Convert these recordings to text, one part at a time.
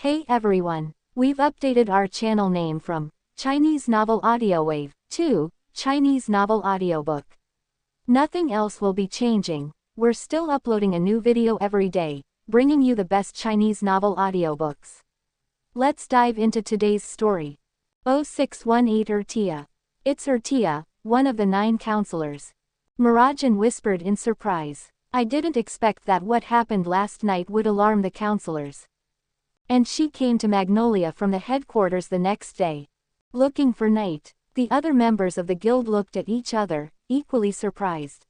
Hey everyone, we've updated our channel name from Chinese Novel Audio Wave to Chinese Novel Audiobook. Nothing else will be changing. We're still uploading a new video every day, bringing you the best Chinese novel audiobooks. Let's dive into today's story. 0618 Ertia. It's Ertia, one of the 9 counselors. Marajan whispered in surprise. I didn't expect that what happened last night would alarm the counselors. And she came to Magnolia from the headquarters the next day, looking for Night. The other members of the guild looked at each other, equally surprised.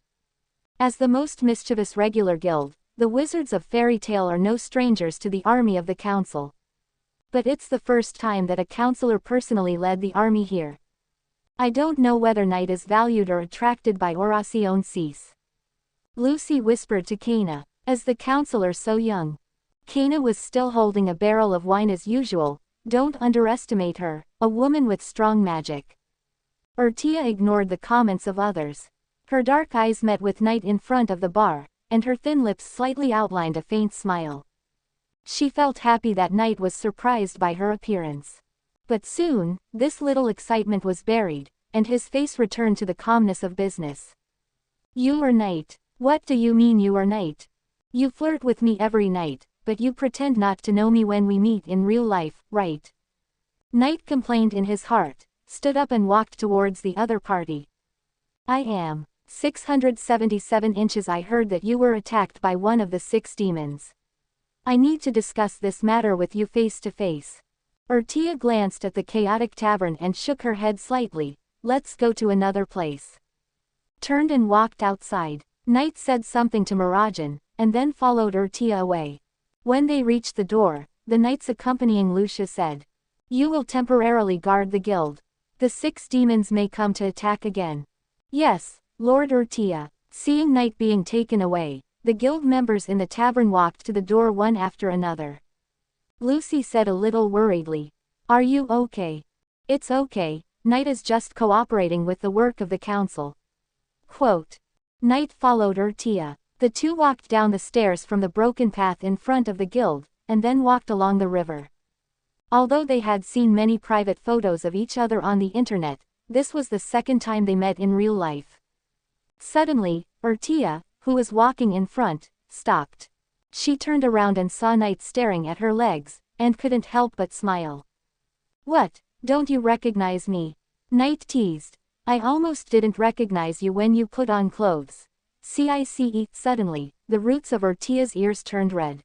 As the most mischievous regular guild, the Wizards of Fairy Tale are no strangers to the army of the council. But it's the first time that a counselor personally led the army here. I don't know whether Night is valued or attracted by Oración Cis. Lucy whispered to Kana, as the counselor so young. Kana was still holding a barrel of wine as usual. Don't underestimate her, a woman with strong magic. Ertia ignored the comments of others. Her dark eyes met with Night in front of the bar, and her thin lips slightly outlined a faint smile. She felt happy that Night was surprised by her appearance. But soon, this little excitement was buried, and his face returned to the calmness of business. You are Night. What do you mean you are Night? You flirt with me every night, but you pretend not to know me when we meet in real life, right? Night complained in his heart, stood up and walked towards the other party. I am 677 inches. I heard that you were attacked by one of the 6 demons. I need to discuss this matter with you face to face. Ertia glanced at the chaotic tavern and shook her head slightly. Let's go to another place. Turned and walked outside. Night said something to Marajan, and then followed Ertia away. When they reached the door, the knights accompanying Lucia said, You will temporarily guard the guild. The 6 demons may come to attack again. Yes, Lord Ertia. Seeing Night being taken away, the guild members in the tavern walked to the door one after another. Lucy said a little worriedly, Are you okay? It's okay, Night is just cooperating with the work of the council. Quote. Night followed Ertia. The two walked down the stairs from the broken path in front of the guild, and then walked along the river. Although they had seen many private photos of each other on the internet, this was the second time they met in real life. Suddenly, Ertia, who was walking in front, stopped. She turned around and saw Night staring at her legs, and couldn't help but smile. What, don't you recognize me? Night teased. I almost didn't recognize you when you put on clothes. CICE. Suddenly, the roots of Ertia's ears turned red.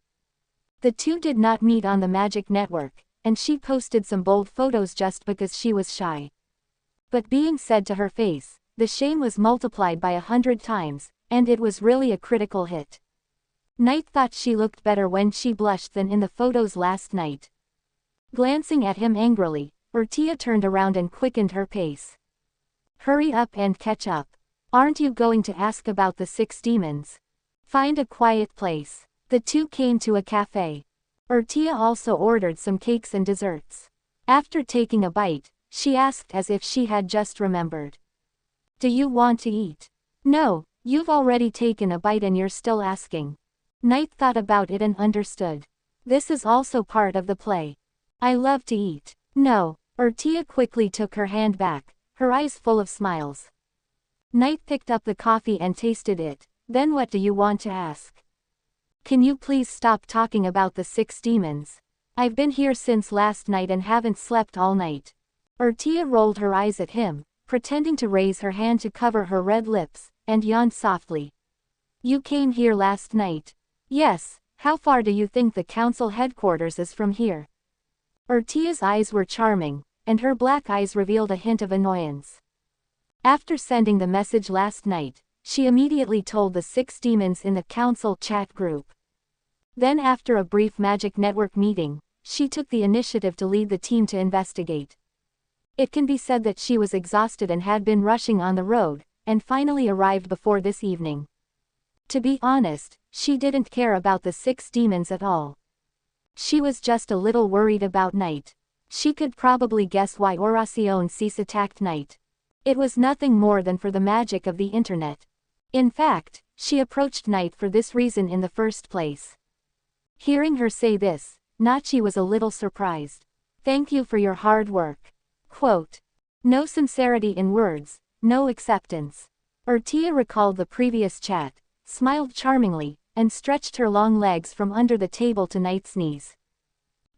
The two did not meet on the Magic Network, and she posted some bold photos just because she was shy. But being said to her face, the shame was multiplied by 100 times, and it was really a critical hit. Night thought she looked better when she blushed than in the photos last night. Glancing at him angrily, Ertia turned around and quickened her pace. Hurry up and catch up. Aren't you going to ask about the 6 demons? Find a quiet place. The two came to a cafe. Ertia also ordered some cakes and desserts. After taking a bite, she asked as if she had just remembered. Do you want to eat? No, you've already taken a bite and you're still asking. Night thought about it and understood. This is also part of the play. I love to eat. No, Ertia quickly took her hand back, her eyes full of smiles. Night picked up the coffee and tasted it. Then what do you want to ask? Can you please stop talking about the 6 demons? I've been here since last night and haven't slept all night. Ertia rolled her eyes at him, pretending to raise her hand to cover her red lips, and yawned softly. You came here last night? Yes, how far do you think the council headquarters is from here? Ertia's eyes were charming, and her black eyes revealed a hint of annoyance. After sending the message last night, she immediately told the 6 demons in the council chat group. Then after a brief Magic Network meeting, she took the initiative to lead the team to investigate. It can be said that she was exhausted and had been rushing on the road, and finally arrived before this evening. To be honest, she didn't care about the 6 demons at all. She was just a little worried about Night. She could probably guess why Oración Cis attacked Night. It was nothing more than for the magic of the internet. In fact, she approached Night for this reason in the first place. Hearing her say this, Nachi was a little surprised. Thank you for your hard work. Quote. No sincerity in words, no acceptance. Urtia recalled the previous chat, smiled charmingly, and stretched her long legs from under the table to Knight's knees.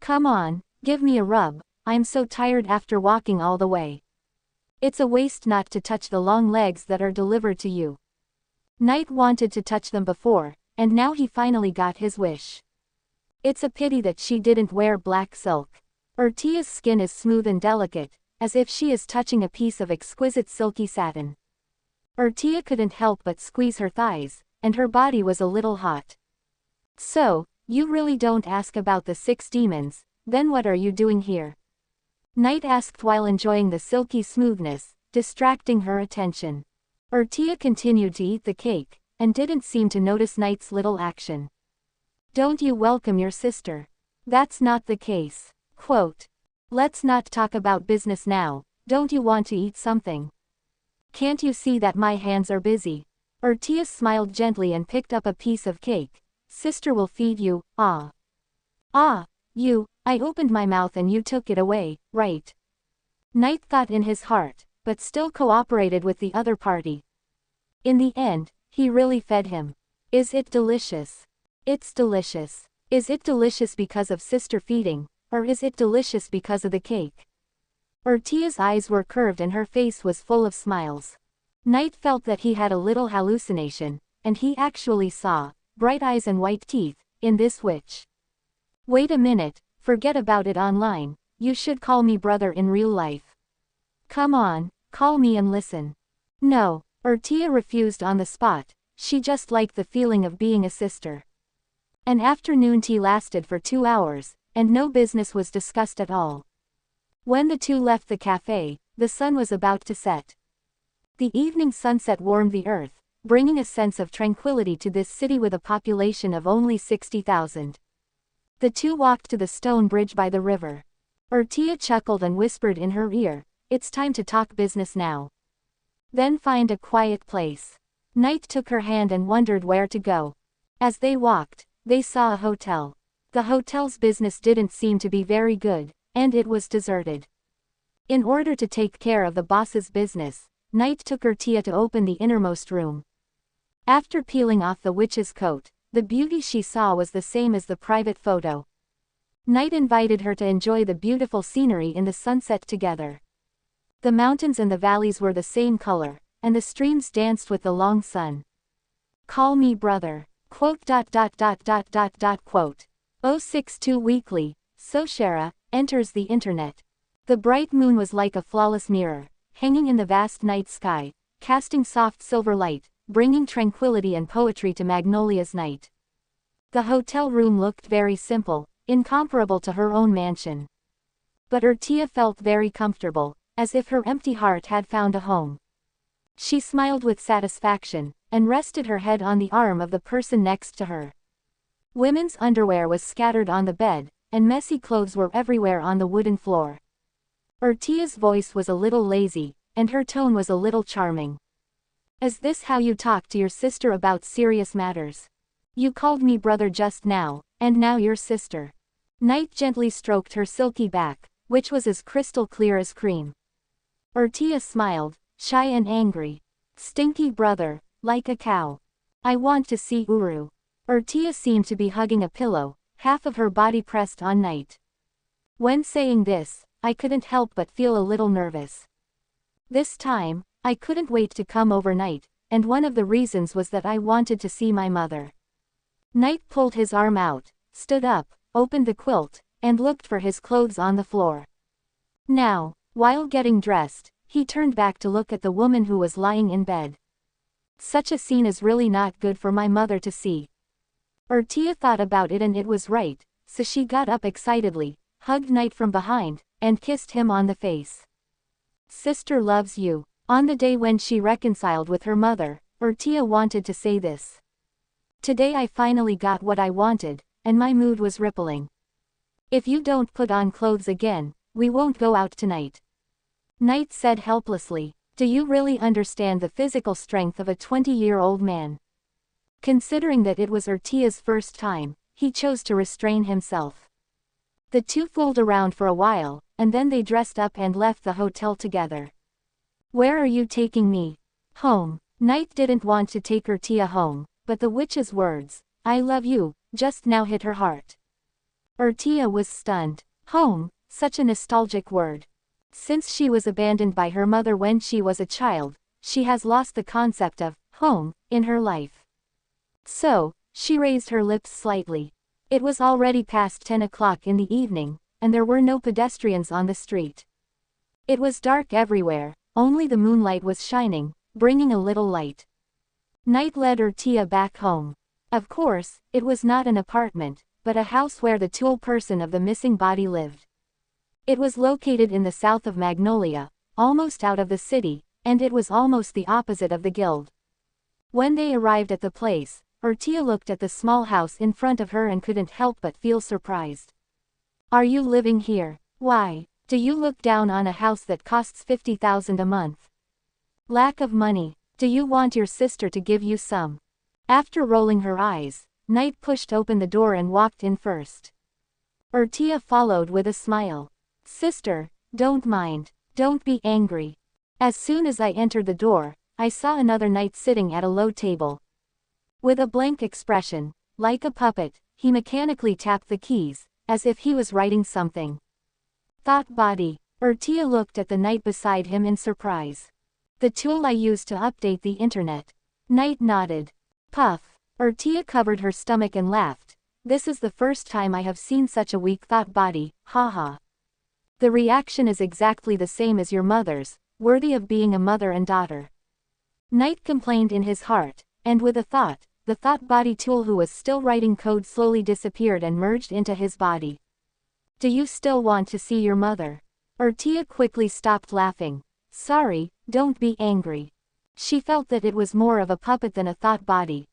Come on, give me a rub, I'm so tired after walking all the way. It's a waste not to touch the long legs that are delivered to you. Knight wanted to touch them before, and now he finally got his wish. It's a pity that she didn't wear black silk. Urtia's skin is smooth and delicate, as if she is touching a piece of exquisite silky satin. Urtia couldn't help but squeeze her thighs, and her body was a little hot. So, you really don't ask about the 6 demons, then what are you doing here? Knight asked while enjoying the silky smoothness, distracting her attention. Urtia continued to eat the cake, and didn't seem to notice Knight's little action. Don't you welcome your sister? That's not the case. Quote. Let's not talk about business now, don't you want to eat something? Can't you see that my hands are busy? Urtia smiled gently and picked up a piece of cake. Sister will feed you, ah. Ah, you, I opened my mouth and you took it away, right? Knight thought in his heart, but still cooperated with the other party. In the end, he really fed him. Is it delicious? It's delicious. Is it delicious because of sister feeding, or is it delicious because of the cake? Urtia's eyes were curved and her face was full of smiles. Knight felt that he had a little hallucination, and he actually saw bright eyes and white teeth in this witch. Wait a minute, forget about it online, you should call me brother in real life. Come on, call me and listen. No, Urtia refused on the spot, she just liked the feeling of being a sister. An afternoon tea lasted for 2 hours, and no business was discussed at all. When the two left the cafe, the sun was about to set. The evening sunset warmed the earth, bringing a sense of tranquility to this city with a population of only 60,000. The two walked to the stone bridge by the river. Urtia chuckled and whispered in her ear, it's time to talk business now. Then find a quiet place. Knight took her hand and wondered where to go. As they walked, they saw a hotel. The hotel's business didn't seem to be very good, and it was deserted. In order to take care of the boss's business, Knight took Urtia to open the innermost room. After peeling off the witch's coat, the beauty she saw was the same as the private photo. Knight invited her to enjoy the beautiful scenery in the sunset together. The mountains and the valleys were the same color, and the streams danced with the long sun. Call me brother. Quote. 062 Weekly, Soshara, enters the internet. The bright moon was like a flawless mirror, hanging in the vast night sky, casting soft silver light, bringing tranquility and poetry to Magnolia's night. The hotel room looked very simple, incomparable to her own mansion. But Urtia felt very comfortable, as if her empty heart had found a home. She smiled with satisfaction, and rested her head on the arm of the person next to her. Women's underwear was scattered on the bed, and messy clothes were everywhere on the wooden floor. Urtia's voice was a little lazy, and her tone was a little charming. Is this how you talk to your sister about serious matters? You called me brother just now, and now you're sister. Knight gently stroked her silky back, which was as crystal clear as cream. Urtia smiled, shy and angry. Stinky brother, like a cow. I want to see Uru. Urtia seemed to be hugging a pillow, half of her body pressed on Knight. When saying this, I couldn't help but feel a little nervous. This time, I couldn't wait to come overnight, and one of the reasons was that I wanted to see my mother. Knight pulled his arm out, stood up, opened the quilt, and looked for his clothes on the floor. Now, while getting dressed, he turned back to look at the woman who was lying in bed. Such a scene is really not good for my mother to see. Urtia thought about it and it was right, so she got up excitedly, hugged Knight from behind, and kissed him on the face. Sister loves you. On the day when she reconciled with her mother, Urtia wanted to say this. Today I finally got what I wanted, and my mood was rippling. If you don't put on clothes again, we won't go out tonight. Knight said helplessly, do you really understand the physical strength of a 20-year-old man? Considering that it was Urtia's first time, he chose to restrain himself. The two fooled around for a while, and then they dressed up and left the hotel together. Where are you taking me? Home. Knight didn't want to take Urtia home, but the witch's words, "I love you," just now hit her heart. Urtia was stunned. Home, such a nostalgic word. Since she was abandoned by her mother when she was a child, she has lost the concept of home in her life. So, she raised her lips slightly. It was already past 10 o'clock in the evening, and there were no pedestrians on the street. It was dark everywhere, only the moonlight was shining, bringing a little light. Knight led Urtia back home. Of course, it was not an apartment, but a house where the tool person of the missing body lived. It was located in the south of Magnolia, almost out of the city, and it was almost the opposite of the guild. When they arrived at the place, Urtia looked at the small house in front of her and couldn't help but feel surprised. Are you living here? Why, do you look down on a house that costs 50,000 a month? Lack of money. Do you want your sister to give you some? After rolling her eyes, Knight pushed open the door and walked in first. Urtia followed with a smile. Sister, don't mind, don't be angry. As soon as I entered the door, I saw another knight sitting at a low table. With a blank expression, like a puppet, he mechanically tapped the keys, as if he was writing something. Thought body. Urtia looked at the knight beside him in surprise. The tool I use to update the internet. Knight nodded. Puff. Urtia covered her stomach and laughed. This is the first time I have seen such a weak thought body, haha. The reaction is exactly the same as your mother's, worthy of being a mother and daughter. Knight complained in his heart, and with a thought, the thought body tool who was still writing code slowly disappeared and merged into his body. Do you still want to see your mother? Urtia quickly stopped laughing. Sorry, don't be angry. She felt that it was more of a puppet than a thought body.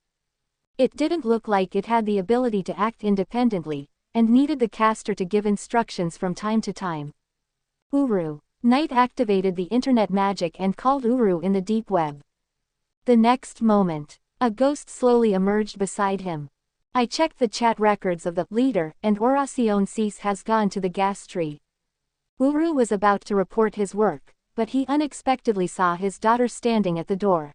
It didn't look like it had the ability to act independently, and needed the caster to give instructions from time to time. Uru. Knight activated the internet magic and called Uru in the deep web. The next moment, a ghost slowly emerged beside him. I checked the chat records of the leader, and Oracion Cease has gone to the gas tree. Uru was about to report his work, but he unexpectedly saw his daughter standing at the door.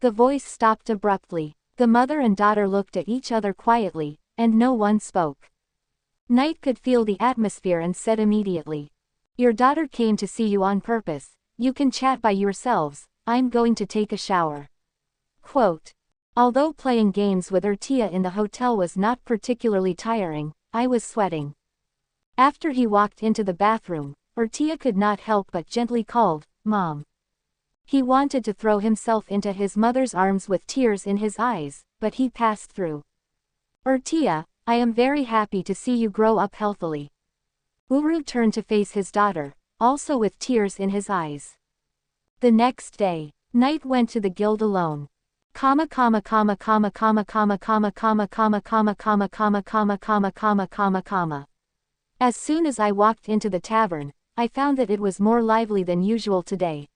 The voice stopped abruptly. The mother and daughter looked at each other quietly, and no one spoke. Knight could feel the atmosphere and said immediately, "Your daughter came to see you on purpose. You can chat by yourselves, I'm going to take a shower." Quote. Although playing games with Urtia in the hotel was not particularly tiring, I was sweating. After he walked into the bathroom, Urtia could not help but gently called, "Mom." He wanted to throw himself into his mother's arms with tears in his eyes, but he passed through. Urtia, I am very happy to see you grow up healthily. Uru turned to face his daughter, also with tears in his eyes. The next day, Knight went to the guild alone. As soon as I walked into the tavern, I found that it was more lively than usual today.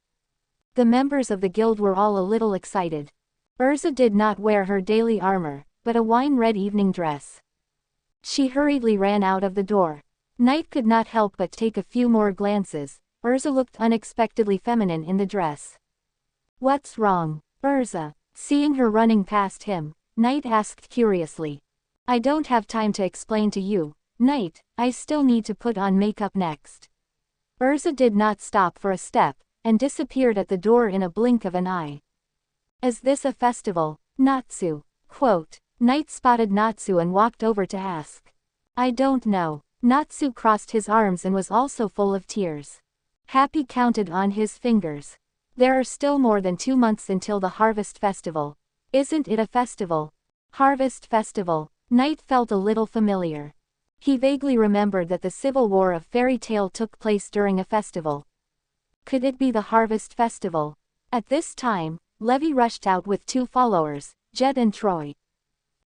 The members of the guild were all a little excited. Urza did not wear her daily armor, but a wine-red evening dress. She hurriedly ran out of the door. Knight could not help but take a few more glances. Urza looked unexpectedly feminine in the dress. What's wrong, Urza? Seeing her running past him, Knight asked curiously. I don't have time to explain to you, Knight, I still need to put on makeup next. Urza did not stop for a step, and disappeared at the door in a blink of an eye. Is this a festival, Natsu? Quote. Knight spotted Natsu and walked over to ask. I don't know. Natsu crossed his arms and was also full of tears. Happy counted on his fingers. There are still more than 2 months until the Harvest Festival. Isn't it a festival? Harvest Festival. Knight felt a little familiar. He vaguely remembered that the Civil War of Fairy Tale took place during a festival. Could it be the Harvest Festival? At this time, Levi rushed out with 2 followers, Jet and Troy.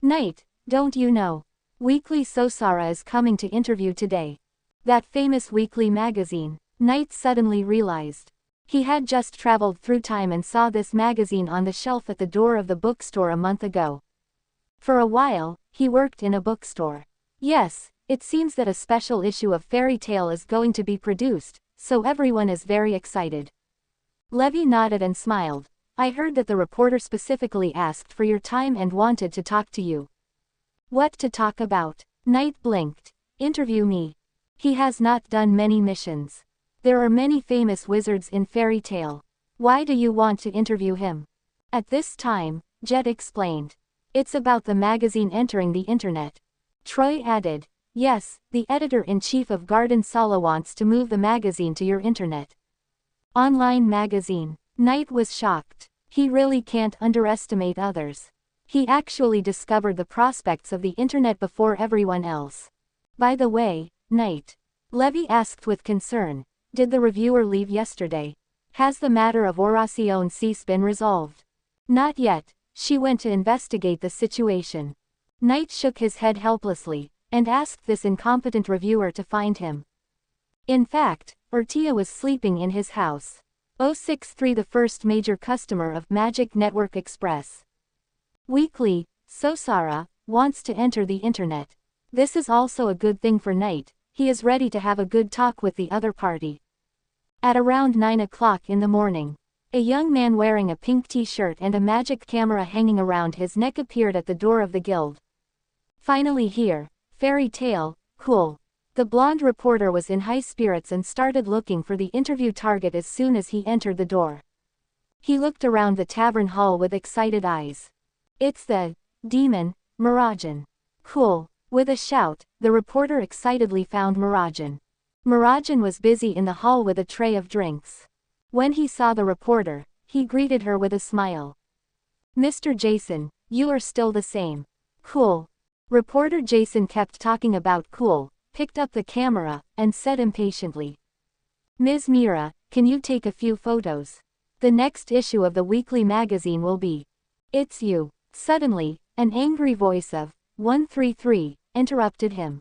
Knight, don't you know? Weekly Sosara is coming to interview today. That famous weekly magazine, Knight suddenly realized. He had just traveled through time and saw this magazine on the shelf at the door of the bookstore a month ago. For a while, he worked in a bookstore. Yes, It seems that a special issue of Fairy Tale is going to be produced, so everyone is very excited. Levy nodded and smiled. I heard that the reporter specifically asked for your time and wanted to talk to you. What to talk about? Knight blinked. Interview me. He has not done many missions. There are many famous wizards in Fairy Tale. Why do you want to interview him? At this time, Jet explained. It's about the magazine entering the internet. Troy added. Yes, the editor-in-chief of Garden Sala wants to move the magazine to your internet. Online magazine. Knight was shocked. He really can't underestimate others. He actually discovered the prospects of the internet before everyone else. By the way, Knight. Levy asked with concern. Did the reviewer leave yesterday? Has the matter of Oración Cease been resolved? Not yet. She went to investigate the situation. Knight shook his head helplessly, and asked this incompetent reviewer to find him. In fact, Ortia was sleeping in his house. 063 the first major customer of Magic Network Express. Weekly, Sosara, wants to enter the internet. This is also a good thing for Knight, he is ready to have a good talk with the other party. At around 9 o'clock in the morning, a young man wearing a pink t-shirt and a magic camera hanging around his neck appeared at the door of the guild. Finally here, Fairy Tale, cool. The blonde reporter was in high spirits and started looking for the interview target as soon as he entered the door. He looked around the tavern hall with excited eyes. It's the demon, Mirajan. Cool. With a shout, the reporter excitedly found Mirajan. Mirajan was busy in the hall with a tray of drinks. When he saw the reporter, he greeted her with a smile. Mr. Jason, you are still the same. Cool. Reporter Jason kept talking about cool, picked up the camera, and said impatiently. Ms. Mira, can you take a few photos? The next issue of the weekly magazine will be. It's you. Suddenly, an angry voice of 133 interrupted him.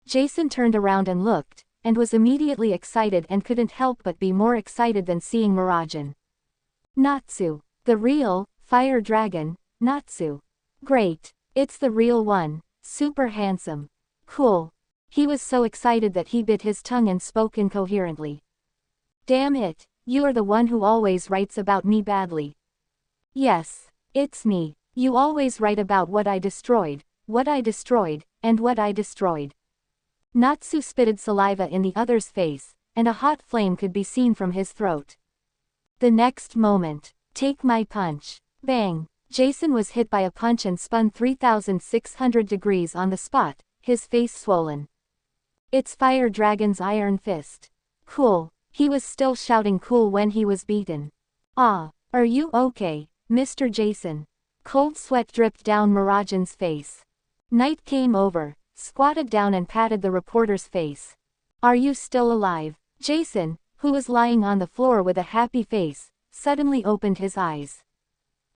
Jason turned around and looked, and was immediately excited and couldn't help but be more excited than seeing Mirajan. Natsu. The real, fire dragon, Natsu. Great. It's the real one, super handsome. Cool. He was so excited that he bit his tongue and spoke incoherently. Damn it, you are the one who always writes about me badly. Yes, it's me. You always write about what I destroyed, and what I destroyed. Natsu spitted saliva in the other's face, and a hot flame could be seen from his throat. The next moment, take my punch. Bang. Jason was hit by a punch and spun 3,600 degrees on the spot, his face swollen. It's Fire Dragon's iron fist. Cool. He was still shouting cool when he was beaten. Ah, are you okay, Mr. Jason? Cold sweat dripped down Mirajan's face. Knight came over, squatted down and patted the reporter's face. Are you still alive? Jason, who was lying on the floor with a happy face, suddenly opened his eyes.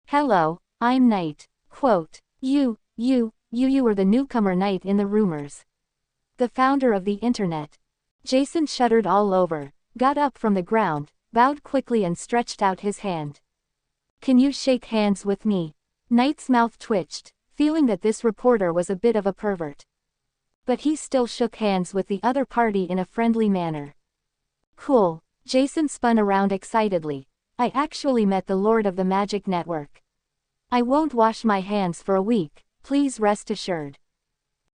Hello, I'm Knight. Quote, you were the newcomer Knight in the rumors. The founder of the internet. Jason shuddered all over, got up from the ground, bowed quickly and stretched out his hand. Can you shake hands with me? Knight's mouth twitched, feeling that this reporter was a bit of a pervert. But he still shook hands with the other party in a friendly manner. Cool. Jason spun around excitedly. I actually met the Lord of the Magic Network. I won't wash my hands for a week, please rest assured.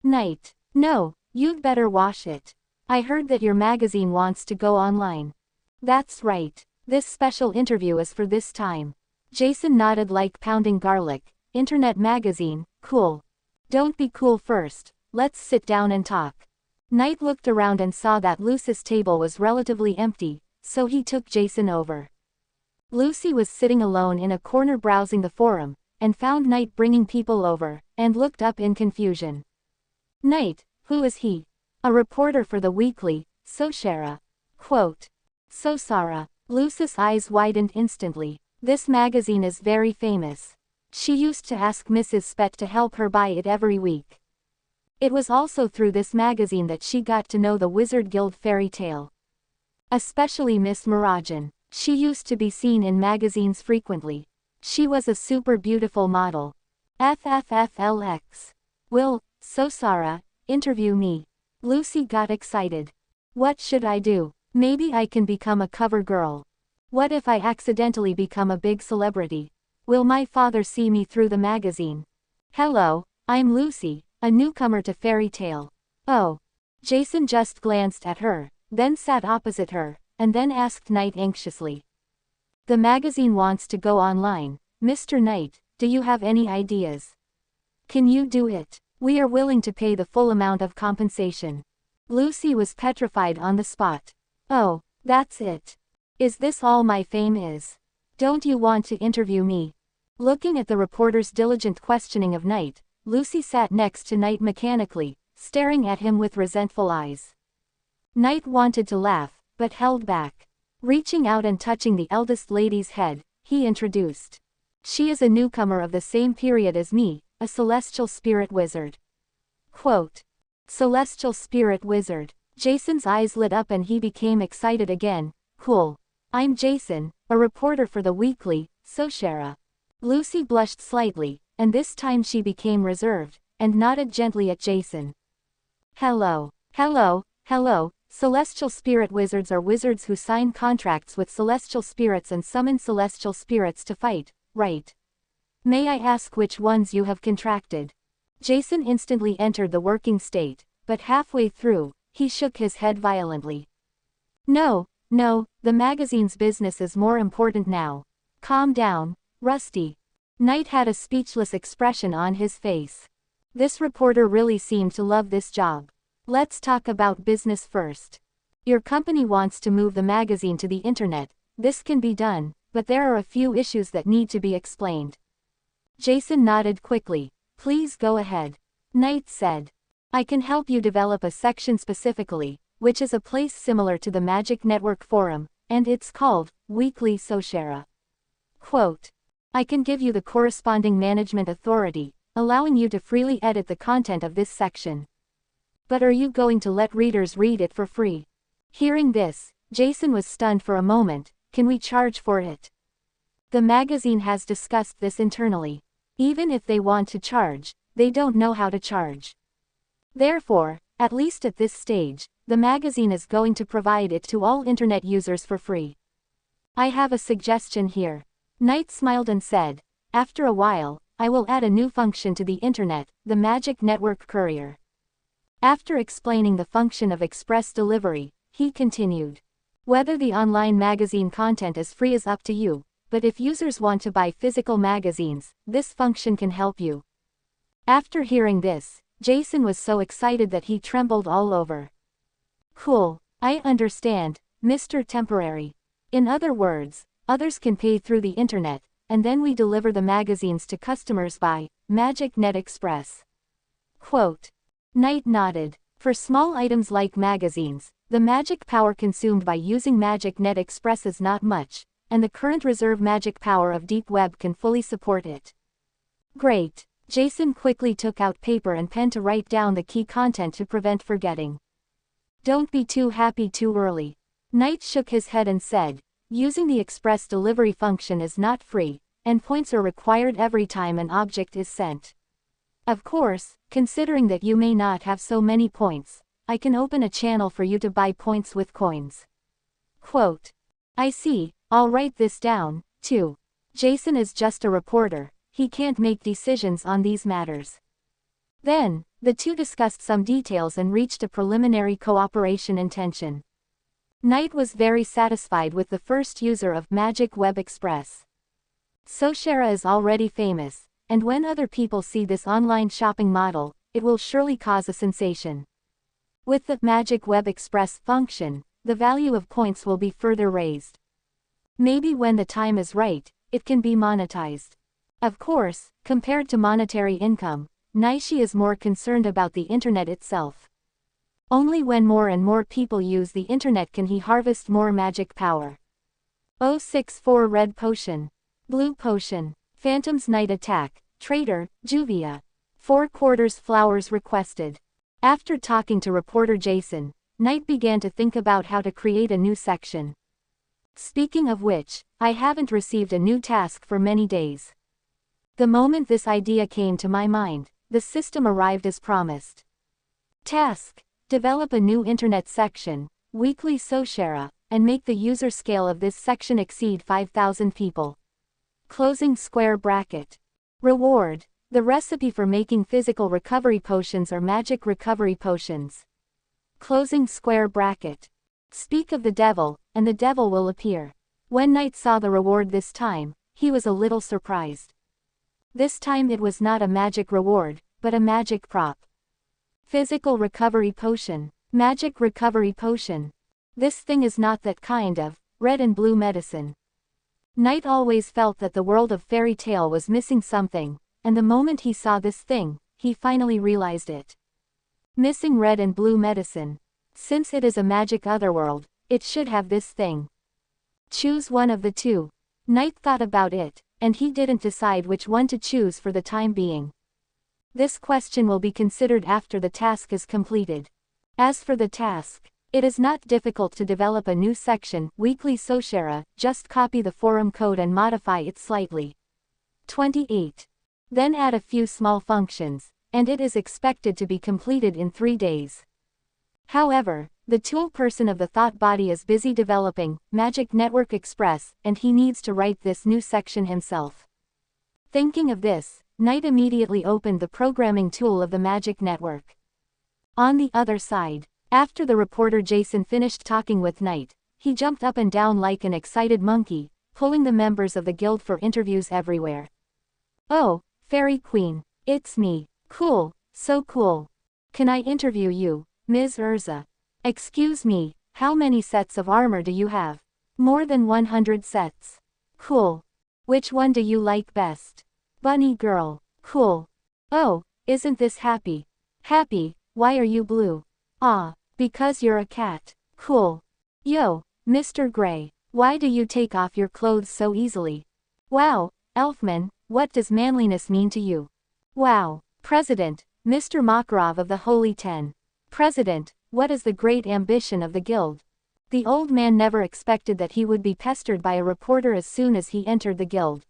Knight. No, you'd better wash it. I heard that your magazine wants to go online. That's right. This special interview is for this time. Jason nodded like pounding garlic. Internet magazine, cool. Don't be cool first, let's sit down and talk. Knight looked around and saw that Lucy's table was relatively empty, so he took Jason over. Lucy was sitting alone in a corner browsing the forum, and found Knight bringing people over, and looked up in confusion. Knight, who is he? A reporter for the weekly, Sosara. Quote. Sosara. Lucy's eyes widened instantly. This magazine is very famous. She used to ask Mrs. Spett to help her buy it every week. It was also through this magazine that she got to know the Wizard Guild Fairy Tale. Especially Miss Mirajan. She used to be seen in magazines frequently. She was a super beautiful model. FFFLX. Will, Sosara, interview me. Lucy got excited. What should I do? Maybe I can become a cover girl. What if I accidentally become a big celebrity? Will my father see me through the magazine? Hello, I'm Lucy, a newcomer to fairy tale. Oh. Jason just glanced at her, then sat opposite her, and then asked Knight anxiously. The magazine wants to go online. Mr. Knight, do you have any ideas? Can you do it? We are willing to pay the full amount of compensation. Lucy was petrified on the spot. Oh, that's it. Is this all my fame is? Don't you want to interview me? Looking at the reporter's diligent questioning of Knight, Lucy sat next to Knight mechanically, staring at him with resentful eyes. Knight wanted to laugh, but held back. Reaching out and touching the eldest lady's head, he introduced. She is a newcomer of the same period as me, a celestial spirit wizard. Quote. Celestial spirit wizard. Jason's eyes lit up and he became excited again. Cool. I'm Jason, a reporter for the weekly, Soshera. Lucy blushed slightly, and this time she became reserved, and nodded gently at Jason. Hello. Hello, hello. Celestial spirit wizards are wizards who sign contracts with celestial spirits and summon celestial spirits to fight, right? May I ask which ones you have contracted? Jason instantly entered the working state, but halfway through, he shook his head violently. No, the magazine's business is more important now. Calm down, Rusty. Knight had a speechless expression on his face. This reporter really seemed to love this job. Let's talk about business first. Your company wants to move the magazine to the internet. This can be done, but there are a few issues that need to be explained. Jason nodded quickly. Please go ahead. Knight said. I can help you develop a section specifically, which is a place similar to the Magic Network forum, and it's called Weekly Soshera. Quote. I can give you the corresponding management authority, allowing you to freely edit the content of this section. But are you going to let readers read it for free? Hearing this, Jason was stunned for a moment. Can we charge for it? The magazine has discussed this internally. Even if they want to charge, they don't know how to charge. Therefore, at least at this stage, the magazine is going to provide it to all internet users for free. I have a suggestion here. Knight smiled and said, after a while, I will add a new function to the internet, the Magic Network Courier. After explaining the function of express delivery, he continued. Whether the online magazine content is free is up to you, but if users want to buy physical magazines, this function can help you. After hearing this, Jason was so excited that he trembled all over. Cool, I understand, Mr. Temporary. In other words, others can pay through the internet, and then we deliver the magazines to customers by Magic Net Express. Quote. Knight nodded. For small items like magazines, the magic power consumed by using Magic Net Express is not much, and the current reserve magic power of Deep Web can fully support it. Great. Jason quickly took out paper and pen to write down the key content to prevent forgetting. Don't be too happy too early. Knight shook his head and said, using the express delivery function is not free, and points are required every time an object is sent. Of course, considering that you may not have so many points, I can open a channel for you to buy points with coins. Quote. I see, I'll write this down, too. Jason is just a reporter, he can't make decisions on these matters. Then, the two discussed some details and reached a preliminary cooperation intention. Knight was very satisfied with the first user of Magic Web Express. Soshera is already famous, and when other people see this online shopping model, it will surely cause a sensation. With the Magic Web Express function, the value of points will be further raised. Maybe when the time is right, it can be monetized. Of course, compared to monetary income, Naishi is more concerned about the internet itself. Only when more and more people use the internet can he harvest more magic power. 064 Red Potion. Blue Potion. Phantom's Night Attack. Trader, Juvia. 4/4 flowers requested. After talking to reporter Jason, Knight began to think about how to create a new section. Speaking of which, I haven't received a new task for many days. The moment this idea came to my mind, the system arrived as promised. Task. Develop a new internet section, weekly Soshara, and make the user scale of this section exceed 5,000 people. Closing square bracket. Reward. The recipe for making physical recovery potions or magic recovery potions. Closing square bracket. Speak of the devil, and the devil will appear. When Knight saw the reward this time, he was a little surprised. This time it was not a magic reward, but a magic prop. Physical recovery potion. Magic recovery potion. This thing is not that kind of red and blue medicine. Knight always felt that the world of fairy tale was missing something, and the moment he saw this thing, he finally realized it. Missing red and blue medicine. Since it is a magic otherworld, it should have this thing. Choose one of the two. Knight thought about it, and he didn't decide which one to choose for the time being. This question will be considered after the task is completed. As for the task, it is not difficult to develop a new section, weekly Soshara, just copy the forum code and modify it slightly. 28. Then add a few small functions, and it is expected to be completed in 3 days. However, the tool person of the thought body is busy developing Magic Network Express, and he needs to write this new section himself. Thinking of this, Knight immediately opened the programming tool of the Magic Network. On the other side, after the reporter Jason finished talking with Knight, he jumped up and down like an excited monkey, pulling the members of the guild for interviews everywhere. "Oh, Fairy Queen, it's me. Cool, so cool. Can I interview you, Ms. Urza? Excuse me, how many sets of armor do you have? More than 100 sets. Cool. Which one do you like best? Bunny girl. Cool. Oh, isn't this happy? Happy, why are you blue? Ah, because you're a cat. Cool. Yo, Mr. Gray, why do you take off your clothes so easily? Wow, Elfman, what does manliness mean to you? Wow, President, Mr. Makarov of the Holy Ten. President, what is the great ambition of the guild? The old man never expected that he would be pestered by a reporter as soon as he entered the guild.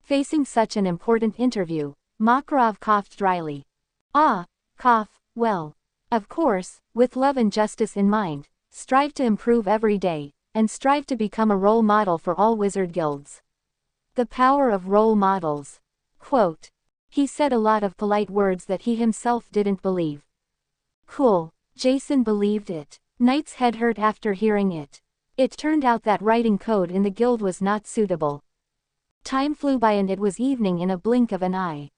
Facing such an important interview, Makarov coughed dryly. Ah, cough, well. Of course, with love and justice in mind, strive to improve every day, and strive to become a role model for all wizard guilds. The power of role models. Quote. He said a lot of polite words that he himself didn't believe. Cool. Jason believed it. Knight's head hurt after hearing it. It turned out that writing code in the guild was not suitable. Time flew by and it was evening in a blink of an eye.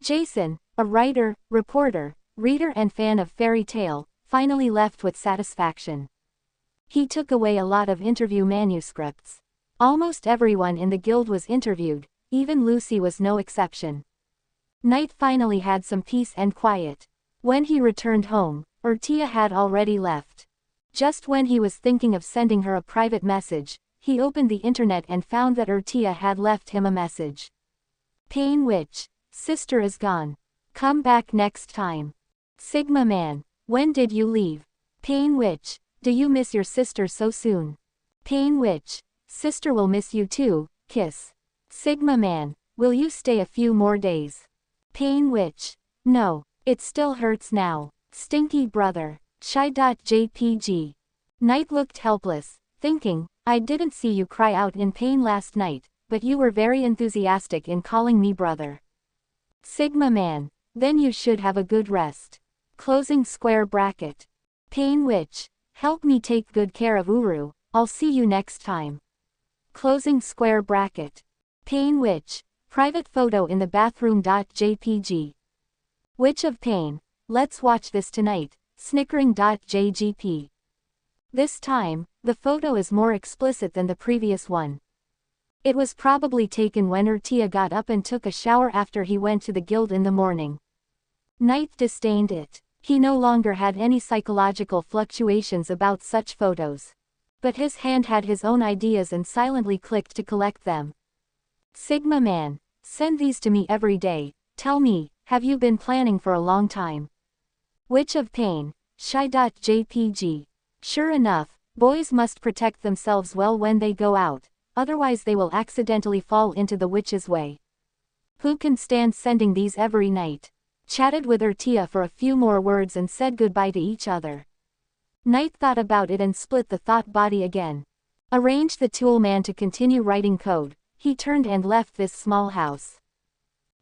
Jason, a writer, reporter, reader and fan of fairy tale, finally left with satisfaction. He took away a lot of interview manuscripts. Almost everyone in the guild was interviewed, even Lucy was no exception. Knight finally had some peace and quiet. When he returned home, Urtia had already left. Just when he was thinking of sending her a private message, he opened the internet and found that Urtia had left him a message. Pain Witch, sister is gone. Come back next time. Sigma Man, when did you leave? Pain Witch, do you miss your sister so soon? Pain Witch, sister will miss you too, kiss. Sigma Man, will you stay a few more days? Pain Witch, no, it still hurts now. Stinky brother. Shy.jpg. Knight looked helpless, thinking, I didn't see you cry out in pain last night, but you were very enthusiastic in calling me brother. Sigma Man, then you should have a good rest. Closing square bracket. Pain Witch, help me take good care of Uru, I'll see you next time. Closing square bracket. Pain Witch, private photo in the bathroom.jpg. Witch of Pain, let's watch this tonight, snickering.jgp. This time, the photo is more explicit than the previous one. It was probably taken when Urtia got up and took a shower after he went to the guild in the morning. Knight disdained it. He no longer had any psychological fluctuations about such photos. But his hand had his own ideas and silently clicked to collect them. Sigma Man, send these to me every day. Tell me, have you been planning for a long time? Witch of Pain, Shy.jpg. Sure enough, boys must protect themselves well when they go out, otherwise they will accidentally fall into the witch's way. Who can stand sending these every night? chatted with Urtia for a few more words and said goodbye to each other. Knight thought about it and split the thought body again. Arranged the tool man to continue writing code, he turned and left this small house.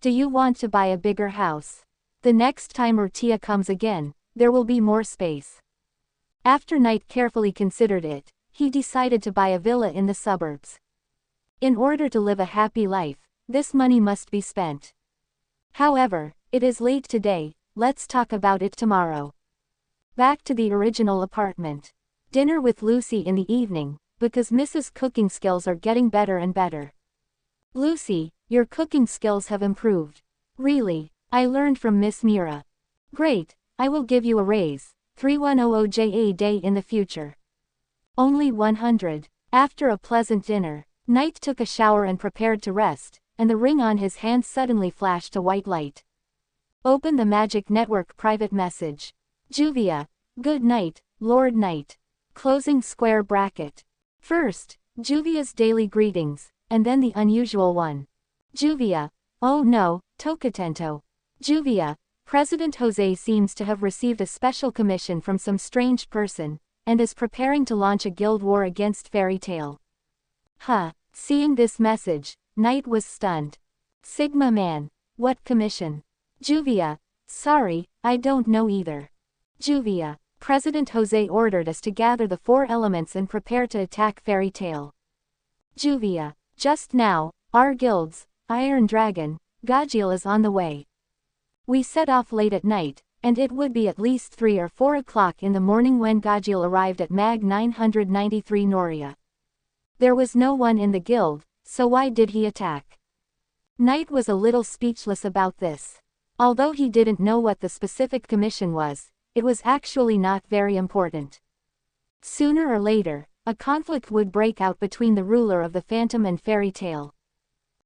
Do you want to buy a bigger house? The next time Urtia comes again, there will be more space. After Knight carefully considered it, he decided to buy a villa in the suburbs. In order to live a happy life, this money must be spent. However, it is late today, let's talk about it tomorrow. Back to the original apartment. Dinner with Lucy in the evening, because Mrs. Cooking skills are getting better and better. Lucy, your cooking skills have improved. Really, I learned from Miss Mira. Great, I will give you a raise, 3100 a day in the future. Only 100. After a pleasant dinner, Knight took a shower and prepared to rest, and the ring on his hand suddenly flashed a white light. Open the Magic Network private message. Juvia, good night, Lord Knight. Closing square bracket. First, Juvia's daily greetings, and then the unusual one. Juvia, oh no, Tocatento. Juvia, President Jose seems to have received a special commission from some strange person, and is preparing to launch a guild war against Fairy Tale. Seeing this message, Knight was stunned. Sigma Man, what commission? Juvia, sorry, I don't know either. Juvia, President Jose ordered us to gather the 4 elements and prepare to attack Fairy Tale. Juvia, just now, our guilds, Iron Dragon, Godhood is on the way. We set off late at night, and it would be at least 3 or 4 o'clock in the morning when Godhood arrived at Mag 993 Noria. There was no one in the guild, so why did he attack? Knight was a little speechless about this. Although he didn't know what the specific commission was, it was actually not very important. Sooner or later, a conflict would break out between the ruler of the Phantom and Fairy Tale.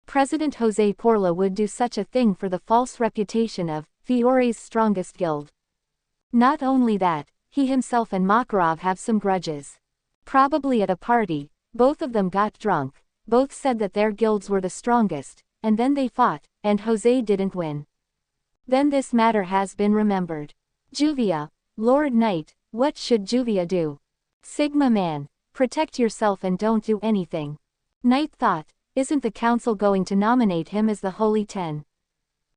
President Jose Porla would do such a thing for the false reputation of Fiore's strongest guild. Not only that, he himself and Makarov have some grudges. Probably at a party, both of them got drunk, both said that their guilds were the strongest, and then they fought, and Jose didn't win. Then this matter has been remembered. Juvia, Lord Knight, what should Juvia do? Sigma Man, protect yourself and don't do anything. Knight thought, isn't the council going to nominate him as the Holy 10?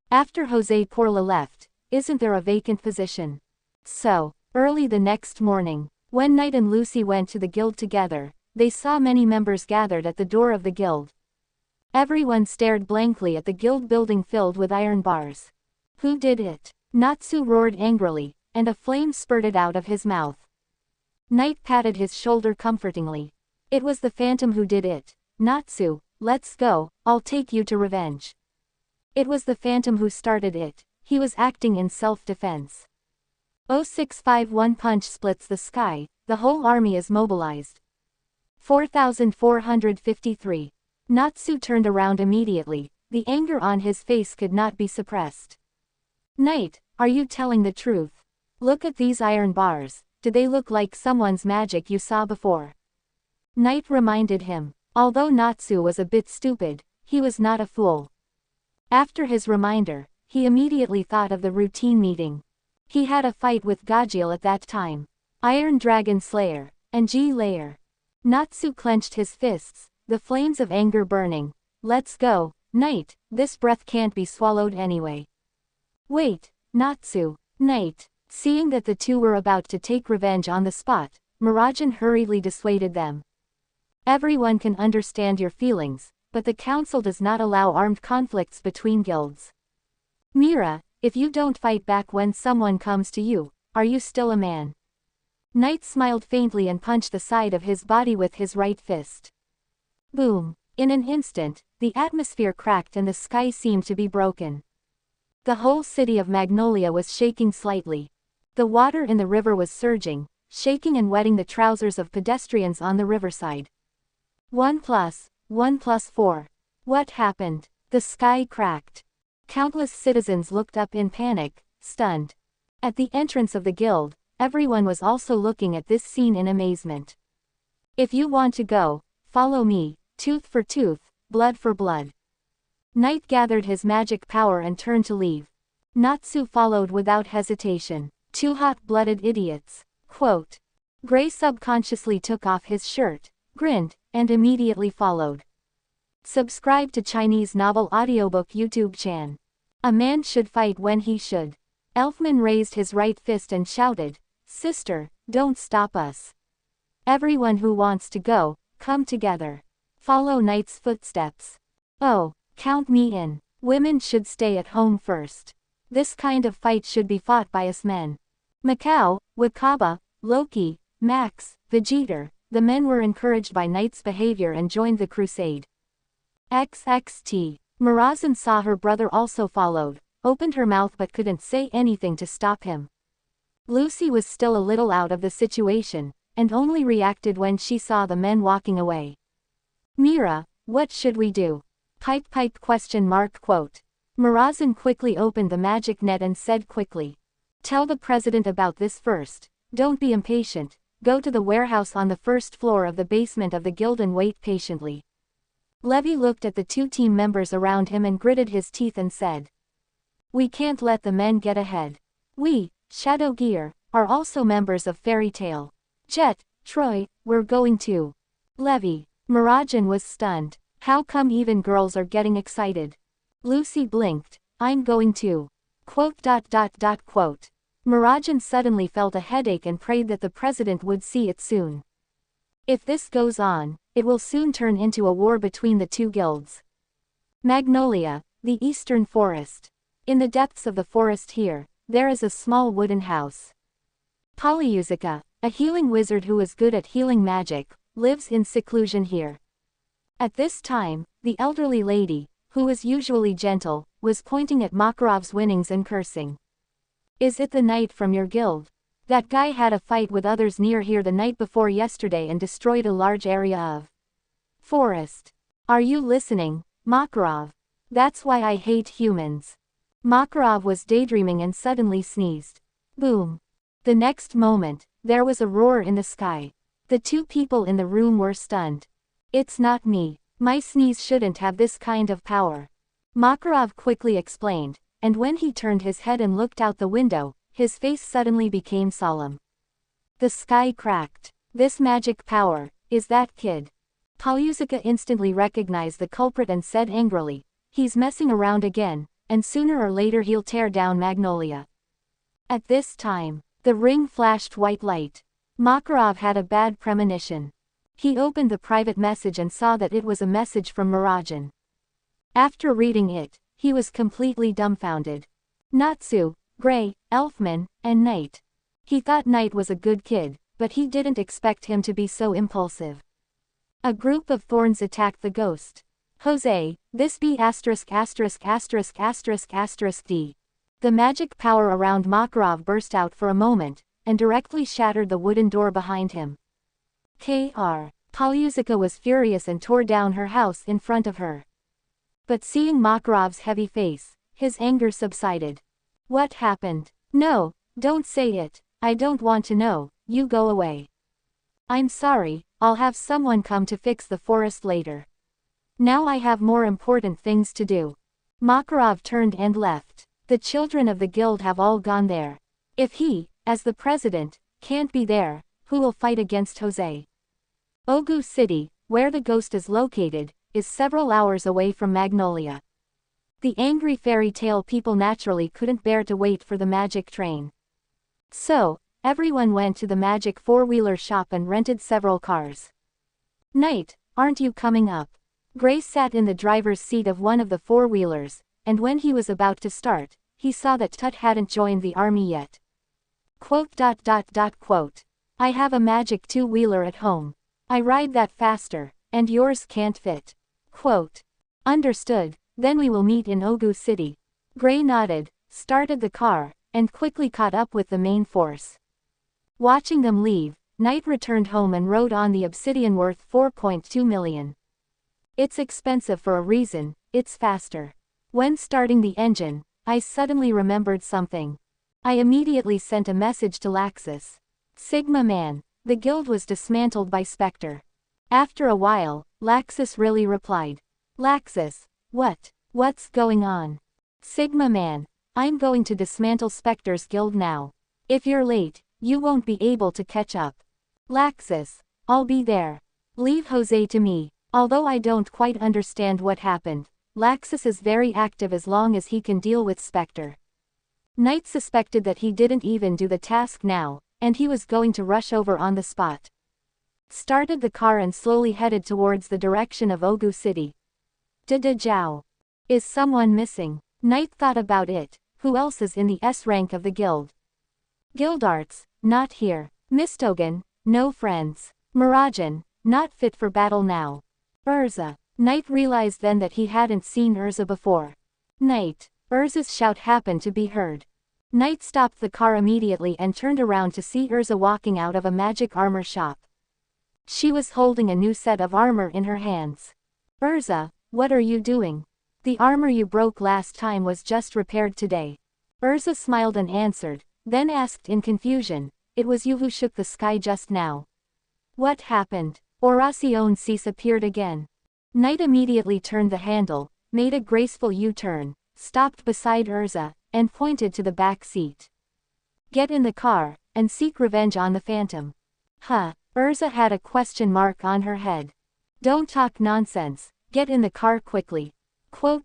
After Jose Porla left, isn't there a vacant position? So, early the next morning, when Knight and Lucy went to the guild together, they saw many members gathered at the door of the guild. Everyone stared blankly at the guild building filled with iron bars. Who did it? Natsu roared angrily, and a flame spurted out of his mouth. Knight patted his shoulder comfortingly. It was the Phantom who did it. Natsu, let's go, I'll take you to revenge. It was the Phantom who started it, he was acting in self-defense. 0651 punch splits the sky, the whole army is mobilized. 4453. Natsu turned around immediately, the anger on his face could not be suppressed. Knight, are you telling the truth? Look at these iron bars, do they look like someone's magic you saw before? Knight reminded him. Although Natsu was a bit stupid, he was not a fool. After his reminder, he immediately thought of the routine meeting. He had a fight with Godhood at that time. Iron Dragon Slayer, and G-Layer. Natsu clenched his fists, the flames of anger burning. Let's go, Knight, this breath can't be swallowed anyway. Wait, Natsu, Knight. Seeing that the two were about to take revenge on the spot, Mirajan hurriedly dissuaded them. Everyone can understand your feelings, but the council does not allow armed conflicts between guilds. Mira, if you don't fight back when someone comes to you, are you still a man? Knight smiled faintly and punched the side of his body with his right fist. Boom! In an instant, the atmosphere cracked and the sky seemed to be broken. The whole city of Magnolia was shaking slightly. The water in the river was surging, shaking and wetting the trousers of pedestrians on the riverside. 1 + 1 + 4. What happened? The sky cracked. Countless citizens looked up in panic, stunned. At the entrance of the guild, everyone was also looking at this scene in amazement. If you want to go, follow me, tooth for tooth, blood for blood. Knight gathered his magic power and turned to leave. Natsu followed without hesitation. Two hot-blooded idiots. Quote. Gray subconsciously took off his shirt, grinned, and immediately followed. Subscribe to Chinese Novel Audiobook YouTube channel. A man should fight when he should. Elfman raised his right fist and shouted, Sister, don't stop us. Everyone who wants to go, come together. Follow Knight's footsteps. Oh, count me in. Women should stay at home first. This kind of fight should be fought by us men. Macau, Wakaba, Loki, Max, Vegeta, the men were encouraged by Knight's behavior and joined the crusade. XXT. Mirazan saw her brother also followed, opened her mouth but couldn't say anything to stop him. Lucy was still a little out of the situation, and only reacted when she saw the men walking away. Mira, what should we do? Pipe question mark quote. Mirazan quickly opened the magic net and said quickly. Tell the president about this first. Don't be impatient. Go to the warehouse on the first floor of the basement of the guild and wait patiently. Levi looked at the two team members around him and gritted his teeth and said. We can't let the men get ahead. We, Shadow Gear, are also members of Fairy Tail. Jet, Troy, we're going too. Levi. Mirazan was stunned. How come even girls are getting excited? Lucy blinked. I'm going too. Quote. Mirazan suddenly felt a headache and prayed that the president would see it soon. If this goes on, it will soon turn into a war between the two guilds. Magnolia, the eastern forest. In the depths of the forest here, there is a small wooden house. Polyusica, a healing wizard who is good at healing magic, lives in seclusion here. At this time, the elderly lady, who is usually gentle, was pointing at Makarov's winnings and cursing. Is it the knight from your guild? That guy had a fight with others near here the night before yesterday and destroyed a large area of forest. Are you listening, Makarov? That's why I hate humans. Makarov was daydreaming and suddenly sneezed. Boom. The next moment, there was a roar in the sky. The two people in the room were stunned. It's not me. My sneeze shouldn't have this kind of power. Makarov quickly explained, and when he turned his head and looked out the window, his face suddenly became solemn. The sky cracked. This magic power, is that kid. Polyusica instantly recognized the culprit and said angrily, he's messing around again, and sooner or later he'll tear down Magnolia. At this time, the ring flashed white light. Makarov had a bad premonition. He opened the private message and saw that it was a message from Mirazan. After reading it, he was completely dumbfounded. Natsu, Gray, Elfman, and Knight. He thought Knight was a good kid, but he didn't expect him to be so impulsive. A group of thorns attacked the ghost. Jose, this be ****************. The magic power around Makarov burst out for a moment, and directly shattered the wooden door behind him. Kr. Polyusica was furious and tore down her house in front of her. But seeing Makarov's heavy face, his anger subsided. What happened? No, don't say it. I don't want to know. You go away. I'm sorry, I'll have someone come to fix the forest later. Now I have more important things to do. Makarov turned and left. The children of the guild have all gone there. If he, as the president, can't be there, who will fight against Jose? Ogu City, where the ghost is located, is several hours away from Magnolia. The angry fairy tale people naturally couldn't bear to wait for the magic train. So, everyone went to the magic four-wheeler shop and rented several cars. Knight, aren't you coming up? Gray sat in the driver's seat of one of the four-wheelers, and when he was about to start, he saw that Tut hadn't joined the army yet. Quote. I have a magic two-wheeler at home. I ride that faster, and yours can't fit. Quote. Understood, then we will meet in Ogu City. Gray nodded, started the car, and quickly caught up with the main force. Watching them leave, Knight returned home and rode on the obsidian worth 4.2 million. It's expensive for a reason, it's faster. When starting the engine, I suddenly remembered something. I immediately sent a message to Laxus. Sigma Man, the guild was dismantled by Spectre. After a while, Laxus really replied. Laxus, what's going on? Sigma Man, I'm going to dismantle Spectre's guild now. If you're late, you won't be able to catch up. Laxus, I'll be there. Leave Jose to me. Although I don't quite understand what happened, Laxus is very active as long as he can deal with Spectre. Knight suspected that he didn't even do the task now, and he was going to rush over on the spot. Started the car and slowly headed towards the direction of Ogu City. Jiao. Is someone missing? Knight thought about it. Who else is in the S rank of the guild? Guildarts, not here. Mistogen, no friends. Mirajan, not fit for battle now. Urza. Knight realized then that he hadn't seen Urza before. Knight. Urza's shout happened to be heard. Knight stopped the car immediately and turned around to see Urza walking out of a magic armor shop. She was holding a new set of armor in her hands. Urza, what are you doing? The armor you broke last time was just repaired today. Urza smiled and answered, then asked in confusion, it was you who shook the sky just now. What happened? Oracion Cease appeared again. Knight immediately turned the handle, made a graceful U-turn, stopped beside Urza, and pointed to the back seat. Get in the car, and seek revenge on the Phantom. Huh, Urza had a question mark on her head. Don't talk nonsense, get in the car quickly. Quote.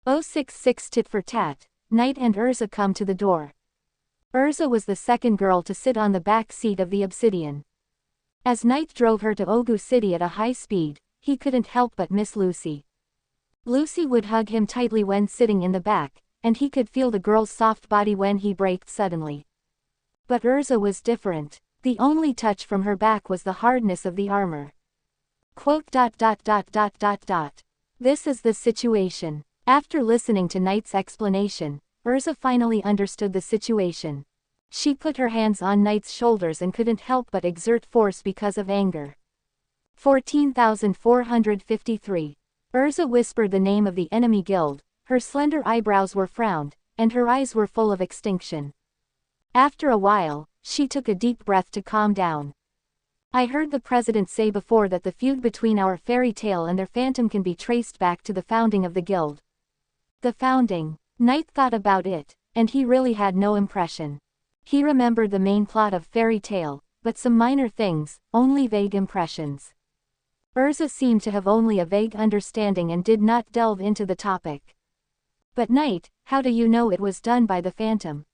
066 tit for tat, Knight and Urza come to the door. Urza was the second girl to sit on the back seat of the Obsidian. As Knight drove her to Ogu City at a high speed, he couldn't help but miss Lucy. Lucy would hug him tightly when sitting in the back, and he could feel the girl's soft body when he braked suddenly. But Urza was different. The only touch from her back was the hardness of the armor. Quote. This is the situation. After listening to Knight's explanation, Urza finally understood the situation. She put her hands on Knight's shoulders and couldn't help but exert force because of anger. 14,453. Urza whispered the name of the enemy guild, her slender eyebrows were frowned, and her eyes were full of extinction. After a while, she took a deep breath to calm down. I heard the president say before that the feud between our fairy tale and their phantom can be traced back to the founding of the guild. The founding. Knight thought about it, and he really had no impression. He remembered the main plot of fairy tale, but some minor things, only vague impressions. Urza seemed to have only a vague understanding and did not delve into the topic. But Knight, how do you know it was done by the phantom?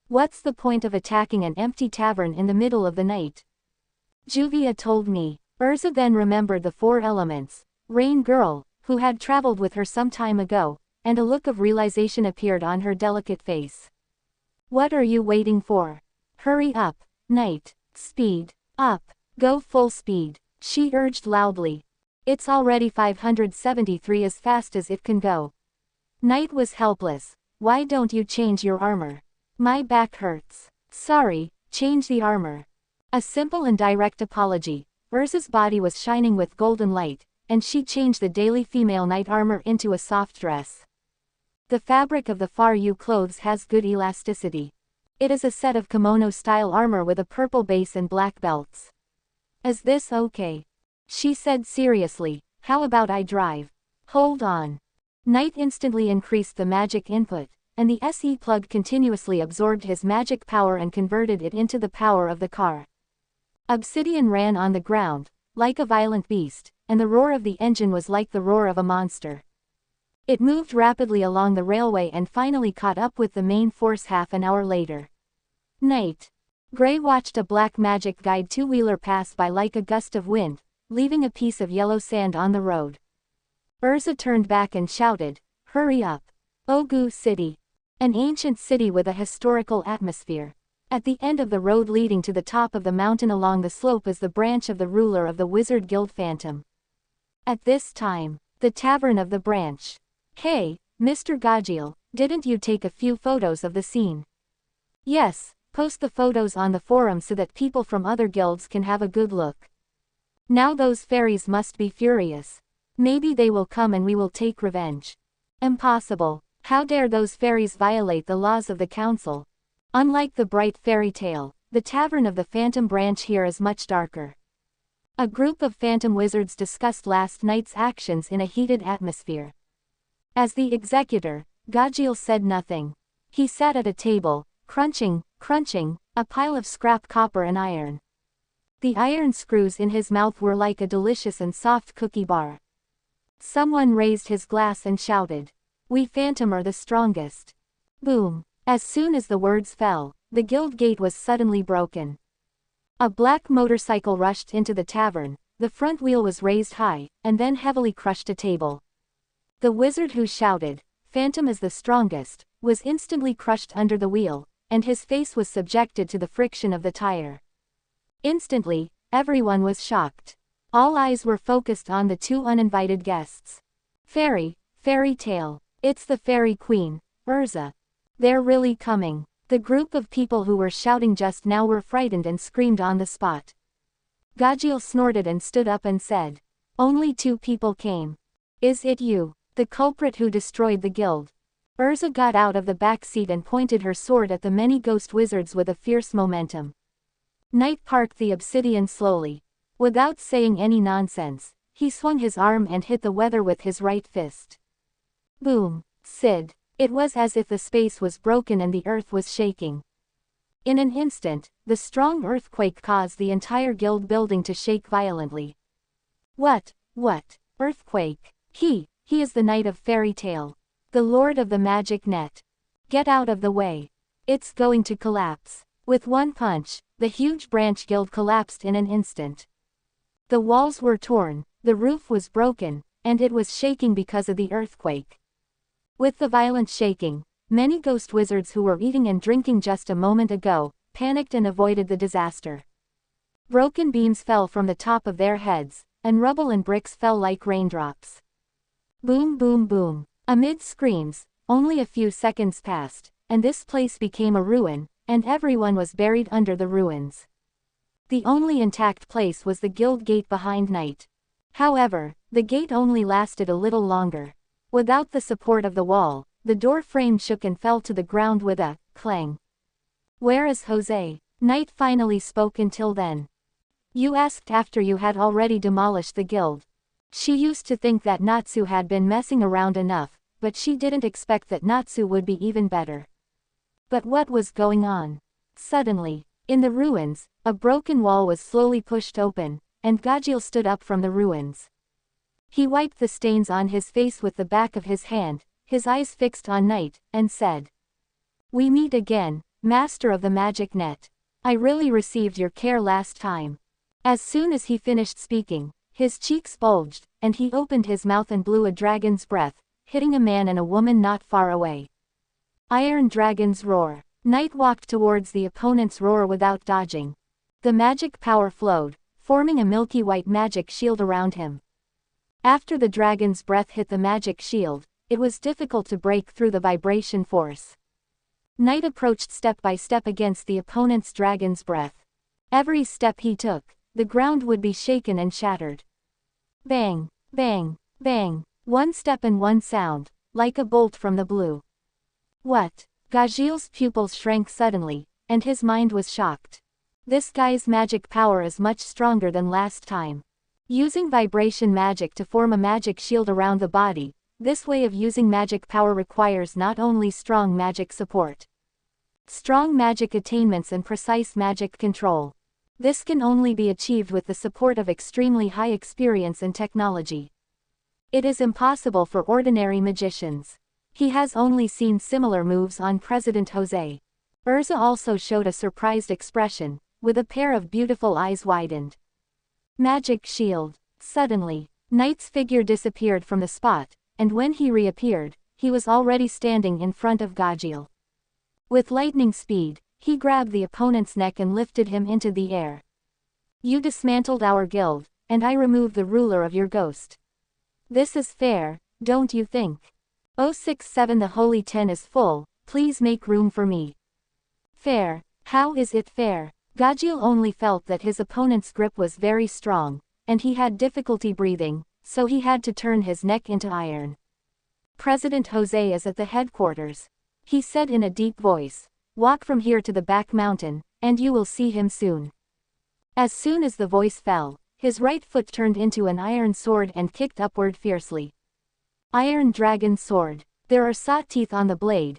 What's the point of attacking an empty tavern in the middle of the night? Juvia told me. Urza then remembered the four elements, Rain Girl, who had traveled with her some time ago, and a look of realization appeared on her delicate face. What are you waiting for? Hurry up, Knight. Speed up. Go full speed, she urged loudly. It's already 573 as fast as it can go. Knight was helpless. Why don't you change your armor? My back hurts. Sorry, change the armor. A simple and direct apology. Urza's body was shining with golden light, and she changed the daily female knight armor into a soft dress. The fabric of the Faru clothes has good elasticity. It is a set of kimono-style armor with a purple base and black belts. Is this okay? She said seriously, how about I drive? Hold on. Knight instantly increased the magic input, and the SE plug continuously absorbed his magic power and converted it into the power of the car. Obsidian ran on the ground, like a violent beast, and the roar of the engine was like the roar of a monster. It moved rapidly along the railway and finally caught up with the main force half an hour later. Knight. Gray watched a black magic guide two-wheeler pass by like a gust of wind, leaving a piece of yellow sand on the road. Urza turned back and shouted, hurry up. Ogu City. An ancient city with a historical atmosphere. At the end of the road leading to the top of the mountain along the slope is the branch of the ruler of the Wizard Guild Phantom. At this time, the Tavern of the Branch. Hey, Mr. Gajiel, didn't you take a few photos of the scene? Yes, post the photos on the forum so that people from other guilds can have a good look. Now those fairies must be furious. Maybe they will come and we will take revenge. Impossible. How dare those fairies violate the laws of the council? Unlike the bright fairy tale, the Tavern of the Phantom branch here is much darker. A group of phantom wizards discussed last night's actions in a heated atmosphere. As the executor, Gajiel said nothing. He sat at a table, crunching, a pile of scrap copper and iron. The iron screws in his mouth were like a delicious and soft cookie bar. Someone raised his glass and shouted, "We Phantom are the strongest." Boom! As soon as the words fell, the guild gate was suddenly broken. A black motorcycle rushed into the tavern, the front wheel was raised high, and then heavily crushed a table. The wizard who shouted, "Phantom is the strongest," was instantly crushed under the wheel, and his face was subjected to the friction of the tire. Instantly, everyone was shocked. All eyes were focused on the two uninvited guests. Fairy tale. It's the fairy queen, Urza. They're really coming. The group of people who were shouting just now were frightened and screamed on the spot. Gajil snorted and stood up and said, "Only 2 people came. Is it you, the culprit who destroyed the guild?" Urza got out of the back seat and pointed her sword at the many ghost wizards with a fierce momentum. Knight parked the obsidian slowly. Without saying any nonsense, he swung his arm and hit the weather with his right fist. Boom! Sid. It was as if the space was broken and the earth was shaking. In an instant, the strong earthquake caused the entire guild building to shake violently. What? Earthquake? He is the Knight of Fairy Tale. The Lord of the Magic Net. Get out of the way. It's going to collapse. With one punch, the huge branch guild collapsed in an instant. The walls were torn, the roof was broken, and it was shaking because of the earthquake. With the violent shaking, many ghost wizards who were eating and drinking just a moment ago, panicked and avoided the disaster. Broken beams fell from the top of their heads, and rubble and bricks fell like raindrops. Boom boom boom. Amid screams, only a few seconds passed, and this place became a ruin, and everyone was buried under the ruins. The only intact place was the guild gate behind Knight. However, the gate only lasted a little longer. Without the support of the wall, the door frame shook and fell to the ground with a clang. "Where is Jose?" Knight finally spoke. "Until then. You asked after you had already demolished the guild." She used to think that Natsu had been messing around enough, but she didn't expect that Natsu would be even better. But what was going on? Suddenly, in the ruins, a broken wall was slowly pushed open, and Gajil stood up from the ruins. He wiped the stains on his face with the back of his hand, his eyes fixed on Knight, and said, "We meet again, Master of the Magic Net. I really received your care last time." As soon as he finished speaking, his cheeks bulged, and he opened his mouth and blew a dragon's breath, hitting a man and a woman not far away. Iron Dragon's Roar. Knight walked towards the opponent's roar without dodging. The magic power flowed, forming a milky white magic shield around him. After the dragon's breath hit the magic shield, it was difficult to break through the vibration force. Knight approached step by step against the opponent's dragon's breath. Every step he took, the ground would be shaken and shattered. Bang, bang, bang, one step and one sound, like a bolt from the blue. What? Gajil's pupils shrank suddenly, and his mind was shocked. This guy's magic power is much stronger than last time. Using vibration magic to form a magic shield around the body, this way of using magic power requires not only strong magic support, strong magic attainments and precise magic control. This can only be achieved with the support of extremely high experience and technology. It is impossible for ordinary magicians. He has only seen similar moves on President Jose. Urza also showed a surprised expression, with a pair of beautiful eyes widened. Magic shield. Suddenly, Knight's figure disappeared from the spot, and when he reappeared, he was already standing in front of Gajil. With lightning speed, he grabbed the opponent's neck and lifted him into the air. "You dismantled our guild, and I removed the ruler of your ghost. This is fair, don't you think? 067 The Holy 10 is full, please make room for me." Fair? How is it fair? Gajil only felt that his opponent's grip was very strong, and he had difficulty breathing, so he had to turn his neck into iron. "President Jose is at the headquarters," he said in a deep voice. "Walk from here to the back mountain, and you will see him soon." As soon as the voice fell, his right foot turned into an iron sword and kicked upward fiercely. Iron Dragon Sword. There are saw teeth on the blade,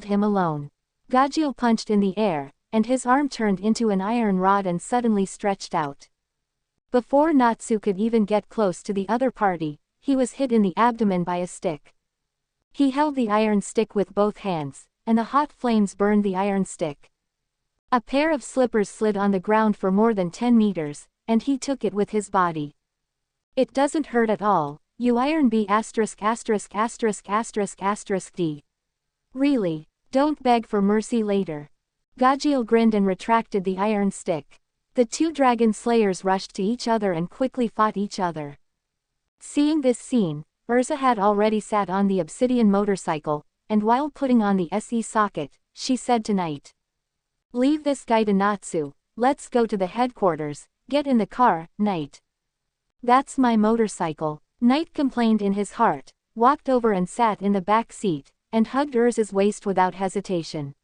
held him alone. Gajil punched in the air, and his arm turned into an iron rod and suddenly stretched out. Before Natsu could even get close to the other party, he was hit in the abdomen by a stick. He held the iron stick with both hands, and the hot flames burned the iron stick. A pair of slippers slid on the ground for more than 10 meters, and he took it with his body. It doesn't hurt at all, you iron B******************. D. Really? Don't beg for mercy later. Gajil grinned and retracted the iron stick. The two dragon slayers rushed to each other and quickly fought each other. Seeing this scene, Urza had already sat on the obsidian motorcycle, and while putting on the SE socket, she said to Knight. Leave this guy to Natsu, let's go to the headquarters, get in the car, Knight. That's my motorcycle, Knight complained in his heart, walked over and sat in the back seat, and hugged Urza's waist without hesitation.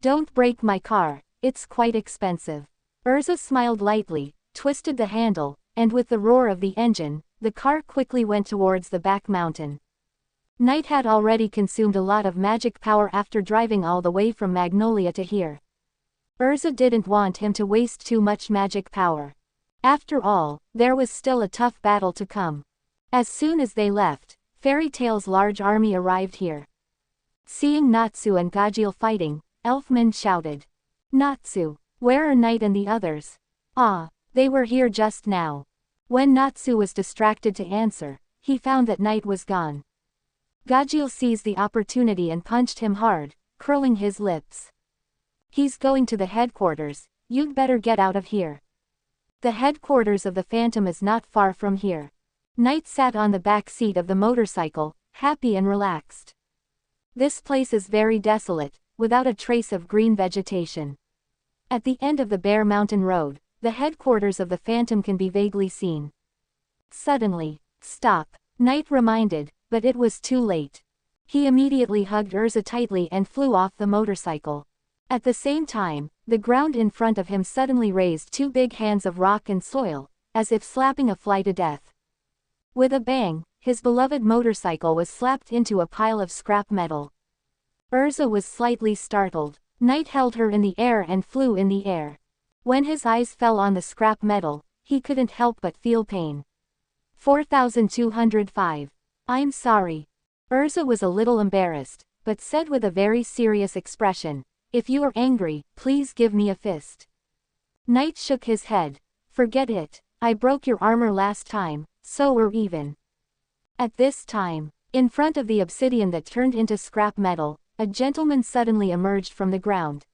Don't break my car, it's quite expensive. Urza smiled lightly, twisted the handle, and with the roar of the engine, the car quickly went towards the back mountain. Knight had already consumed a lot of magic power after driving all the way from Magnolia to here. Urza didn't want him to waste too much magic power. After all, there was still a tough battle to come. As soon as they left, Fairy Tail's large army arrived here. Seeing Natsu and Gajil fighting, Elfman shouted. Natsu, where are Knight and the others? Ah, they were here just now. When Natsu was distracted to answer, he found that Knight was gone. Gajil seized the opportunity and punched him hard, curling his lips. He's going to the headquarters, you'd better get out of here. The headquarters of the Phantom is not far from here. Knight sat on the back seat of the motorcycle, happy and relaxed. This place is very desolate, without a trace of green vegetation. At the end of the Bear Mountain Road, the headquarters of the Phantom can be vaguely seen. Suddenly, stop, Knight reminded, but it was too late. He immediately hugged Urza tightly and flew off the motorcycle. At the same time, the ground in front of him suddenly raised two big hands of rock and soil, as if slapping a fly to death. With a bang, his beloved motorcycle was slapped into a pile of scrap metal. Urza was slightly startled. Knight held her in the air and flew in the air. When his eyes fell on the scrap metal, he couldn't help but feel pain. 4205. I'm sorry. Urza was a little embarrassed, but said with a very serious expression, if you are angry, please give me a fist. Knight shook his head. Forget it, I broke your armor last time, so we're even. At this time, in front of the obsidian that turned into scrap metal, a gentleman suddenly emerged from the ground.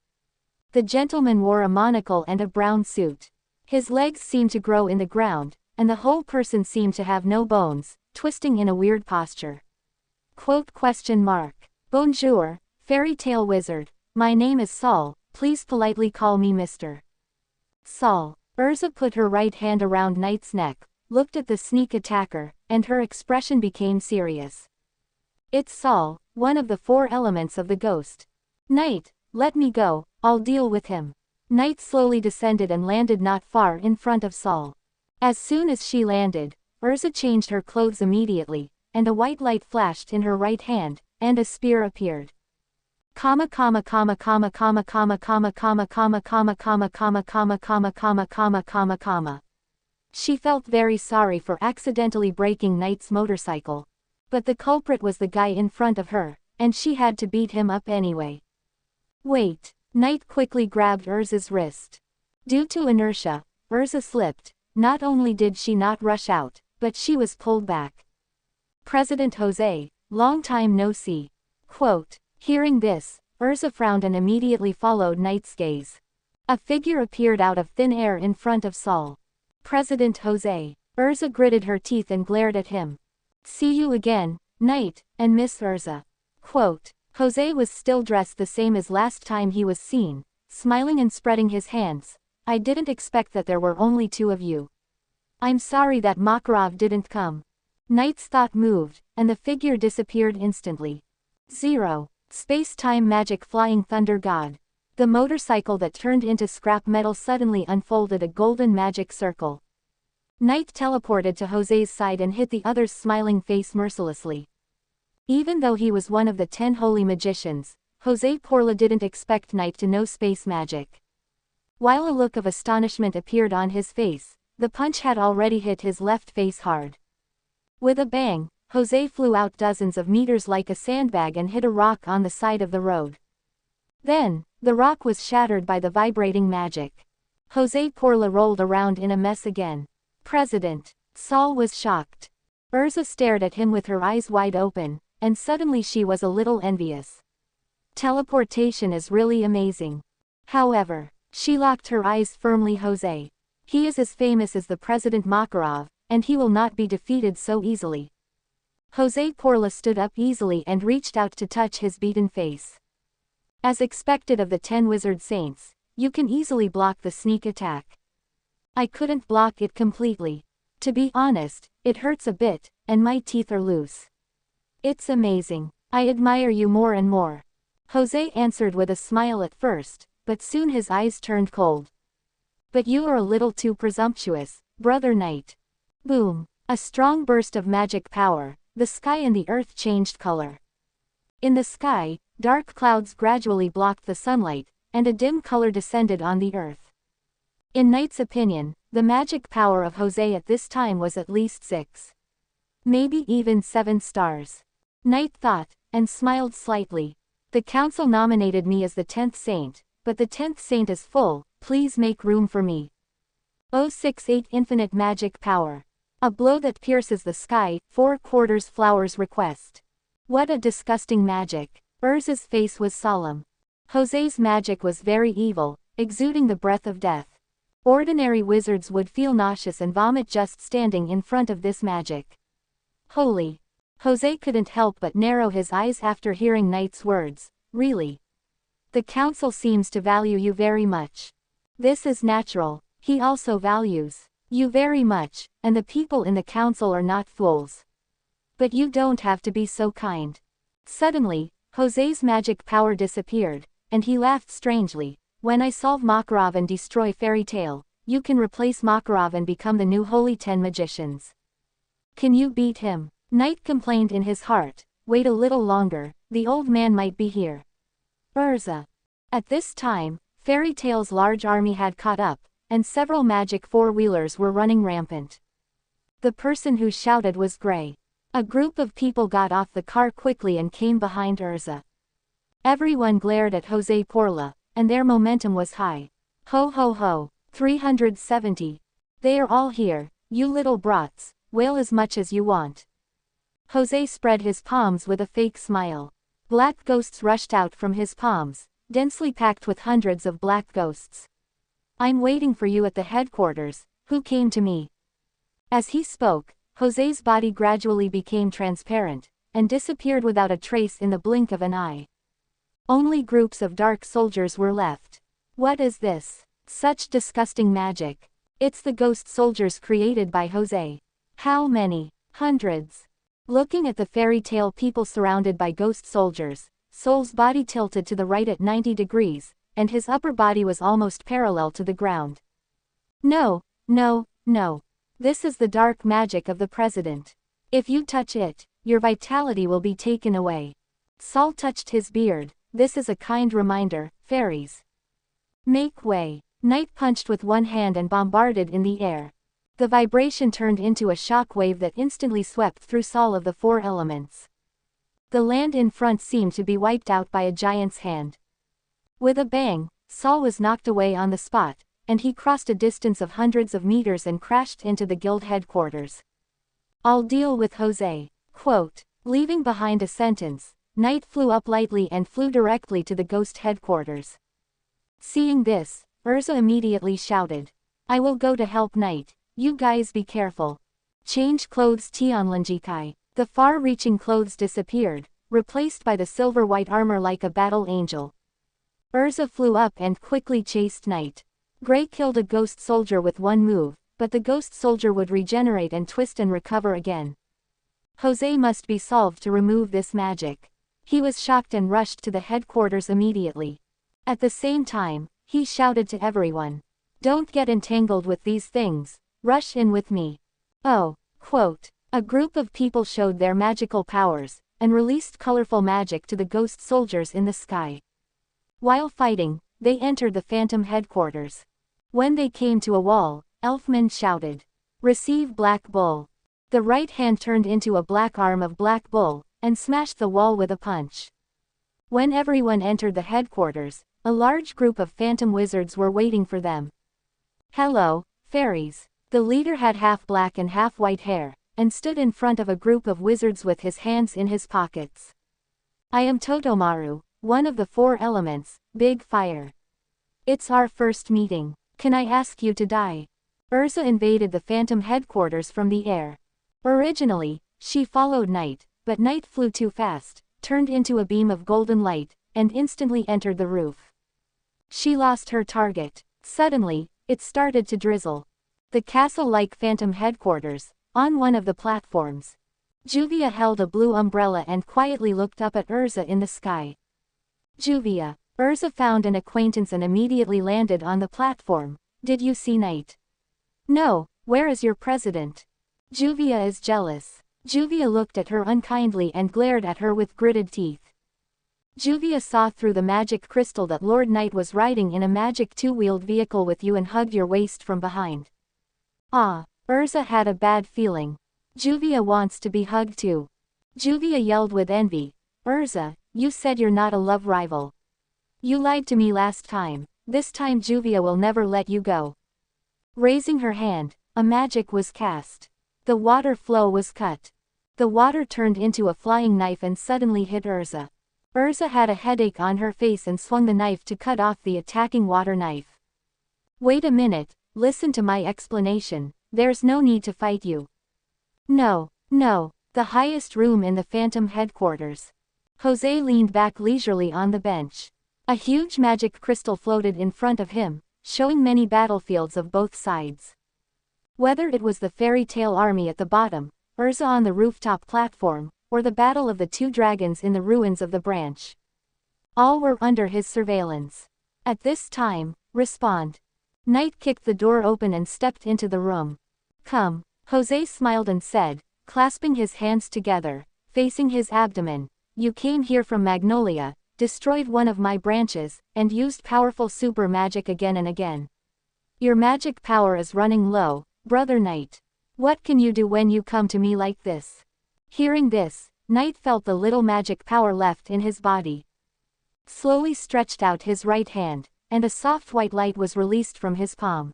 The gentleman wore a monocle and a brown suit. His legs seemed to grow in the ground, and the whole person seemed to have no bones, twisting in a weird posture. Quote ? Bonjour, Fairy Tale Wizard, my name is Saul, please politely call me Mr. Saul. Urza put her right hand around Knight's neck, looked at the sneak attacker, and her expression became serious. It's Saul, one of the 4 elements of the ghost. Knight, let me go, I'll deal with him. Knight slowly descended and landed not far in front of Saul. As soon as she landed, Urza changed her clothes immediately, and a white light flashed in her right hand, and a spear appeared. Comma comma comma comma comma comma comma comma comma comma comma comma comma comma comma comma comma comma. She felt very sorry for accidentally breaking Knight's motorcycle. But the culprit was the guy in front of her, and she had to beat him up anyway. Wait. Knight quickly grabbed Urza's wrist. Due to inertia, Urza slipped. Not only did she not rush out, but she was pulled back. President Jose, long time no see. Quote. Hearing this, Urza frowned and immediately followed Knight's gaze. A figure appeared out of thin air in front of Saul. President Jose. Urza gritted her teeth and glared at him. See you again, Knight, and Miss Urza. Quote. Jose was still dressed the same as last time he was seen, smiling and spreading his hands. I didn't expect that there were only 2 of you. I'm sorry that Makarov didn't come. Knight's thought moved, and the figure disappeared instantly. 0. Space-time magic flying thunder god. The motorcycle that turned into scrap metal suddenly unfolded a golden magic circle. Knight teleported to Jose's side and hit the other's smiling face mercilessly. Even though he was one of the 10 holy magicians, Jose Porla didn't expect Knight to know space magic. While a look of astonishment appeared on his face, the punch had already hit his left face hard. With a bang, Jose flew out dozens of meters like a sandbag and hit a rock on the side of the road. Then, the rock was shattered by the vibrating magic. Jose Porla rolled around in a mess again. President. Saul was shocked. Urza stared at him with her eyes wide open, and suddenly she was a little envious. Teleportation is really amazing. However, she locked her eyes firmly. Jose. He is as famous as the President Makarov, and he will not be defeated so easily. Jose Porla stood up easily and reached out to touch his beaten face. As expected of the 10 wizard saints, you can easily block the sneak attack. I couldn't block it completely. To be honest, it hurts a bit, and my teeth are loose. It's amazing. I admire you more and more. Jose answered with a smile at first, but soon his eyes turned cold. But you are a little too presumptuous, Brother Knight. Boom. A strong burst of magic power. The sky and the earth changed color. In the sky, dark clouds gradually blocked the sunlight, and a dim color descended on the earth. In Knight's opinion, the magic power of Jose at this time was at least 6. Maybe even 7 stars. Knight thought, and smiled slightly. The council nominated me as the 10th saint, but the 10th saint is full, please make room for me. 068 Infinite magic power. A blow that pierces the sky, 4/4 flowers request. What a disgusting magic. Urza's face was solemn. Jose's magic was very evil, exuding the breath of death. Ordinary wizards would feel nauseous and vomit just standing in front of this magic. Holy. Jose couldn't help but narrow his eyes after hearing Knight's words. Really? The council seems to value you very much. This is natural. He also values you very much, and the people in the council are not fools. But you don't have to be so kind. Suddenly, Jose's magic power disappeared, and he laughed strangely. When I solve Makarov and destroy Fairy Tale, you can replace Makarov and become the new Holy 10 Magicians. Can you beat him? Knight complained in his heart. Wait a little longer, the old man might be here. Urza. At this time, Fairy Tale's large army had caught up, and several magic 4-wheelers were running rampant. The person who shouted was Gray. A group of people got off the car quickly and came behind Urza. Everyone glared at Jose Porla, and their momentum was high. Ho ho ho, 370. They are all here, you little brats, wail as much as you want. Jose spread his palms with a fake smile. Black ghosts rushed out from his palms, densely packed with hundreds of black ghosts. I'm waiting for you at the headquarters, who came to me. As he spoke, Jose's body gradually became transparent, and disappeared without a trace in the blink of an eye. Only groups of dark soldiers were left. What is this? Such disgusting magic. It's the ghost soldiers created by Jose. How many? Hundreds. Looking at the fairy tale people surrounded by ghost soldiers, Sol's body tilted to the right at 90 degrees, and his upper body was almost parallel to the ground. No, no, no. This is the dark magic of the president. If you touch it, your vitality will be taken away. Sol touched his beard. This is a kind reminder, fairies. Make way. Knight punched with one hand and bombarded in the air. The vibration turned into a shock wave that instantly swept through Sol of the four elements. The land in front seemed to be wiped out by a giant's hand. With a bang, Sol was knocked away on the spot, and he crossed a distance of hundreds of meters and crashed into the guild headquarters. I'll deal with Jose. Quote. Leaving behind a sentence, Knight flew up lightly and flew directly to the ghost headquarters. Seeing this, Urza immediately shouted. I will go to help Knight. You guys be careful. Change clothes Tianlanjikai. The far-reaching clothes disappeared, replaced by the silver-white armor like a battle angel. Urza flew up and quickly chased Knight. Gray killed a ghost soldier with one move, but the ghost soldier would regenerate and twist and recover again. Jose must be solved to remove this magic. He was shocked and rushed to the headquarters immediately. At the same time, he shouted to everyone. Don't get entangled with these things, rush in with me. Oh, quote. A group of people showed their magical powers, and released colorful magic to the ghost soldiers in the sky. While fighting, they entered the phantom headquarters. When they came to a wall, Elfman shouted. Receive Black Bull. The right hand turned into a black arm of Black Bull, and smashed the wall with a punch. When everyone entered the headquarters, a large group of phantom wizards were waiting for them. Hello, fairies. The leader had half black and half white hair, and stood in front of a group of wizards with his hands in his pockets. I am Totomaru, one of the four elements, Big Fire. It's our first meeting. Can I ask you to die? Urza invaded the phantom headquarters from the air. Originally, she followed Knight, but Knight flew too fast, turned into a beam of golden light, and instantly entered the roof. She lost her target. Suddenly, it started to drizzle. The castle-like phantom headquarters, on one of the platforms. Juvia held a blue umbrella and quietly looked up at Urza in the sky. Juvia. Urza found an acquaintance and immediately landed on the platform. Did you see Knight? No, where is your president? Juvia is jealous. Juvia looked at her unkindly and glared at her with gritted teeth. Juvia saw through the magic crystal that Lord Knight was riding in a magic two-wheeled vehicle with you and hugged your waist from behind. Ah, Urza had a bad feeling. Juvia wants to be hugged too. Juvia yelled with envy. Urza, you said you're not a love rival. You lied to me last time. This time Juvia will never let you go. Raising her hand, a magic was cast. The water flow was cut. The water turned into a flying knife and suddenly hit Urza. Urza had a headache on her face and swung the knife to cut off the attacking water knife. Wait a minute, listen to my explanation. There's no need to fight you. No, no, the highest room in the phantom headquarters. Jose leaned back leisurely on the bench. A huge magic crystal floated in front of him, showing many battlefields of both sides. Whether it was the fairy tale army at the bottom, Urza on the rooftop platform, or the battle of the two dragons in the ruins of the branch. All were under his surveillance. At this time, respond. Knight kicked the door open and stepped into the room. Come, Jose smiled and said, clasping his hands together, facing his abdomen, you came here from Magnolia, destroyed one of my branches, and used powerful super magic again and again. Your magic power is running low, Brother Knight. What can you do when you come to me like this? Hearing this, Knight felt the little magic power left in his body. Slowly stretched out his right hand, and a soft white light was released from his palm.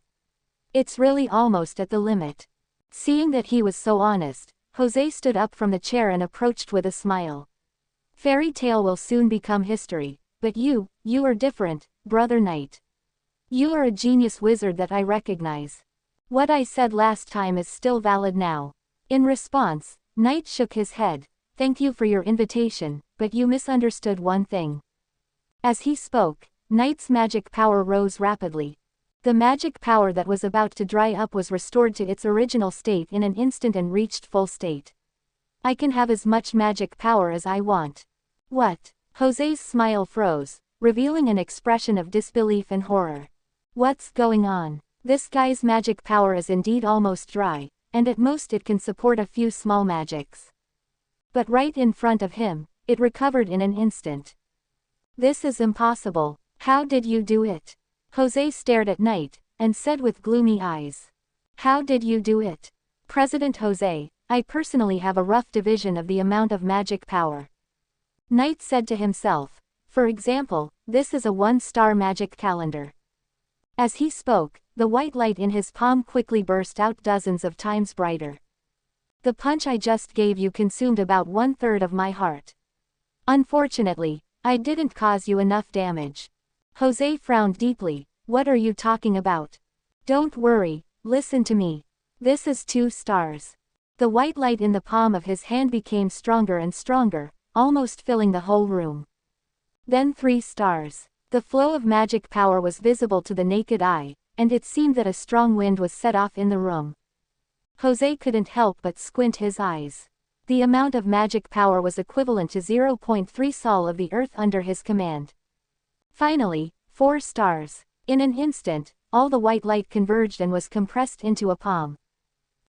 It's really almost at the limit. Seeing that he was so honest, Jose stood up from the chair and approached with a smile. Fairy tale will soon become history, but you are different, Brother Knight. You are a genius wizard that I recognize. What I said last time is still valid now. In response, Knight shook his head. Thank you for your invitation, but you misunderstood one thing. As he spoke, Knight's magic power rose rapidly. The magic power that was about to dry up was restored to its original state in an instant and reached full state. I can have as much magic power as I want. What? Jose's smile froze, revealing an expression of disbelief and horror. What's going on? This guy's magic power is indeed almost dry, and at most it can support a few small magics. But right in front of him, it recovered in an instant. This is impossible. How did you do it? Jose stared at Knight, and said with gloomy eyes. How did you do it? President Jose, I personally have a rough division of the amount of magic power. Knight said to himself. For example, this is a 1-star magic calendar. As he spoke, the white light in his palm quickly burst out dozens of times brighter. The punch I just gave you consumed about 1/3 of my heart. Unfortunately, I didn't cause you enough damage. Jose frowned deeply. What are you talking about? Don't worry, listen to me. This is 2 stars. The white light in the palm of his hand became stronger and stronger, almost filling the whole room. Then 3 stars. The flow of magic power was visible to the naked eye, and it seemed that a strong wind was set off in the room. Jose couldn't help but squint his eyes. The amount of magic power was equivalent to 0.3 sol of the earth under his command. Finally, 4 stars. In an instant, all the white light converged and was compressed into a palm.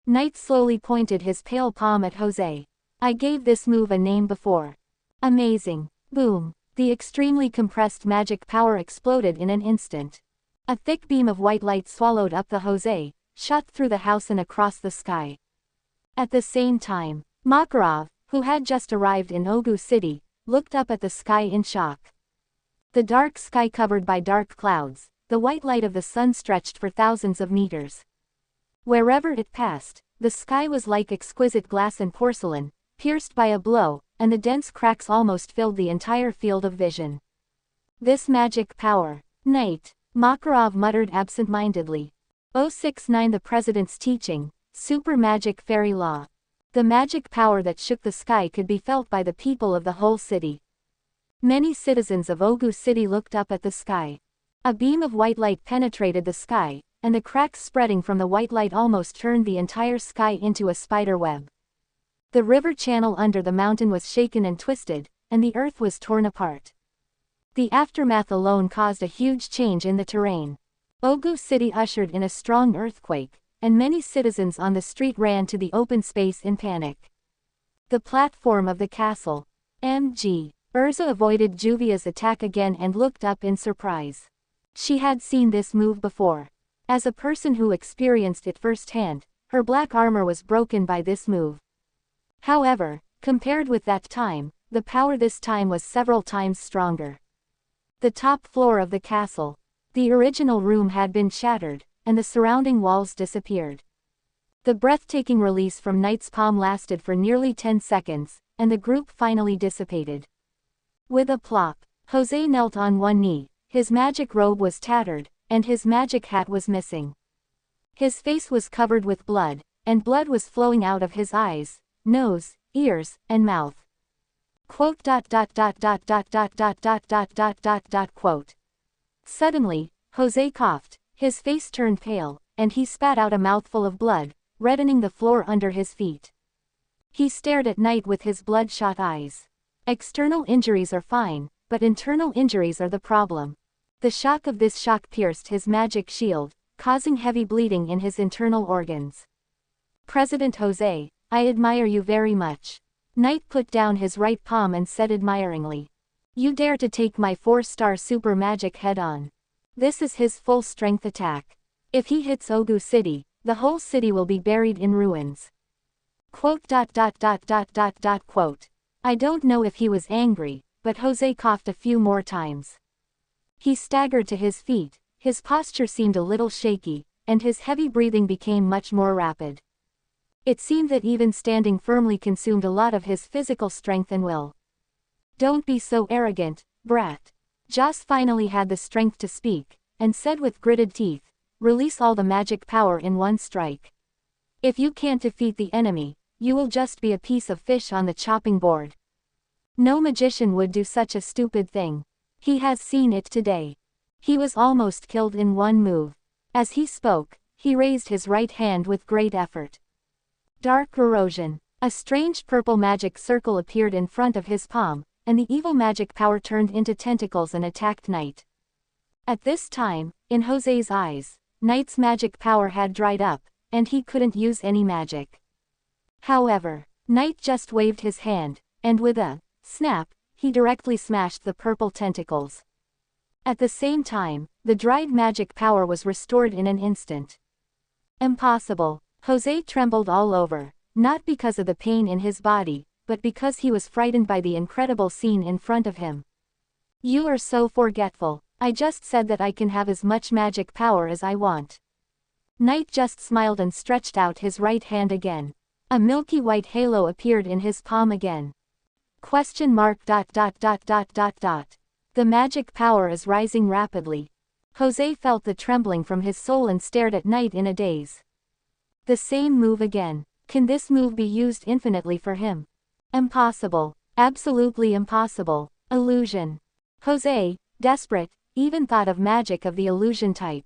Knight slowly pointed his pale palm at Jose. I gave this move a name before. Amazing. Boom. The extremely compressed magic power exploded in an instant. A thick beam of white light swallowed up the Jose, shot through the house and across the sky. At the same time, Makarov, who had just arrived in Ogu City, looked up at the sky in shock. The dark sky covered by dark clouds, the white light of the sun stretched for thousands of meters. Wherever it passed, the sky was like exquisite glass and porcelain, pierced by a blow, and the dense cracks almost filled the entire field of vision. This magic power. Knight, Makarov muttered absent-mindedly. 069 The President's teaching, super magic fairy law. The magic power that shook the sky could be felt by the people of the whole city. Many citizens of Ogu City looked up at the sky. A beam of white light penetrated the sky, and the cracks spreading from the white light almost turned the entire sky into a spider web. The river channel under the mountain was shaken and twisted, and the earth was torn apart. The aftermath alone caused a huge change in the terrain. Ogu City ushered in a strong earthquake, and many citizens on the street ran to the open space in panic. The platform of the castle. MG. Urza avoided Juvia's attack again and looked up in surprise. She had seen this move before. As a person who experienced it firsthand, her black armor was broken by this move. However, compared with that time, the power this time was several times stronger. The top floor of the castle. The original room had been shattered, and the surrounding walls disappeared. The breathtaking release from Knight's palm lasted for nearly 10 seconds, and the group finally dissipated. With a plop, Jose knelt on one knee, his magic robe was tattered, and his magic hat was missing. His face was covered with blood, and blood was flowing out of his eyes, nose, ears, and mouth. Quote. Suddenly, Jose coughed, his face turned pale, and he spat out a mouthful of blood, reddening the floor under his feet. He stared at Knight with his bloodshot eyes. External injuries are fine, but internal injuries are the problem. The shock of this shock pierced his magic shield, causing heavy bleeding in his internal organs. President Jose, I admire you very much. Knight put down his right palm and said admiringly. You dare to take my 4-star super magic head-on. This is his full-strength attack. If he hits Ogu City, the whole city will be buried in ruins. Quote. I don't know if he was angry, but Jose coughed a few more times. He staggered to his feet, his posture seemed a little shaky, and his heavy breathing became much more rapid. It seemed that even standing firmly consumed a lot of his physical strength and will. Don't be so arrogant, brat. Joss finally had the strength to speak, and said with gritted teeth, release all the magic power in one strike. If you can't defeat the enemy, you will just be a piece of fish on the chopping board. No magician would do such a stupid thing. He has seen it today. He was almost killed in one move. As he spoke, he raised his right hand with great effort. Dark erosion. A strange purple magic circle appeared in front of his palm, and the evil magic power turned into tentacles and attacked Knight. At this time, in Jose's eyes, Knight's magic power had dried up, and he couldn't use any magic. However, Knight just waved his hand, and with a snap, he directly smashed the purple tentacles. At the same time, the dried magic power was restored in an instant. Impossible. Jose trembled all over, not because of the pain in his body, but because he was frightened by the incredible scene in front of him. You are so forgetful. I just said that I can have as much magic power as I want. Knight just smiled and stretched out his right hand again. A milky white halo appeared in his palm again. The magic power is rising rapidly. Jose felt the trembling from his soul and stared at Knight in a daze. The same move again. Can this move be used infinitely for him? Impossible. Absolutely impossible. Illusion. Jose, desperate, even thought of magic of the illusion type.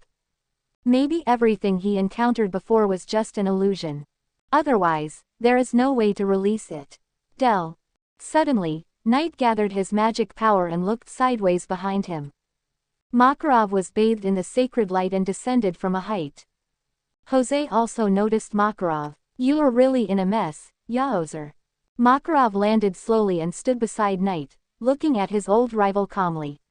Maybe everything he encountered before was just an illusion. Otherwise, there is no way to release it. Del. Suddenly, Knight gathered his magic power and looked sideways behind him. Makarov was bathed in the sacred light and descended from a height. Jose also noticed Makarov. You are really in a mess, Yaozer. Makarov landed slowly and stood beside Knight, looking at his old rival calmly.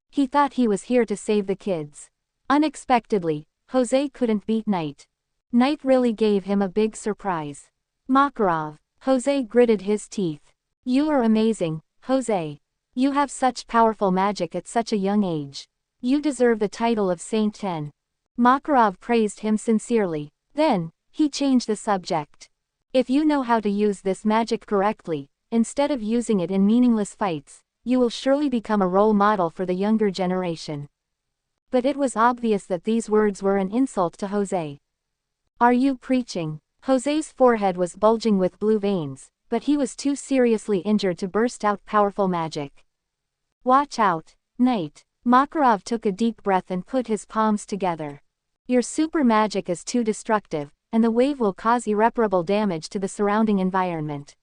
He thought he was here to save the kids. Unexpectedly, Jose couldn't beat Knight. Knight really gave him a big surprise. Makarov. Jose gritted his teeth. You are amazing, Jose. You have such powerful magic at such a young age. You deserve the title of Saint 10. Makarov praised him sincerely. Then, he changed the subject. If you know how to use this magic correctly, instead of using it in meaningless fights, you will surely become a role model for the younger generation. But it was obvious that these words were an insult to Jose. Are you preaching? Jose's forehead was bulging with blue veins, but he was too seriously injured to burst out powerful magic. Watch out, Knight. Makarov took a deep breath and put his palms together. Your super magic is too destructive, and the wave will cause irreparable damage to the surrounding environment.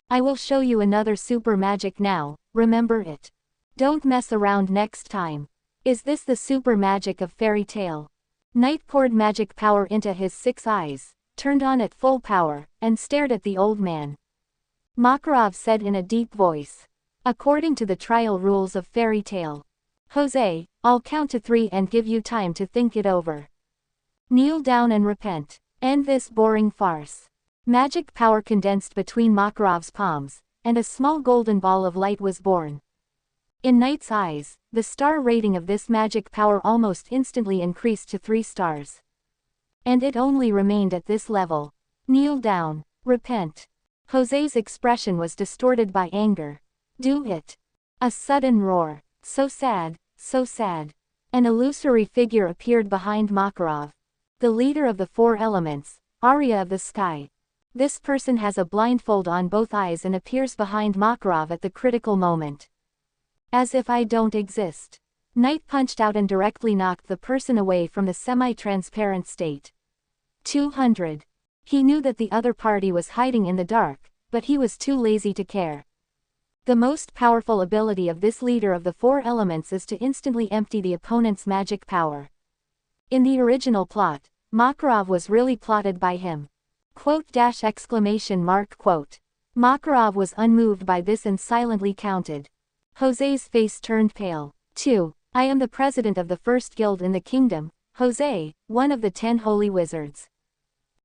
I will show you another super magic now, remember it. Don't mess around next time. Is this the super magic of fairy tale? Knight poured magic power into his 6 eyes, turned on at full power, and stared at the old man. Makarov said in a deep voice. According to the trial rules of fairy tale. Jose, I'll count to 3 and give you time to think it over. Kneel down and repent. End this boring farce. Magic power condensed between Makarov's palms, and a small golden ball of light was born. In Knight's eyes, the star rating of this magic power almost instantly increased to 3 stars. And it only remained at this level. Kneel down. Repent. Jose's expression was distorted by anger. Do it. A sudden roar. So sad, so sad. An illusory figure appeared behind Makarov. The leader of the 4 elements, Arya of the sky. This person has a blindfold on both eyes and appears behind Makarov at the critical moment. As if I don't exist. Knight punched out and directly knocked the person away from the semi-transparent state. 200. He knew that the other party was hiding in the dark, but he was too lazy to care. The most powerful ability of this leader of the 4 elements is to instantly empty the opponent's magic power. In the original plot, Makarov was really plotted by him. Quote dash exclamation mark quote. Makarov was unmoved by this and silently counted. Jose's face turned pale. 2. I am the president of the first guild in the kingdom, Jose, one of the 10 holy wizards.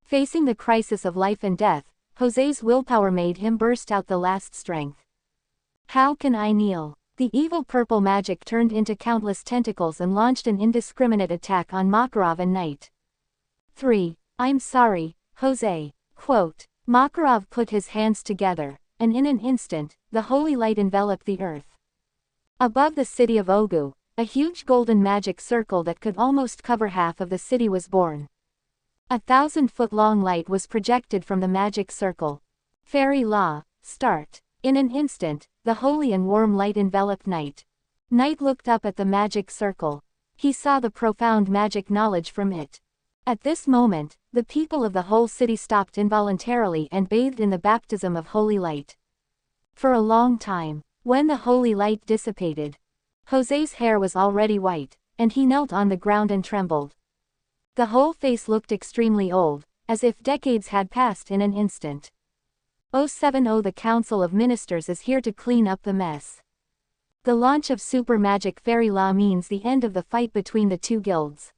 Facing the crisis of life and death, Jose's willpower made him burst out the last strength. How can I kneel? The evil purple magic turned into countless tentacles and launched an indiscriminate attack on Makarov and Knight. 3. I'm sorry, Jose. Quote. Makarov put his hands together, and in an instant, the holy light enveloped the earth. Above the city of Ogu, a huge golden magic circle that could almost cover half of the city was born. 1,000-foot-long light was projected from the magic circle. Fairy law, start. In an instant, the holy and warm light enveloped Knight. Knight looked up at the magic circle. He saw the profound magic knowledge from it. At this moment, the people of the whole city stopped involuntarily and bathed in the baptism of holy light. For a long time, when the holy light dissipated, José's hair was already white, and he knelt on the ground and trembled. The whole face looked extremely old, as if decades had passed in an instant. 070 The Council of Ministers is here to clean up the mess. The launch of super magic fairy law means the end of the fight between the two guilds.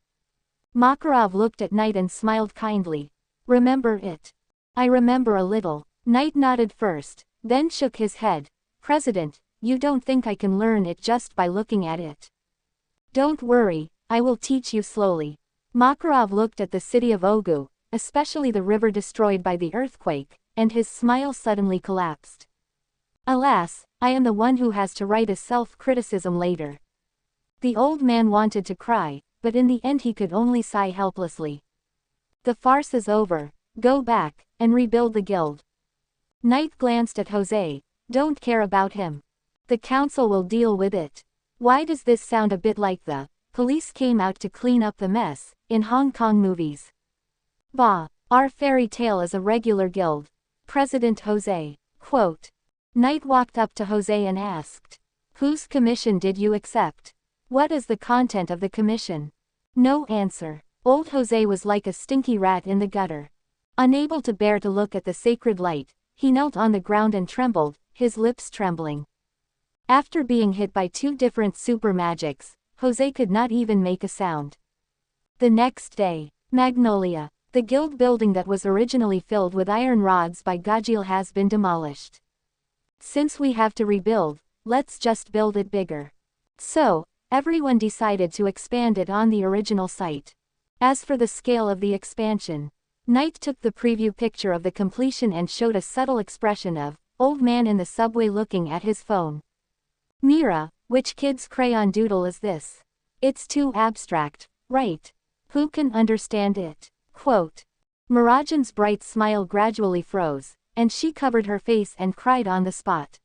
Makarov looked at Knight and smiled kindly. Remember it? I remember a little. Knight nodded first, then shook his head. President, you don't think I can learn it just by looking at it? Don't worry, I will teach you slowly. Makarov looked at the city of Ogu, especially the river destroyed by the earthquake, and his smile suddenly collapsed. Alas, I am the one who has to write a self-criticism later. The old man wanted to cry, but in the end he could only sigh helplessly. The farce is over, go back, and rebuild the guild. Knight glanced at José. Don't care about him. The council will deal with it. Why does this sound a bit like the police came out to clean up the mess in Hong Kong movies? Bah, our fairy tale is a regular guild. President José. Quote. Knight walked up to José and asked, whose commission did you accept? What is the content of the commission? No answer. Old José was like a stinky rat in the gutter. Unable to bear to look at the sacred light, he knelt on the ground and trembled, his lips trembling. After being hit by two different super magics, José could not even make a sound. The next day, Magnolia, the guild building that was originally filled with iron rods by Gajil has been demolished. Since we have to rebuild, let's just build it bigger. So, everyone decided to expand it on the original site. As for the scale of the expansion, Knight took the preview picture of the completion and showed a subtle expression of, old man in the subway looking at his phone. Mira, which kid's crayon doodle is this? It's too abstract, right? Who can understand it? Quote. Mirajan's bright smile gradually froze, and she covered her face and cried on the spot.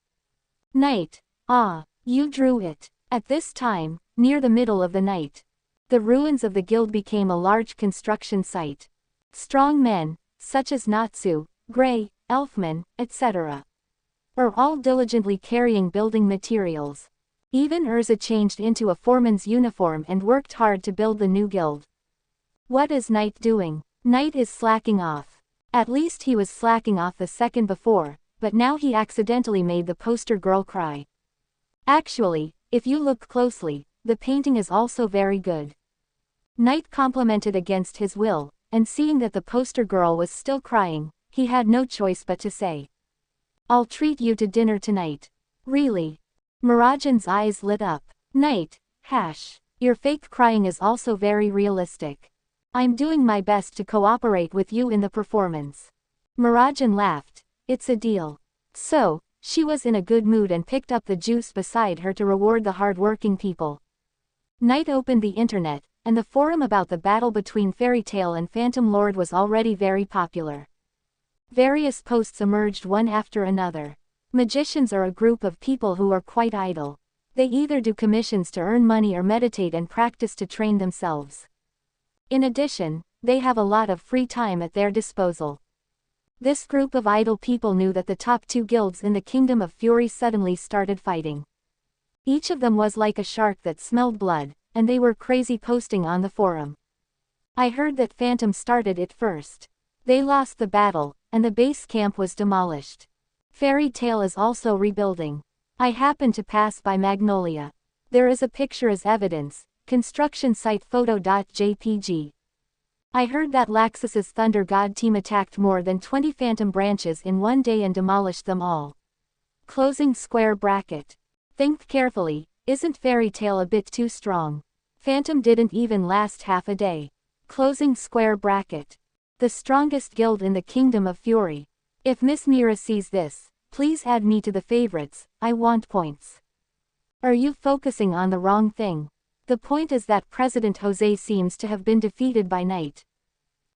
Knight, ah, you drew it. At this time, near the middle of the night, the ruins of the guild became a large construction site. Strong men, such as Natsu, Gray, Elfman, etc., were all diligently carrying building materials. Even Urza changed into a foreman's uniform and worked hard to build the new guild. What is Knight doing? Knight is slacking off. At least he was slacking off the second before, but now he accidentally made the poster girl cry. Actually, if you look closely, the painting is also very good. Knight complimented against his will, and seeing that the poster girl was still crying, he had no choice but to say, I'll treat you to dinner tonight. Really? Mirajan's eyes lit up. Knight, your fake crying is also very realistic. I'm doing my best to cooperate with you in the performance. Mirajan laughed. It's a deal. So, she was in a good mood and picked up the juice beside her to reward the hard-working people. Knight opened the internet, and the forum about the battle between Fairy Tail and Phantom Lord was already very popular. Various posts emerged one after another. Magicians are a group of people who are quite idle. They either do commissions to earn money or meditate and practice to train themselves. In addition, they have a lot of free time at their disposal. This group of idle people knew that the top two guilds in the Kingdom of Fury suddenly started fighting. Each of them was like a shark that smelled blood, and they were crazy posting on the forum. I heard that Phantom started it first. They lost the battle, and the base camp was demolished. Fairy Tail is also rebuilding. I happened to pass by Magnolia. There is a picture as evidence, construction site photo.jpg. I heard that Laxus's Thunder God team attacked more than 20 Phantom branches in one day and demolished them all. Closing square bracket. Think carefully, isn't Fairy Tail a bit too strong? Phantom didn't even last half a day. Closing square bracket. The strongest guild in the Kingdom of Fury. If Miss Mira sees this, please add me to the favorites, I want points. Are you focusing on the wrong thing? The point is that President José seems to have been defeated by Knight.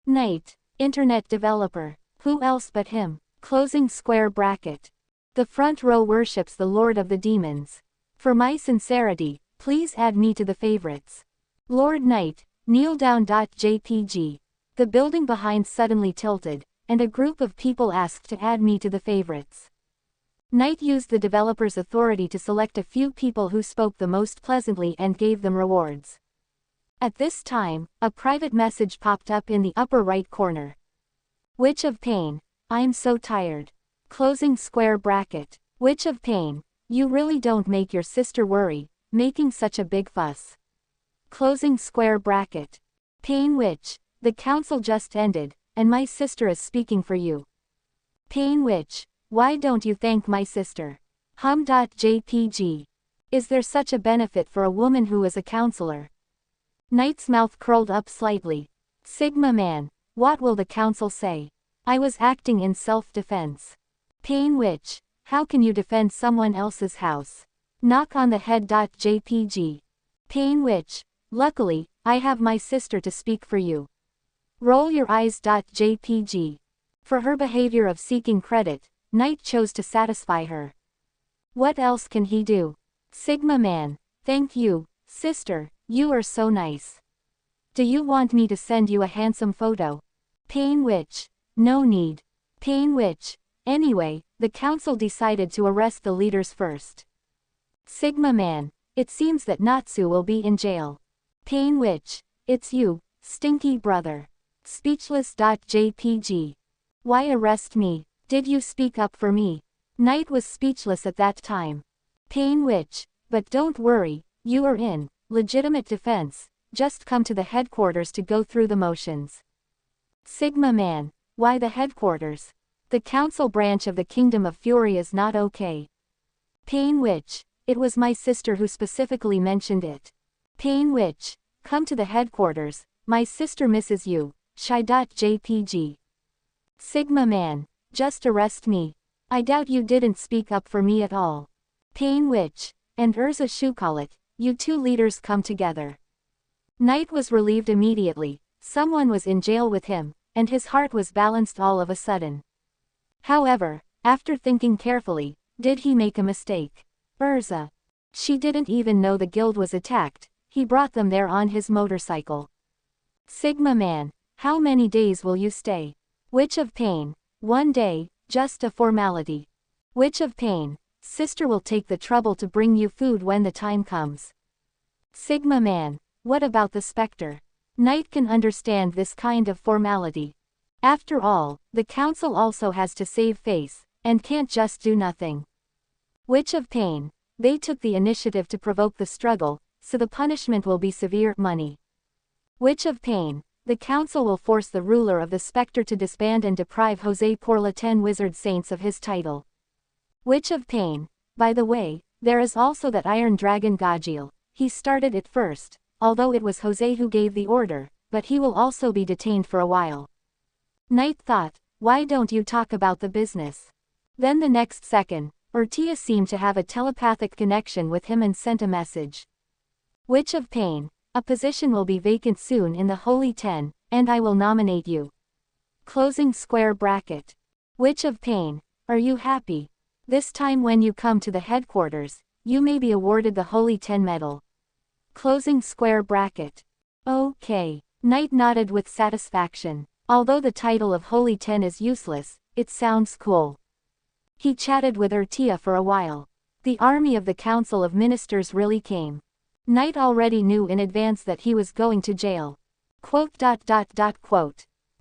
Knight, internet developer. Who else but him? Closing square bracket. The front row worships the Lord of the Demons. For my sincerity, please add me to the favorites. Lord Knight, kneel down. JPG. The building behind suddenly tilted, and a group of people asked to add me to the favorites. Knight used the developer's authority to select a few people who spoke the most pleasantly and gave them rewards. At this time, a private message popped up in the upper right corner. Witch of Pain, I'm so tired. Closing square bracket. Witch of Pain, you really don't make your sister worry, making such a big fuss. Closing square bracket. Pain Witch, the council just ended, and my sister is speaking for you. Pain Witch, why don't you thank my sister? JPG. Is there such a benefit for a woman who is a counselor? Knight's mouth curled up slightly. Sigma Man, what will the council say? I was acting in self-defense. Pain Witch, how can you defend someone else's house? Knock on the head. JPG. Pain Witch, luckily, I have my sister to speak for you. Roll your eyes. JPG. For her behavior of seeking credit, Knight chose to satisfy her. What else can he do? Sigma Man, thank you, sister, you are so nice. Do you want me to send you a handsome photo? Pain Witch, no need. Pain Witch, anyway, the council decided to arrest the leaders first. Sigma Man, it seems that Natsu will be in jail. Pain Witch, it's you, stinky brother. Speechless. JPG. Why arrest me? Did you speak up for me? Knight was speechless at that time. Pain Witch, but don't worry, you are in legitimate defense, just come to the headquarters to go through the motions. Sigma Man, why the headquarters? The council branch of the Kingdom of Fury is not okay. Pain Witch, it was my sister who specifically mentioned it. Pain Witch, come to the headquarters, my sister misses you. Shy. JPG. Sigma Man, just arrest me. I doubt you didn't speak up for me at all. Pain Witch, and Urza Shukalit, you two leaders come together. Knight was relieved immediately, someone was in jail with him, and his heart was balanced all of a sudden. However, after thinking carefully, did he make a mistake? Urza. She didn't even know the guild was attacked, he brought them there on his motorcycle. Sigma Man, how many days will you stay? Witch of Pain, 1 day, just a formality. Witch of Pain, sister will take the trouble to bring you food when the time comes. Sigma Man, what about the specter? Knight can understand this kind of formality. After all, the council also has to save face, and can't just do nothing. Witch of Pain, they took the initiative to provoke the struggle, so the punishment will be severe money. Witch of Pain, the council will force the ruler of the specter to disband and deprive Jose Porla 10 wizard saints of his title. Witch of Pain, by the way, there is also that Iron Dragon Gajil, he started it first, although it was Jose who gave the order, but he will also be detained for a while. Knight thought, why don't you talk about the business? Then the next second, Ortia seemed to have a telepathic connection with him and sent a message. Witch of Pain, a position will be vacant soon in the Holy 10, and I will nominate you. Closing square bracket. Witch of Pain, are you happy? This time when you come to the headquarters, you may be awarded the Holy 10 medal. Closing square bracket. Okay. Knight nodded with satisfaction. Although the title of Holy 10 is useless, it sounds cool. He chatted with Ortia for a while. The army of the Council of Ministers really came. Knight already knew in advance that he was going to jail. Urza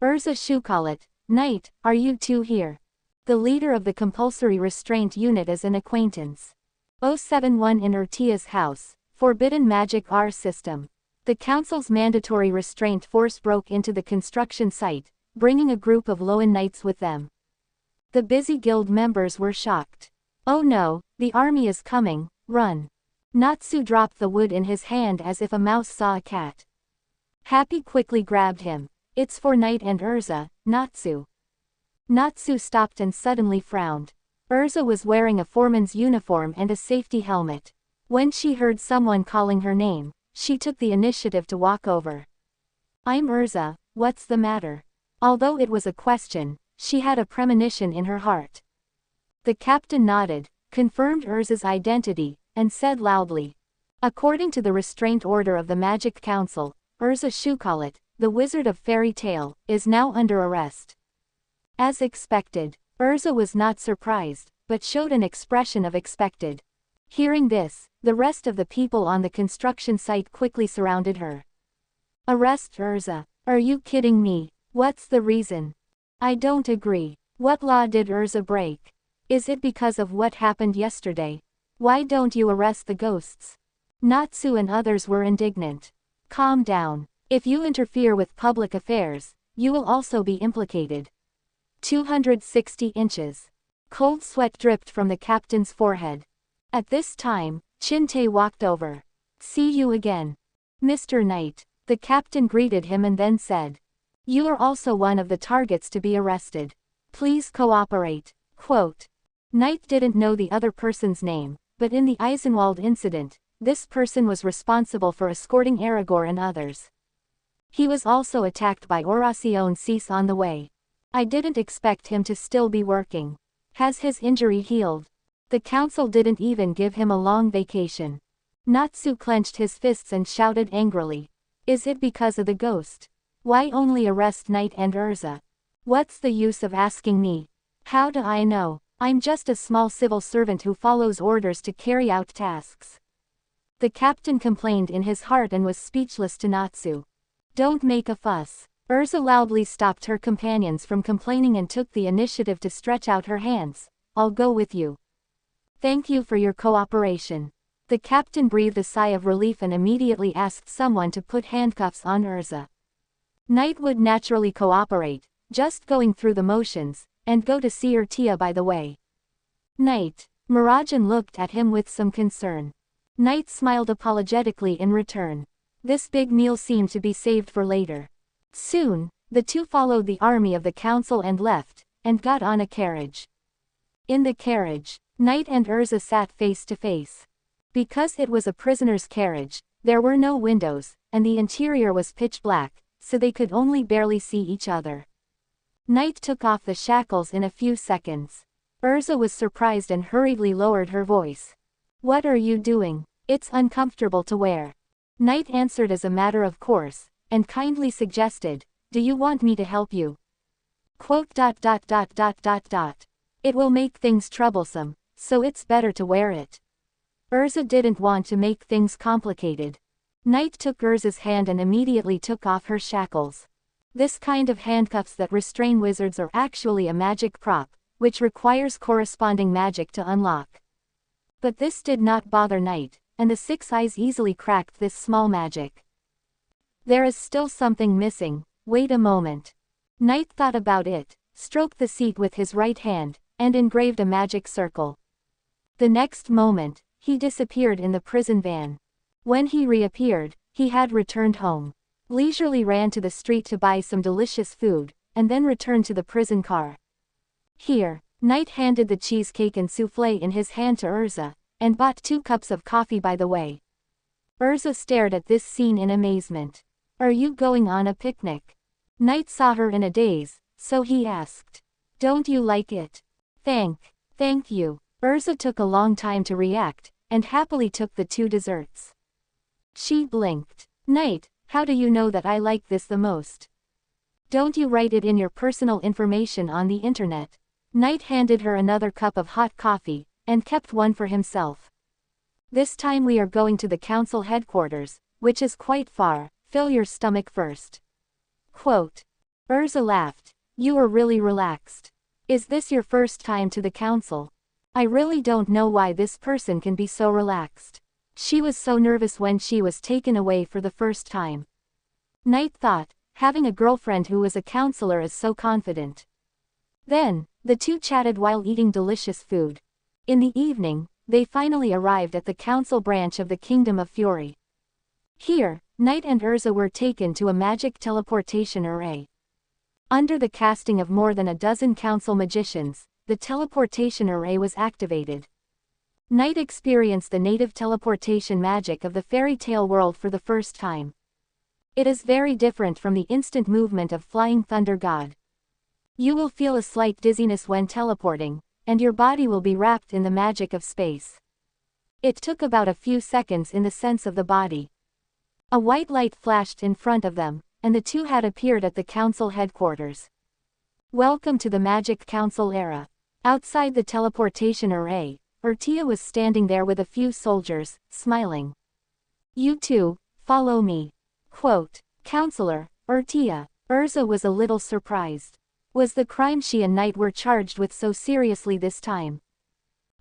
Shukalit, Knight, are you two here? The leader of the compulsory restraint unit is an acquaintance. 071 in Ortia's house, Forbidden Magic R system. The council's mandatory restraint force broke into the construction site, bringing a group of Loan Knights with them. The busy guild members were shocked. Oh no, the army is coming, run. Natsu dropped the wood in his hand as if a mouse saw a cat. Happy quickly grabbed him. It's for Knight and Urza, Natsu. Natsu stopped and suddenly frowned. Urza was wearing a foreman's uniform and a safety helmet. When she heard someone calling her name, she took the initiative to walk over. I'm Urza, what's the matter? Although it was a question, she had a premonition in her heart. The captain nodded, confirmed Urza's identity, and said loudly, According to the restraint order of the Magic Council, Urza Shukalit, the Wizard of Fairy Tale, is now under arrest. As expected, Urza was not surprised, but showed an expression of expected. Hearing this, the rest of the people on the construction site quickly surrounded her. Arrest Urza? Are you kidding me? What's the reason? I don't agree. What law did Urza break? Is it because of what happened yesterday? Why don't you arrest the ghosts? Natsu and others were indignant. Calm down. If you interfere with public affairs, you will also be implicated. 260 inches. Cold sweat dripped from the captain's forehead. At this time, Chinte walked over. See you again, Mr. Knight. The captain greeted him and then said, you are also one of the targets to be arrested. Please cooperate. Quote. Knight didn't know the other person's name, but in the Eisenwald incident, this person was responsible for escorting Aragorn and others. He was also attacked by Horacion Cease on the way. I didn't expect him to still be working. Has his injury healed? The council didn't even give him a long vacation. Natsu clenched his fists and shouted angrily. Is it because of the ghost? Why only arrest Knight and Urza? What's the use of asking me? How do I know? I'm just a small civil servant who follows orders to carry out tasks. The captain complained in his heart and was speechless to Natsu. Don't make a fuss. Urza loudly stopped her companions from complaining and took the initiative to stretch out her hands. I'll go with you. Thank you for your cooperation. The captain breathed a sigh of relief and immediately asked someone to put handcuffs on Urza. Knight would naturally cooperate, just going through the motions, and go to see Urtia by the way. Knight. Mirajan looked at him with some concern. Knight smiled apologetically in return. This big meal seemed to be saved for later. Soon, the two followed the army of the council and left, and got on a carriage. In the carriage, Knight and Urza sat face to face. Because it was a prisoner's carriage, there were no windows, and the interior was pitch black, so they could only barely see each other. Knight took off the shackles in a few seconds. Urza was surprised and hurriedly lowered her voice. What are you doing? It's uncomfortable to wear. Knight answered as a matter of course, and kindly suggested, do you want me to help you? Quote. It will make things troublesome, so it's better to wear it. Urza didn't want to make things complicated. Knight took Urza's hand and immediately took off her shackles. This kind of handcuffs that restrain wizards are actually a magic prop, which requires corresponding magic to unlock. But this did not bother Knight, and the six eyes easily cracked this small magic. There is still something missing, wait a moment. Knight thought about it, stroked the seat with his right hand, and engraved a magic circle. The next moment, he disappeared in the prison van. When he reappeared, he had returned home. Leisurely ran to the street to buy some delicious food, and then returned to the prison car. Here, Knight handed the cheesecake and souffle in his hand to Urza, and bought 2 cups of coffee by the way. Urza stared at this scene in amazement. Are you going on a picnic? Knight saw her in a daze, so he asked. Don't you like it? Thank you. Urza took a long time to react, and happily took the 2 desserts. She blinked. Knight, how do you know that I like this the most? Don't you write it in your personal information on the internet? Knight handed her another cup of hot coffee, and kept one for himself. This time we are going to the council headquarters, which is quite far, fill your stomach first. Quote. Urza laughed. You are really relaxed. Is this your first time to the council? I really don't know why this person can be so relaxed. She was so nervous when she was taken away for the first time. Knight thought, having a girlfriend who was a counselor is so confident. Then, the two chatted while eating delicious food. In the evening, they finally arrived at the council branch of the Kingdom of Fury. Here, Knight and Urza were taken to a magic teleportation array. Under the casting of more than a dozen council magicians, the teleportation array was activated. Knight experienced the native teleportation magic of the fairy tale world for the first time. It is very different from the instant movement of Flying Thunder God. You will feel a slight dizziness when teleporting, and your body will be wrapped in the magic of space. It took about a few seconds in the sense of the body. A white light flashed in front of them, and the two had appeared at the council headquarters. Welcome to the Magic Council era. Outside the teleportation array, Urtia was standing there with a few soldiers, smiling. You two, follow me. Quote, Counselor, Urtia. Urza was a little surprised. Was the crime she and Knight were charged with so seriously this time?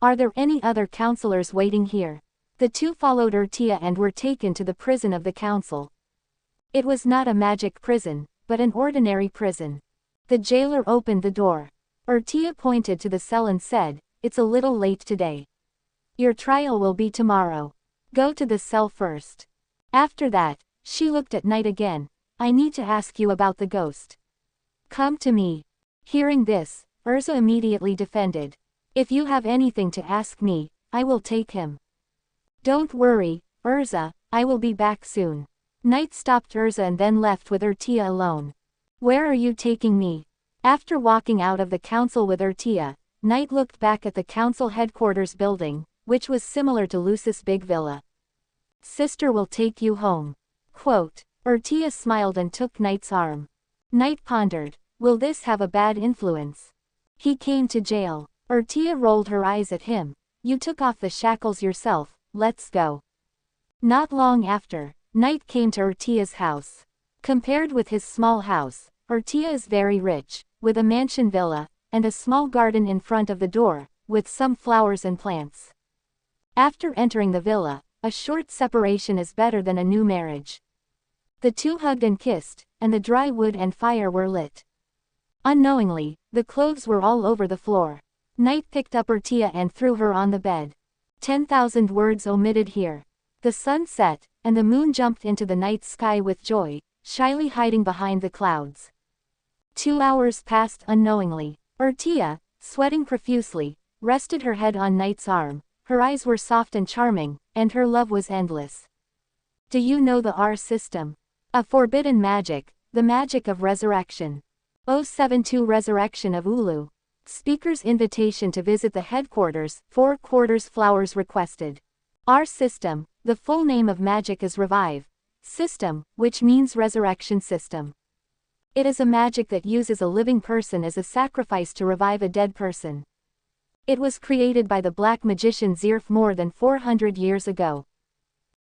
Are there any other counselors waiting here? The two followed Urtia and were taken to the prison of the council. It was not a magic prison, but an ordinary prison. The jailer opened the door. Urtia pointed to the cell and said, It's a little late today. Your trial will be tomorrow. Go to the cell first. After that, she looked at Knight again. I need to ask you about the ghost. Come to me. Hearing this, Urza immediately defended. If you have anything to ask me, I will take him. Don't worry, Urza, I will be back soon. Knight stopped Urza and then left with Urtia alone. Where are you taking me? After walking out of the council with Urtia, Knight looked back at the council headquarters building, which was similar to Lucis' big villa. Sister will take you home. Quote, Urtia smiled and took Knight's arm. Knight pondered, will this have a bad influence? He came to jail. Urtia rolled her eyes at him. You took off the shackles yourself, let's go. Not long after, Knight came to Urtia's house. Compared with his small house, Urtia is very rich, with a mansion villa, and a small garden in front of the door, with some flowers and plants. After entering the villa, a short separation is better than a new marriage. The two hugged and kissed, and the dry wood and fire were lit. Unknowingly, the clothes were all over the floor. Knight picked up Urtia and threw her on the bed. 10,000 words omitted here. The sun set, and the moon jumped into the night sky with joy, shyly hiding behind the clouds. 2 hours passed unknowingly. Urtia, sweating profusely, rested her head on Knight's arm. Her eyes were soft and charming, and her love was endless. Do you know the R system? A forbidden magic, the magic of resurrection. 072 Resurrection of Ulu. Speaker's invitation to visit the headquarters, 4 quarters flowers requested. R system, the full name of magic is revive. System, which means resurrection system. It is a magic that uses a living person as a sacrifice to revive a dead person. It was created by the black magician Zirf more than 400 years ago.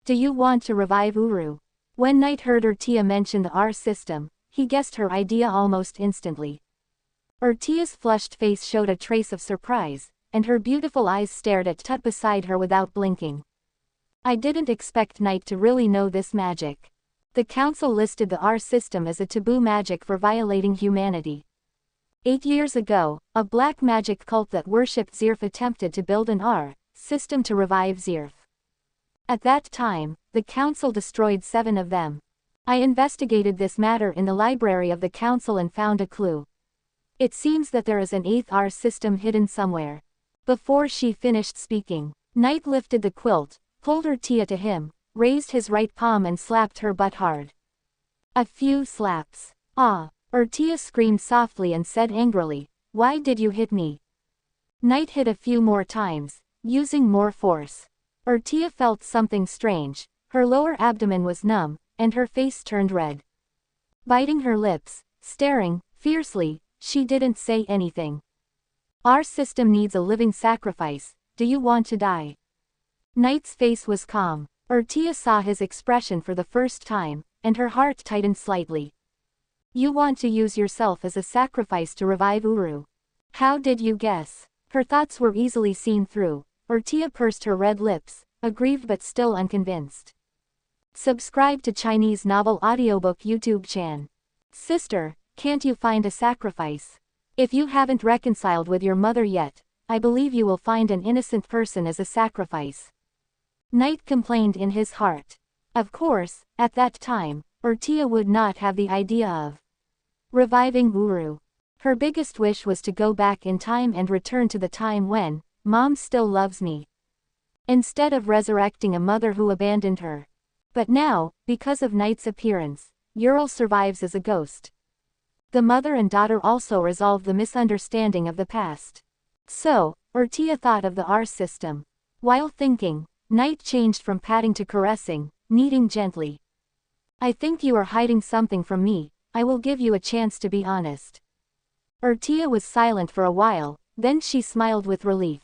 Do you want to revive Uru? When Knight heard Urtia mention the R system, he guessed her idea almost instantly. Urtia's flushed face showed a trace of surprise, and her beautiful eyes stared at Tut beside her without blinking. I didn't expect Knight to really know this magic. The council listed the R system as a taboo magic for violating humanity. 8 years ago, a black magic cult that worshipped Zirf attempted to build an R system to revive Zirf. At that time, the council destroyed 7 of them. I investigated this matter in the library of the council and found a clue. It seems that there is an 8th R system hidden somewhere. Before she finished speaking, Knight lifted the quilt, pulled Urtia to him, raised his right palm and slapped her butt hard. A few slaps. Ah! Urtia screamed softly and said angrily, why did you hit me? Knight hit a few more times, using more force. Urtia felt something strange, her lower abdomen was numb, and her face turned red. Biting her lips, staring fiercely, she didn't say anything. Our system needs a living sacrifice, do you want to die? Knight's face was calm. Urtia saw his expression for the first time, and her heart tightened slightly. You want to use yourself as a sacrifice to revive Uru. How did you guess? Her thoughts were easily seen through. Urtia pursed her red lips, aggrieved but still unconvinced. Subscribe to Chinese Novel Audiobook YouTube channel. Sister, can't you find a sacrifice? If you haven't reconciled with your mother yet, I believe you will find an innocent person as a sacrifice. Knight complained in his heart. Of course, at that time, Urtia would not have the idea of reviving Uru. Her biggest wish was to go back in time and return to the time when, Mom still loves me. Instead of resurrecting a mother who abandoned her. But now, because of Knight's appearance, Ural survives as a ghost. The mother and daughter also resolve the misunderstanding of the past. So, Urtia thought of the R system. While thinking, Night changed from patting to caressing, kneading gently. I think you are hiding something from me. I will give you a chance to be honest. Urtia was silent for a while, then she smiled with relief.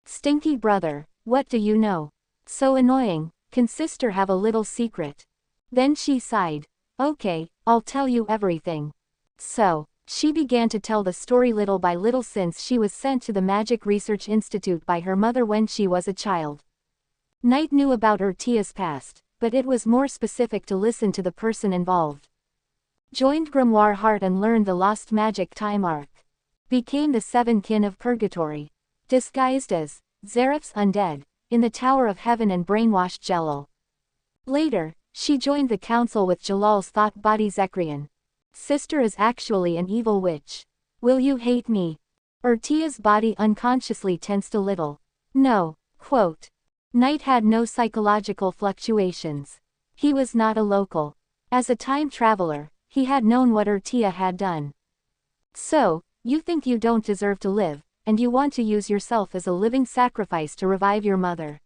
Stinky brother, what do you know? So annoying, can sister have a little secret? Then she sighed. Okay, I'll tell you everything. So, she began to tell the story little by little since she was sent to the Magic Research Institute by her mother when she was a child. Night knew about Urtia's past, but it was more specific to listen to the person involved. Joined Grimoire Heart and learned the lost magic time arc. Became the seven kin of purgatory. Disguised as Zaref's undead, in the Tower of Heaven and brainwashed Jalal. Later, she joined the council with Jalal's thought body Zekrian. Sister is actually an evil witch. Will you hate me? Urtia's body unconsciously tensed a little. No, quote. Night had no psychological fluctuations. He was not a local. As a time traveler, he had known what Urtia had done. So, you think you don't deserve to live, and you want to use yourself as a living sacrifice to revive your mother.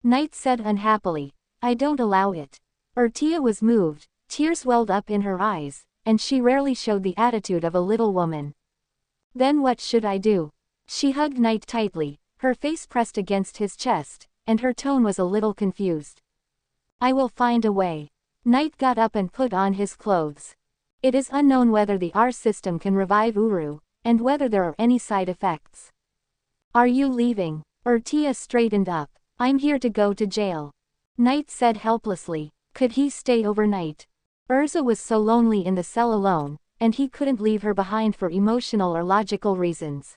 Night said unhappily, I don't allow it. Urtia was moved, tears welled up in her eyes, and she rarely showed the attitude of a little woman. Then what should I do? She hugged Night tightly, her face pressed against his chest, and her tone was a little confused. I will find a way. Night got up and put on his clothes. It is unknown whether the R system can revive Uru, and whether there are any side effects. Are you leaving? Urtia straightened up. I'm here to go to jail. Night said helplessly. Could he stay overnight? Urza was so lonely in the cell alone, and he couldn't leave her behind for emotional or logical reasons.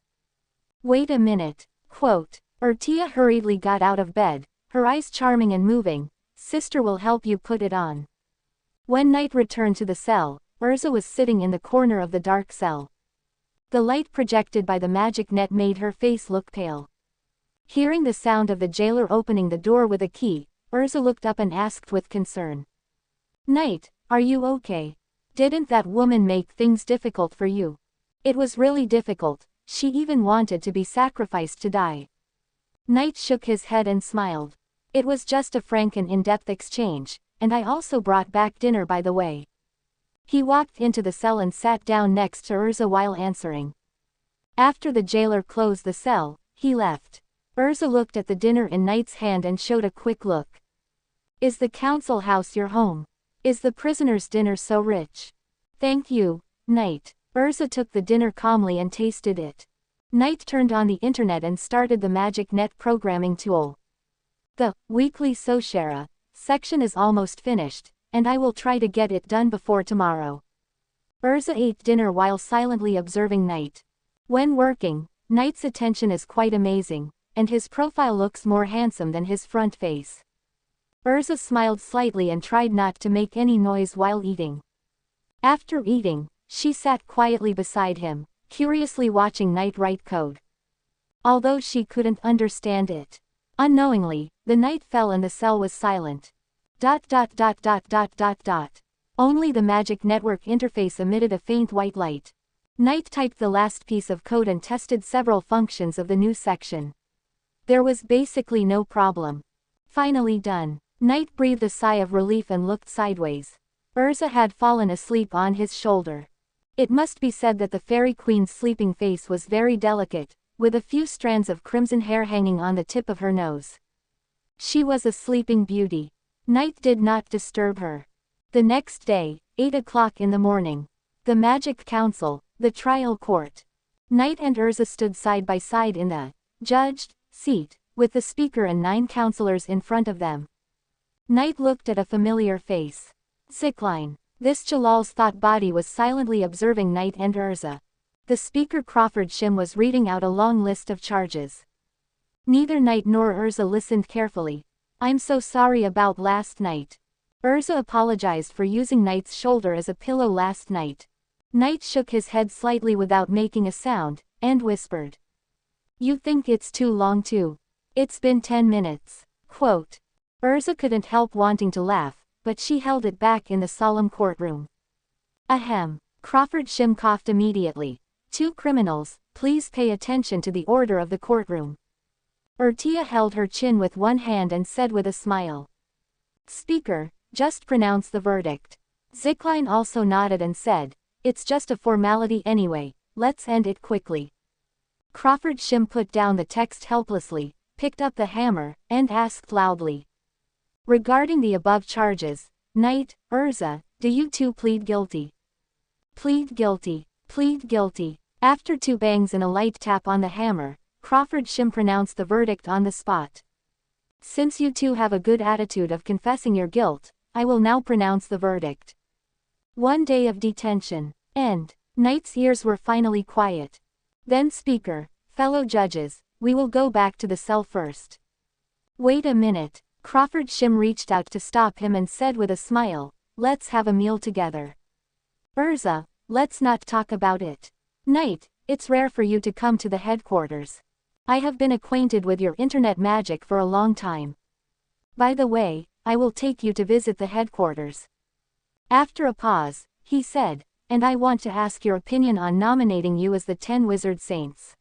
Wait a minute. Quote. Urtia hurriedly got out of bed, her eyes charming and moving. Sister will help you put it on. When Night returned to the cell, Urza was sitting in the corner of the dark cell. The light projected by the magic net made her face look pale. Hearing the sound of the jailer opening the door with a key, Urza looked up and asked with concern. Night, are you okay? Didn't that woman make things difficult for you? It was really difficult, she even wanted to be sacrificed to die. Night shook his head and smiled. It was just a frank and in-depth exchange, and I also brought back dinner by the way. He walked into the cell and sat down next to Urza while answering. After the jailer closed the cell, he left. Urza looked at the dinner in Night's hand and showed a quick look. Is the council house your home? Is the prisoner's dinner so rich? Thank you, Night. Urza took the dinner calmly and tasted it. Night turned on the internet and started the Magic Net programming tool. The weekly Soshara section is almost finished, and I will try to get it done before tomorrow. Urza ate dinner while silently observing Night. When working, Night's attention is quite amazing, and his profile looks more handsome than his front face. Urza smiled slightly and tried not to make any noise while eating. After eating, she sat quietly beside him, curiously watching Night write code. Although she couldn't understand it. Unknowingly, the night fell and the cell was silent. ... Only the magic network interface emitted a faint white light. Night typed the last piece of code and tested several functions of the new section. There was basically no problem. Finally done. Night breathed a sigh of relief and looked sideways. Urza had fallen asleep on his shoulder. It must be said that the Fairy Queen's sleeping face was very delicate, with a few strands of crimson hair hanging on the tip of her nose. She was a sleeping beauty. Night did not disturb her. The next day, 8 o'clock in the morning. The Magic Council, the trial court. Night and Urza stood side by side in the judged seat, with the speaker and 9 counselors in front of them. Night looked at a familiar face. Zickline. This Jalal's thought body was silently observing Night and Urza. The speaker Crawford Shim was reading out a long list of charges. Neither Night nor Urza listened carefully. I'm so sorry about last night. Urza apologized for using Night's shoulder as a pillow last night. Night shook his head slightly without making a sound, and whispered. You think it's too long too? It's been 10 minutes. Quote. Urza couldn't help wanting to laugh, but she held it back in the solemn courtroom. Ahem. Crawford Shim coughed immediately. 2 criminals, please pay attention to the order of the courtroom. Urtia held her chin with one hand and said with a smile. Speaker, just pronounce the verdict. Zickline also nodded and said, it's just a formality anyway, let's end it quickly. Crawford Shim put down the text helplessly, picked up the hammer, and asked loudly. Regarding the above charges, Knight, Urza, do you two plead guilty? Plead guilty. Plead guilty. After 2 bangs and a light tap on the hammer, Crawford Shim pronounced the verdict on the spot. Since you two have a good attitude of confessing your guilt, I will now pronounce the verdict. 1 day of detention. End. Knight's ears were finally quiet. Then Speaker, fellow judges, we will go back to the cell first. Wait a minute. Crawford Shim reached out to stop him and said with a smile, let's have a meal together. Urza, let's not talk about it. Knight, it's rare for you to come to the headquarters. I have been acquainted with your internet magic for a long time. By the way, I will take you to visit the headquarters. After a pause, he said, and I want to ask your opinion on nominating you as the 10 Wizard Saints.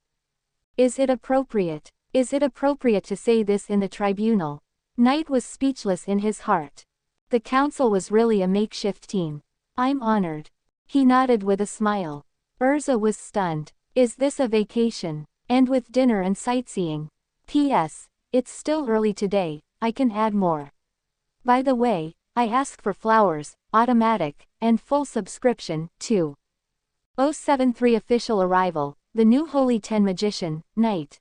Is it appropriate? Is it appropriate to say this in the tribunal? Knight was speechless in his heart. The council was really a makeshift team. I'm honored. He nodded with a smile. Urza was stunned. Is this a vacation? And with dinner and sightseeing? P.S. It's still early today, I can add more. By the way, I ask for flowers, automatic, and full subscription, too. 073 Official Arrival, the new Holy 10 Magician, Knight.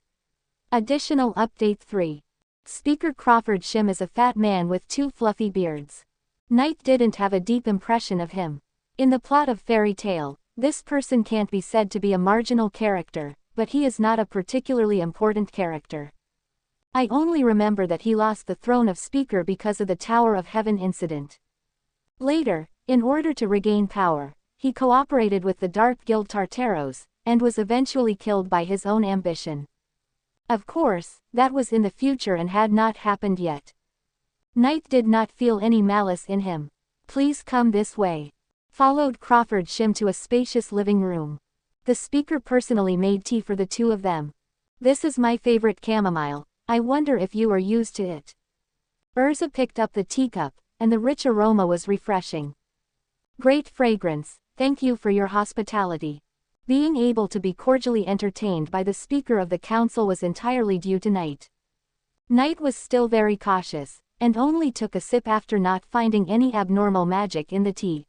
Additional Update 3. Speaker Crawford Shim is a fat man with 2 fluffy beards. Knight didn't have a deep impression of him. In the plot of fairy tale, this person can't be said to be a marginal character, but he is not a particularly important character. I only remember that he lost the throne of Speaker because of the Tower of Heaven incident. Later, in order to regain power, he cooperated with the Dark Guild Tartaros, and was eventually killed by his own ambition. Of course, that was in the future and had not happened yet. Knight did not feel any malice in him. Please come this way. Followed Crawford Shim to a spacious living room. The Speaker personally made tea for the 2 of them. This is my favorite chamomile, I wonder if you are used to it. Urza picked up the teacup, and the rich aroma was refreshing. Great fragrance, thank you for your hospitality. Being able to be cordially entertained by the Speaker of the Council was entirely due to Knight. Knight was still very cautious, and only took a sip after not finding any abnormal magic in the tea.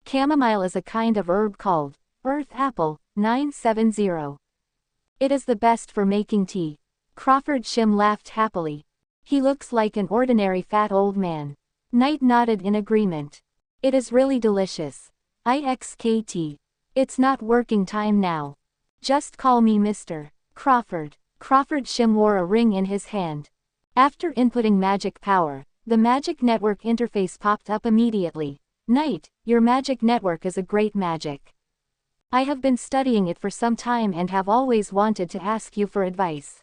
Chamomile is a kind of herb called Earth Apple, 970. It is the best for making tea. Crawford Shim laughed happily. He looks like an ordinary fat old man. Knight nodded in agreement. It is really delicious. IXKT. It's not working time now. Just call me Mr. Crawford. Crawford Shim wore a ring in his hand. After inputting magic power, the magic network interface popped up immediately. Knight, your magic network is a great magic. I have been studying it for some time and have always wanted to ask you for advice.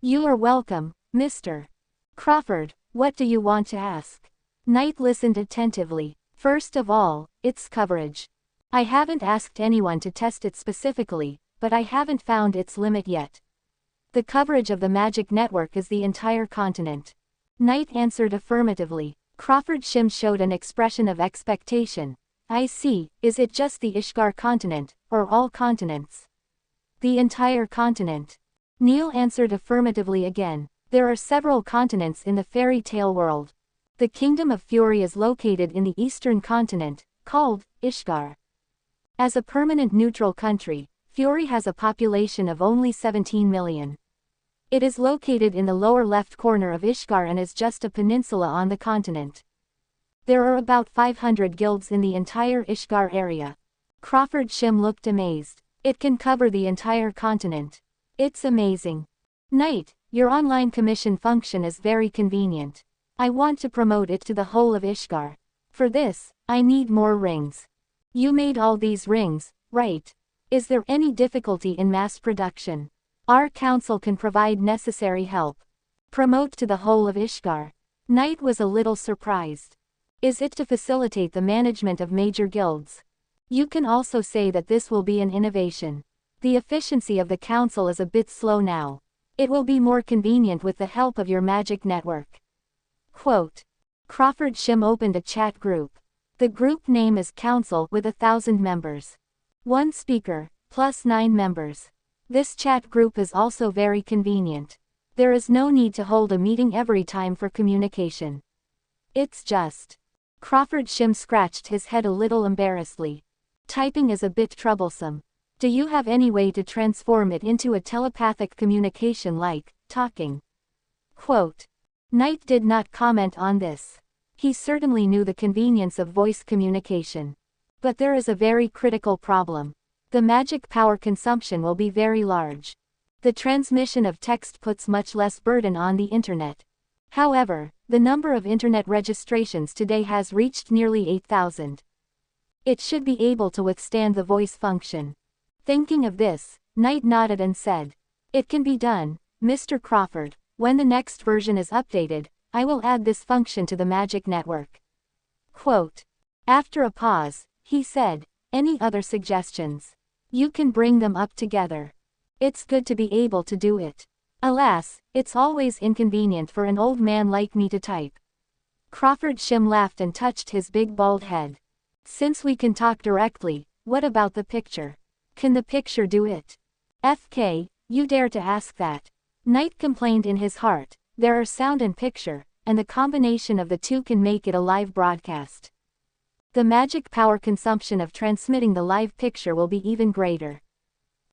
You are welcome, Mr. Crawford, what do you want to ask? Knight listened attentively. First of all, its coverage. I haven't asked anyone to test it specifically, but I haven't found its limit yet. The coverage of the magic network is the entire continent. Knight answered affirmatively. Crawford Shim showed an expression of expectation. I see, is it just the Ishgar continent, or all continents? The entire continent. Neil answered affirmatively again. There are several continents in the fairy tale world. The Kingdom of Fury is located in the eastern continent, called Ishgar. As a permanent neutral country, Fury has a population of only 17 million. It is located in the lower left corner of Ishgar and is just a peninsula on the continent. There are about 500 guilds in the entire Ishgar area. Crawford Shim looked amazed. It can cover the entire continent. It's amazing. Knight, your online commission function is very convenient. I want to promote it to the whole of Ishgar. For this, I need more rings. You made all these rings, right? Is there any difficulty in mass production? Our council can provide necessary help. Promote to the whole of Ishgar. Knight was a little surprised. Is it to facilitate the management of major guilds? You can also say that this will be an innovation. The efficiency of the council is a bit slow now. It will be more convenient with the help of your magic network. Quote. Crawford Shim opened a chat group. The group name is Council with 1,000 members. 1 speaker, plus 9 members. This chat group is also very convenient. There is no need to hold a meeting every time for communication. It's just. Crawford Shim scratched his head a little embarrassedly. Typing is a bit troublesome. Do you have any way to transform it into a telepathic communication like talking? Quote. Knight did not comment on this. He certainly knew the convenience of voice communication. But there is a very critical problem. The magic power consumption will be very large. The transmission of text puts much less burden on the internet. However, the number of internet registrations today has reached nearly 8,000. It should be able to withstand the voice function. Thinking of this, Knight nodded and said, "It can be done, Mr. Crawford. When the next version is updated, I will add this function to the magic network." Quote. After a pause, he said, "Any other suggestions? You can bring them up together. It's good to be able to do it. Alas, it's always inconvenient for an old man like me to type." Crawford Shim laughed and touched his big bald head. "Since we can talk directly, what about the picture? Can the picture do it?" "FK, you dare to ask that?" Knight complained in his heart. There are sound and picture, and the combination of the two can make it a live broadcast. The magic power consumption of transmitting the live picture will be even greater.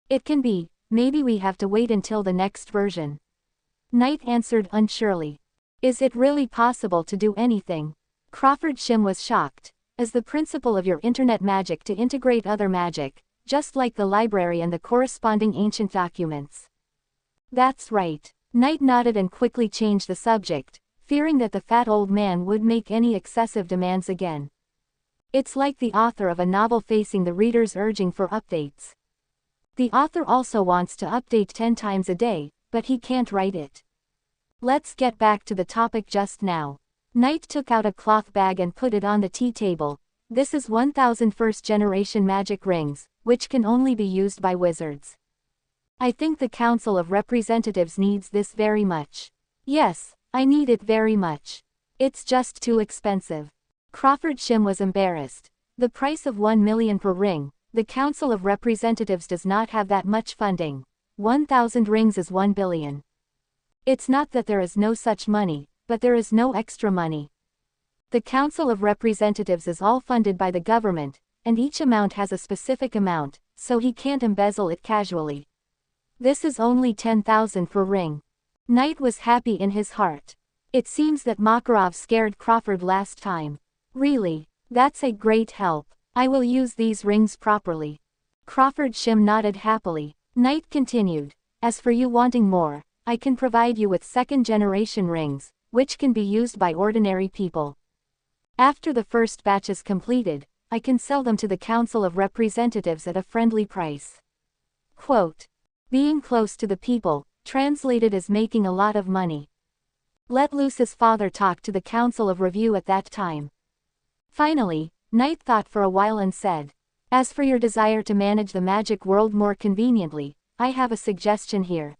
"It can be, maybe we have to wait until the next version." Knight answered unsurely. "Is it really possible to do anything?" Crawford Shim was shocked. "Is the principle of your internet magic to integrate other magic, just like the library and the corresponding ancient documents?" "That's right." Knight nodded and quickly changed the subject, fearing that the fat old man would make any excessive demands again. It's like the author of a novel facing the reader's urging for updates. The author also wants to update 10 times a day, but he can't write it. Let's get back to the topic just now. Knight took out a cloth bag and put it on the tea table. This is 1,000 first-generation magic rings, which can only be used by wizards. I think the Council of Representatives needs this very much. Yes, I need it very much. It's just too expensive. Crawford Shim was embarrassed. The price of 1 million per ring. The Council of Representatives does not have that much funding. 1,000 rings is 1 billion. It's not that there is no such money, but there is no extra money. The Council of Representatives is all funded by the government, and each amount has a specific amount, so he can't embezzle it casually. This is only 10,000 per ring. Knight was happy in his heart. It seems that Makarov scared Crawford last time. Really, that's a great help. I will use these rings properly. Crawford Shim nodded happily. Knight continued, "As for you wanting more, I can provide you with second-generation rings, which can be used by ordinary people. After the first batch is completed, I can sell them to the Council of Representatives at a friendly price." Quote. Being close to the people, translated as making a lot of money. Let Luce's father talk to the Council of Review at that time. Finally, Knight thought for a while and said, "As for your desire to manage the magic world more conveniently, I have a suggestion here."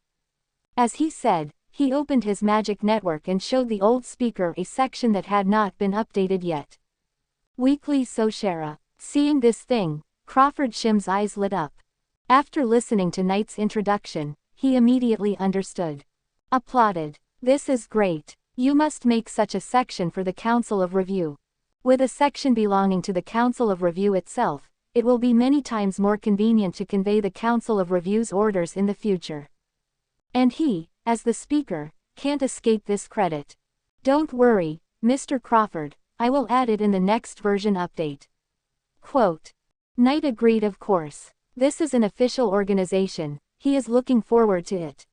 As he said, he opened his magic network and showed the old speaker a section that had not been updated yet. Weekly Soshara. Seeing this thing, Crawford Shim's eyes lit up. After listening to Knight's introduction, he immediately understood. Applauded. "This is great. You must make such a section for the Council of Review. With a section belonging to the Council of Review itself, it will be many times more convenient to convey the Council of Review's orders in the future. And he, as the speaker, can't escape this credit. Don't worry, Mr. Crawford, I will add it in the next version update." Quote. Knight agreed of course. This is an official organization, he is looking forward to it.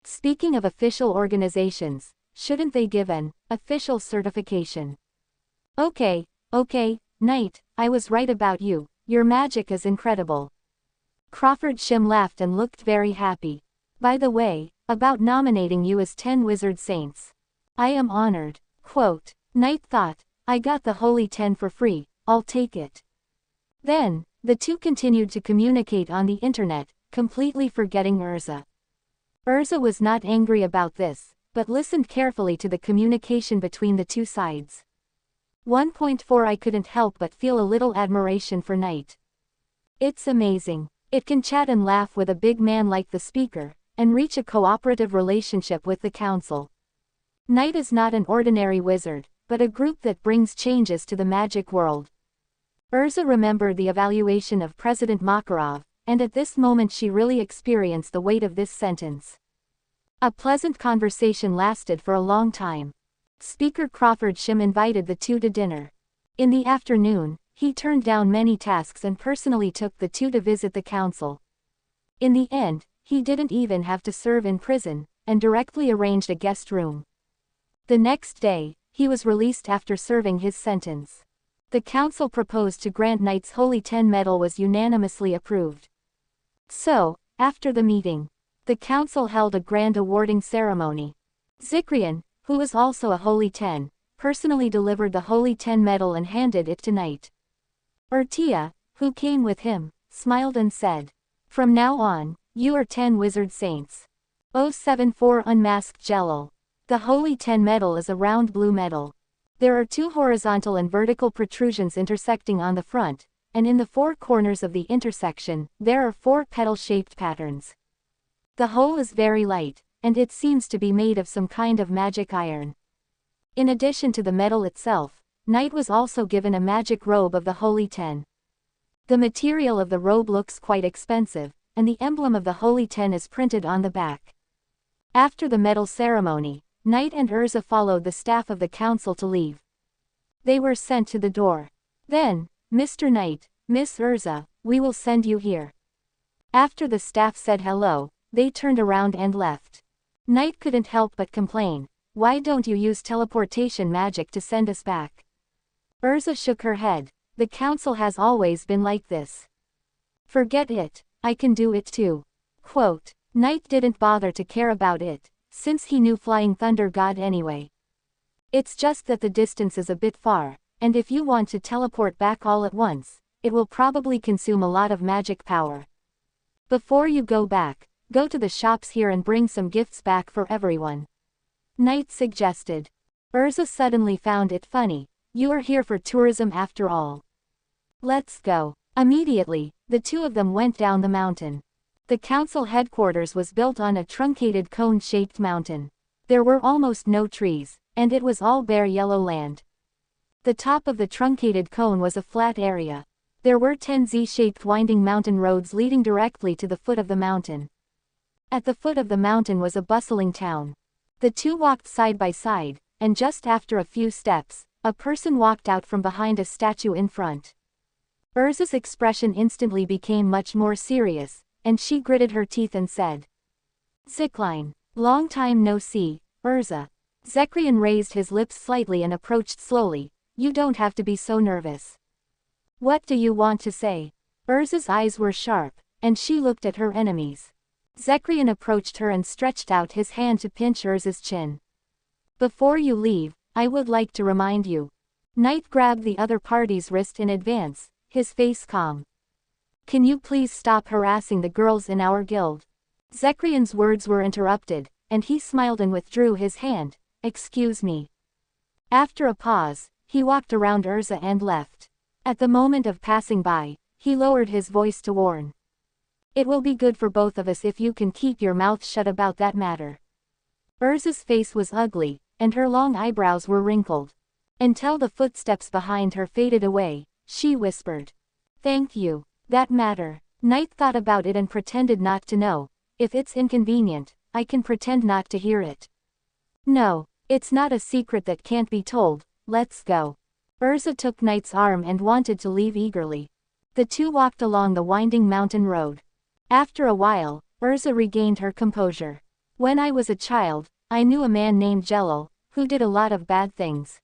Speaking of official organizations, shouldn't they give an official certification? Okay, Knight, I was right about you, your magic is incredible. Crawford Shim laughed and looked very happy. By the way, about nominating you as 10 wizard saints. I am honored. Quote. Knight thought, I got the holy 10 for free, I'll take it. Then, the two continued to communicate on the internet, completely forgetting Urza. Urza was not angry about this, but listened carefully to the communication between the two sides. 1.4 I couldn't help but feel a little admiration for Knight. It's amazing. It can chat and laugh with a big man like the speaker, and reach a cooperative relationship with the council. Knight is not an ordinary wizard, but a group that brings changes to the magic world. Urza remembered the evaluation of President Makarov, and at this moment she really experienced the weight of this sentence. A pleasant conversation lasted for a long time. Speaker Crawford Shim invited the two to dinner. In the afternoon, he turned down many tasks and personally took the two to visit the council. In the end, he didn't even have to serve in prison, and directly arranged a guest room. The next day, he was released after serving his sentence. The council proposed to grant Knight's Holy 10 medal was unanimously approved. So, after the meeting, the council held a grand awarding ceremony. Zikrian, who was also a Holy 10, personally delivered the Holy 10 medal and handed it to Knight. Urtia, who came with him, smiled and said, "From now on, you are 10 wizard saints." 074 Unmasked Jelal. The Holy 10 medal is a round blue medal. There are 2 horizontal and vertical protrusions intersecting on the front, and in the 4 corners of the intersection, there are 4 petal-shaped patterns. The whole is very light, and it seems to be made of some kind of magic iron. In addition to the medal itself, Knight was also given a magic robe of the Holy 10. The material of the robe looks quite expensive, and the emblem of the Holy 10 is printed on the back. After the medal ceremony, Knight and Urza followed the staff of the council to leave. They were sent to the door. Then, "Mr. Knight, Miss Urza, we will send you here." After the staff said hello, they turned around and left. Knight couldn't help but complain, "Why don't you use teleportation magic to send us back?" Urza shook her head. "The council has always been like this. Forget it, I can do it too." Quote, Knight didn't bother to care about it, since he knew Flying Thunder God anyway. It's just that the distance is a bit far, and if you want to teleport back all at once, it will probably consume a lot of magic power. Before you go back, go to the shops here and bring some gifts back for everyone. Knight suggested. Urza suddenly found it funny. "You are here for tourism after all. Let's go." Immediately, the two of them went down the mountain. The council headquarters was built on a truncated cone-shaped mountain. There were almost no trees, and it was all bare yellow land. The top of the truncated cone was a flat area. There were 10 Z-shaped winding mountain roads leading directly to the foot of the mountain. At the foot of the mountain was a bustling town. The two walked side by side, and just after a few steps, a person walked out from behind a statue in front. Urza's expression instantly became much more serious, and she gritted her teeth and said, "Zikline, long time no see, Urza." Zekrian raised his lips slightly and approached slowly. "You don't have to be so nervous. What do you want to say?" Urza's eyes were sharp, and she looked at her enemies. Zekrian approached her and stretched out his hand to pinch Urza's chin. "Before you leave, I would like to remind you." Knight grabbed the other party's wrist in advance, his face calm. "Can you please stop harassing the girls in our guild?" Zekrian's words were interrupted, and he smiled and withdrew his hand. "Excuse me." After a pause, he walked around Urza and left. At the moment of passing by, he lowered his voice to warn. "It will be good for both of us if you can keep your mouth shut about that matter." Urza's face was ugly, and her long eyebrows were wrinkled. Until the footsteps behind her faded away, she whispered, "Thank you. That matter." Knight thought about it and pretended not to know. "If it's inconvenient, I can pretend not to hear it." "No, it's not a secret that can't be told. Let's go." Urza took Knight's arm and wanted to leave eagerly. The two walked along the winding mountain road. After a while, Urza regained her composure. "When I was a child, I knew a man named Jelal, who did a lot of bad things.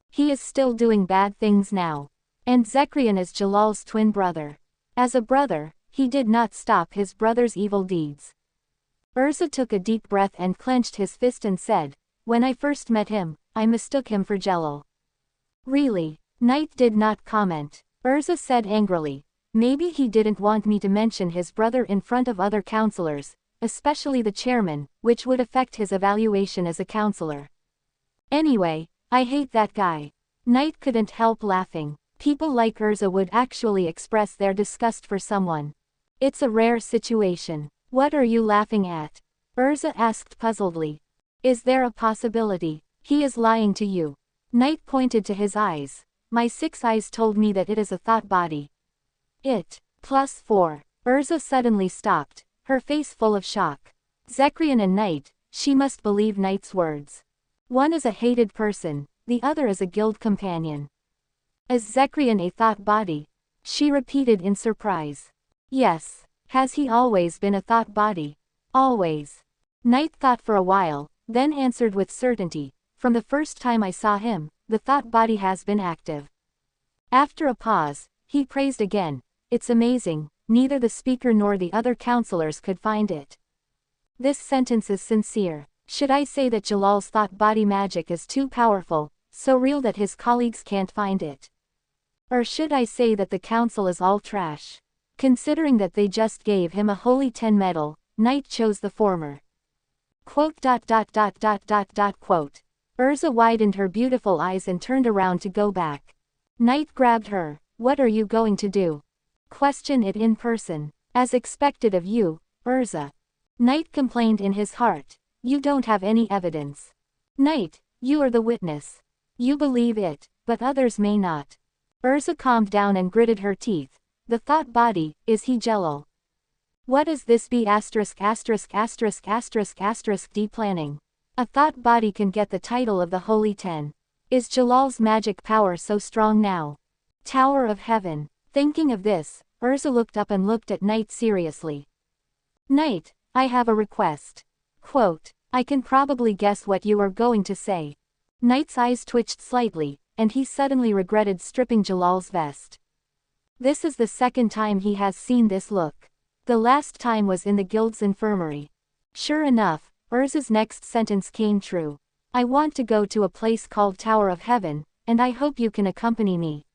He is still doing bad things now. And Zekrian is Jalal's twin brother. As a brother, he did not stop his brother's evil deeds." Urza took a deep breath and clenched his fist and said, "When I first met him, I mistook him for Jelal." "Really?" Knight did not comment. Urza said angrily, "Maybe he didn't want me to mention his brother in front of other counselors, especially the chairman, which would affect his evaluation as a counselor. Anyway, I hate that guy. Knight couldn't help laughing. People like Urza would actually express their disgust for someone. It's a rare situation. What are you laughing at? Urza asked puzzledly. Is there a possibility he is lying to you? Knight pointed to his eyes. My 6 eyes told me that it is a thought body. It. +4. Urza suddenly stopped, her face full of shock. Zekrian and Knight, she must believe Knight's words. One is a hated person, the other is a guild companion. Is Zekrian a thought body? She repeated in surprise. Yes. Has he always been a thought body? Always. Knight thought for a while, then answered with certainty. From the first time I saw him, the thought body has been active. After a pause, he praised again. It's amazing, neither the speaker nor the other counselors could find it. This sentence is sincere. Should I say that Jalal's thought body magic is too powerful, so real that his colleagues can't find it? Or should I say that the council is all trash? Considering that they just gave him a Holy 10 medal, Knight chose the former. Quote. Urza widened her beautiful eyes and turned around to go back. Knight grabbed her. What are you going to do? Question it in person. As expected of you, Urza. Knight complained in his heart. You don't have any evidence. Knight, you are the witness. You believe it, but others may not. Urza calmed down and gritted her teeth. The thought body, is he Jalal? What is this B********** D planning? A thought body can get the title of the Holy 10. Is Jalal's magic power so strong now? Tower of Heaven. Thinking of this, Urza looked up and looked at Knight seriously. Knight, I have a request. Quote. I can probably guess what you are going to say. Knight's eyes twitched slightly, and he suddenly regretted stripping Jalal's vest. This is the second time he has seen this look. The last time was in the guild's infirmary. Sure enough, Urza's next sentence came true. I want to go to a place called Tower of Heaven, and I hope you can accompany me.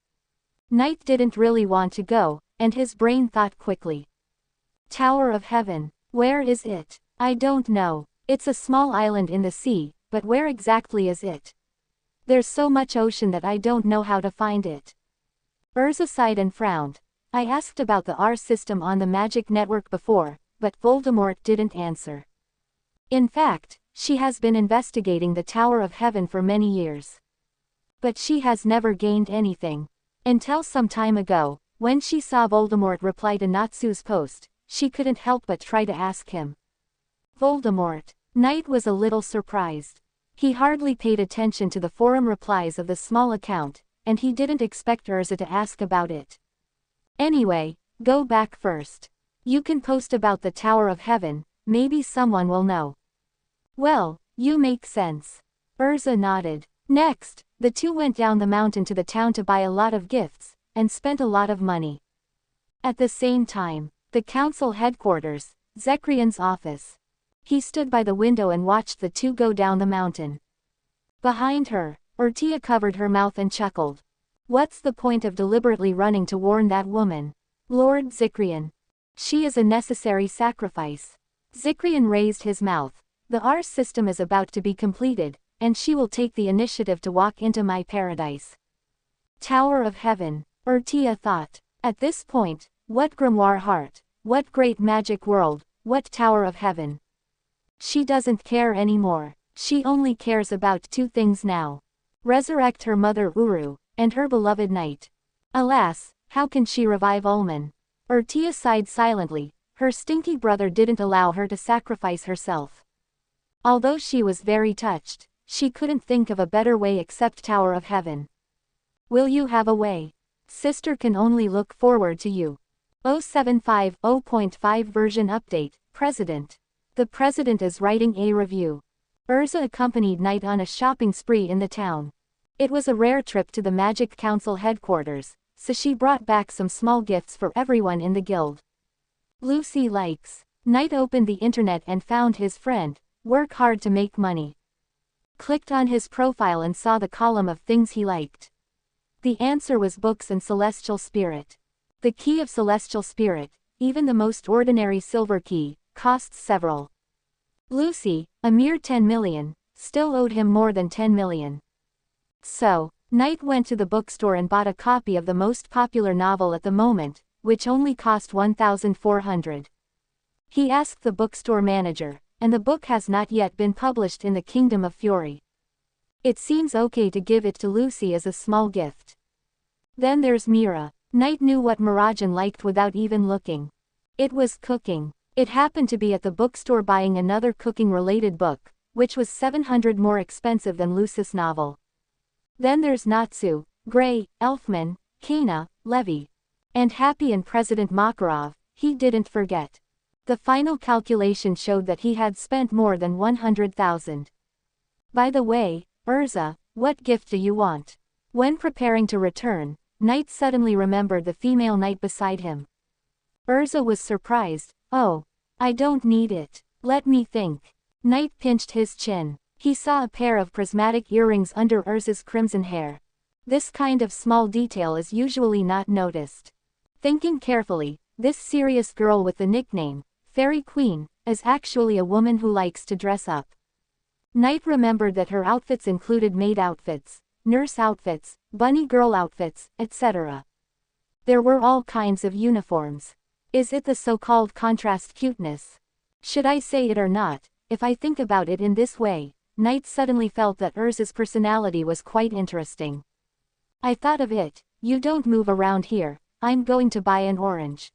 Knight didn't really want to go, and his brain thought quickly. Tower of Heaven, where is it? I don't know. It's a small island in the sea, but where exactly is it? There's so much ocean that I don't know how to find it. Urza sighed and frowned. I asked about the R system on the magic network before, but Voldemort didn't answer. In fact, she has been investigating the Tower of Heaven for many years. But she has never gained anything. Until some time ago, when she saw Voldemort reply to Natsu's post, she couldn't help but try to ask him. Voldemort. Knight was a little surprised. He hardly paid attention to the forum replies of the small account, and he didn't expect Urza to ask about it. Anyway, go back first. You can post about the Tower of Heaven, maybe someone will know. Well, you make sense. Urza nodded. Next, the two went down the mountain to the town to buy a lot of gifts, and spent a lot of money. At the same time, the council headquarters, Zekrian's office. He stood by the window and watched the two go down the mountain. Behind her, Urtia covered her mouth and chuckled. What's the point of deliberately running to warn that woman? Lord Zekrian. She is a necessary sacrifice. Zekrian raised his mouth. The R system is about to be completed, and she will take the initiative to walk into my paradise. Tower of Heaven, Urtia thought. At this point, what grimoire heart, what great magic world, what Tower of Heaven? She doesn't care anymore. She only cares about two things now. Resurrect her mother Uru, and her beloved Knight. Alas, how can she revive Ulman? Urtia sighed silently. Her stinky brother didn't allow her to sacrifice herself. Although she was very touched, she couldn't think of a better way except Tower of Heaven. Will you have a way? Sister can only look forward to you. 0750.5 version update, President. The President is writing a review. Urza accompanied Knight on a shopping spree in the town. It was a rare trip to the Magic Council headquarters, so she brought back some small gifts for everyone in the guild. Lucy likes. Knight opened the internet and found his friend, work hard to make money. Clicked on his profile and saw the column of things he liked. The answer was books and celestial spirit. The key of celestial spirit, even the most ordinary silver key, costs several. Lucy, a mere 10 million, still owed him more than 10 million. So, Knight went to the bookstore and bought a copy of the most popular novel at the moment, which only cost 1,400. He asked the bookstore manager, and the book has not yet been published in the Kingdom of Fury. It seems okay to give it to Lucy as a small gift. Then there's Mira. Knight knew what Mirajan liked without even looking. It was cooking. It happened to be at the bookstore buying another cooking-related book, which was 700 more expensive than Lucy's novel. Then there's Natsu, Gray, Elfman, Kana, Levy. And Happy and President Makarov, he didn't forget. The final calculation showed that he had spent more than 100,000. By the way, Urza, what gift do you want? When preparing to return, Knight suddenly remembered the female knight beside him. Urza was surprised. Oh, I don't need it. Let me think. Knight pinched his chin. He saw a pair of prismatic earrings under Urza's crimson hair. This kind of small detail is usually not noticed. Thinking carefully, this serious girl with the nickname, Fairy Queen, is actually a woman who likes to dress up. Knight remembered that her outfits included maid outfits, nurse outfits, bunny girl outfits, etc. There were all kinds of uniforms. Is it the so-called contrast cuteness? Should I say it or not? If I think about it in this way, Knight suddenly felt that Urza's personality was quite interesting. I thought of it. You don't move around here, I'm going to buy an orange.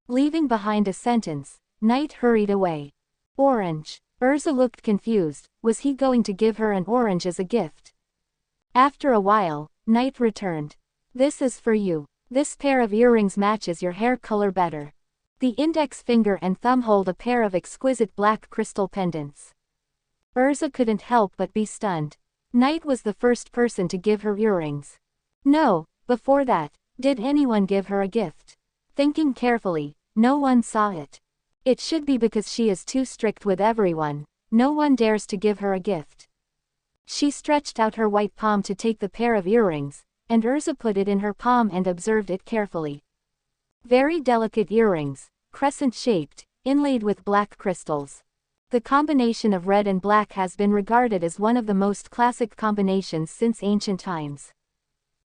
Leaving behind a sentence, Knight hurried away. Orange. Urza looked confused. Was he going to give her an orange as a gift? After a while, Knight returned. This is for you. This pair of earrings matches your hair color better. The index finger and thumb hold a pair of exquisite black crystal pendants. Urza couldn't help but be stunned. Knight was the first person to give her earrings. No, before that, did anyone give her a gift? Thinking carefully, no one saw it. It should be because she is too strict with everyone. No one dares to give her a gift. She stretched out her white palm to take the pair of earrings, and Urza put it in her palm and observed it carefully. Very delicate earrings, crescent-shaped, inlaid with black crystals. The combination of red and black has been regarded as one of the most classic combinations since ancient times.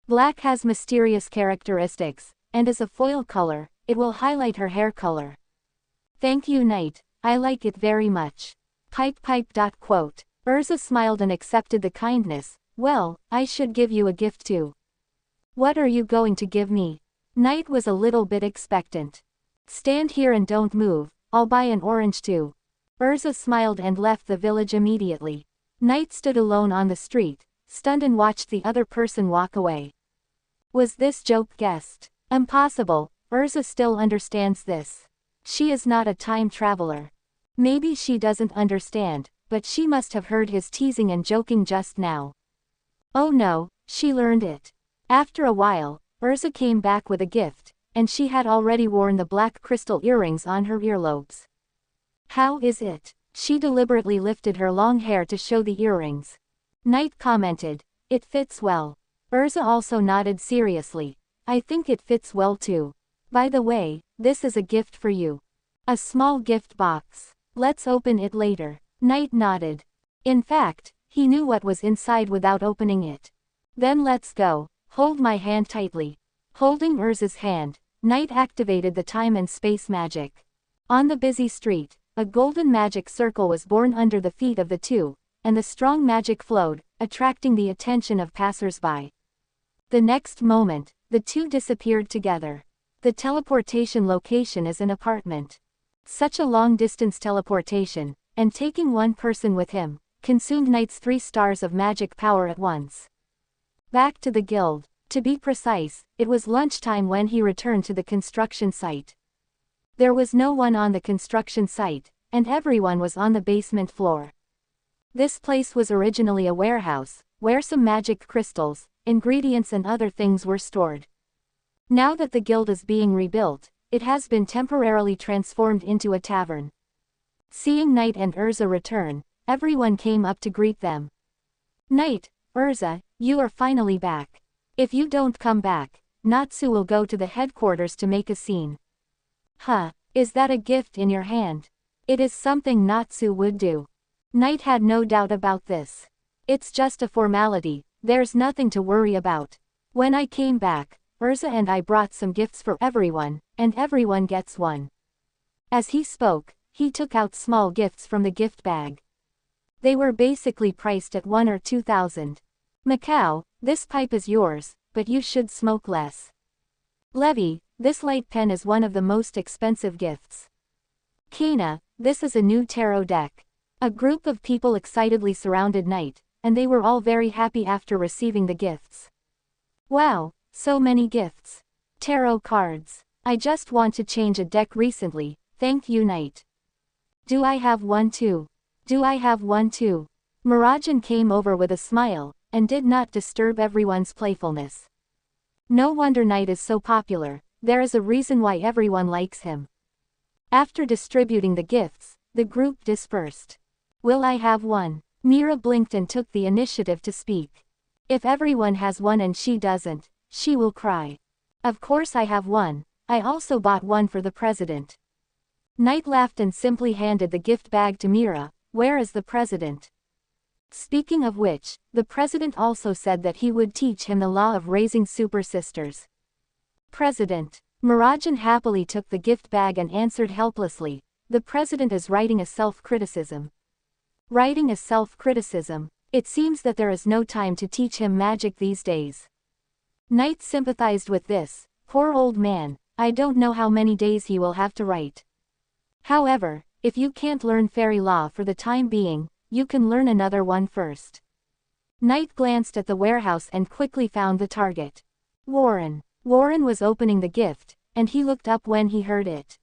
Black has mysterious characteristics, and as a foil color, it will highlight her hair color. Thank you, Knight, I like it very much. Pipe. Urza smiled and accepted the kindness. Well, I should give you a gift too. What are you going to give me? Knight was a little bit expectant. Stand here and don't move, I'll buy an orange too. Urza smiled and left the village immediately. Knight stood alone on the street, stunned, and watched the other person walk away. Was this joke guessed? Impossible, Urza still understands this. She is not a time traveler. Maybe she doesn't understand, but she must have heard his teasing and joking just now. Oh no, she learned it. After a while, Urza came back with a gift, and she had already worn the black crystal earrings on her earlobes. How is it? She deliberately lifted her long hair to show the earrings. Knight commented, it fits well. Urza also nodded seriously. I think it fits well too. By the way, this is a gift for you. A small gift box. Let's open it later. Knight nodded. In fact, he knew what was inside without opening it. Then let's go. Hold my hand tightly. Holding Urza's hand, Knight activated the time and space magic. On the busy street, a golden magic circle was born under the feet of the two, and the strong magic flowed, attracting the attention of passers-by. The next moment, the two disappeared together. The teleportation location is an apartment. Such a long-distance teleportation, and taking one person with him, consumed Knight's 3 stars of magic power at once. Back to the guild. To be precise, it was lunchtime when he returned to the construction site. There was no one on the construction site, and everyone was on the basement floor. This place was originally a warehouse, where some magic crystals, ingredients and other things were stored. Now that the guild is being rebuilt, it has been temporarily transformed into a tavern. Seeing Knight and Urza return, everyone came up to greet them. Knight, Urza, you are finally back. If you don't come back, Natsu will go to the headquarters to make a scene. Huh, is that a gift in your hand? It is something Natsu would do. Knight had no doubt about this. It's just a formality, there's nothing to worry about. When I came back, Urza and I brought some gifts for everyone, and everyone gets one. As he spoke, he took out small gifts from the gift bag. They were basically priced at 1 or 2,000. Macau, this pipe is yours, but you should smoke less. Levi, this light pen is one of the most expensive gifts. Kana, this is a new tarot deck. A group of people excitedly surrounded Knight, and they were all very happy after receiving the gifts. Wow, so many gifts. Tarot cards. I just want to change a deck recently, thank you Knight. Do I have one too? Do I have one too? Mirajan came over with a smile, and did not disturb everyone's playfulness. No wonder Knight is so popular, there is a reason why everyone likes him. After distributing the gifts, the group dispersed. Will I have one? Mira blinked and took the initiative to speak. If everyone has one and she doesn't, she will cry. Of course I have one, I also bought one for the president. Knight laughed and simply handed the gift bag to Mira. Where is the president? Speaking of which, the president also said that he would teach him the law of raising super sisters. President. Mirajan happily took the gift bag and answered helplessly, the president is writing a self-criticism. Writing a self-criticism. It seems that there is no time to teach him magic these days. Knight sympathized with this, poor old man, I don't know how many days he will have to write. However, if you can't learn fairy law for the time being, you can learn another one first. Knight glanced at the warehouse and quickly found the target. Warren. Warren was opening the gift, and he looked up when he heard it.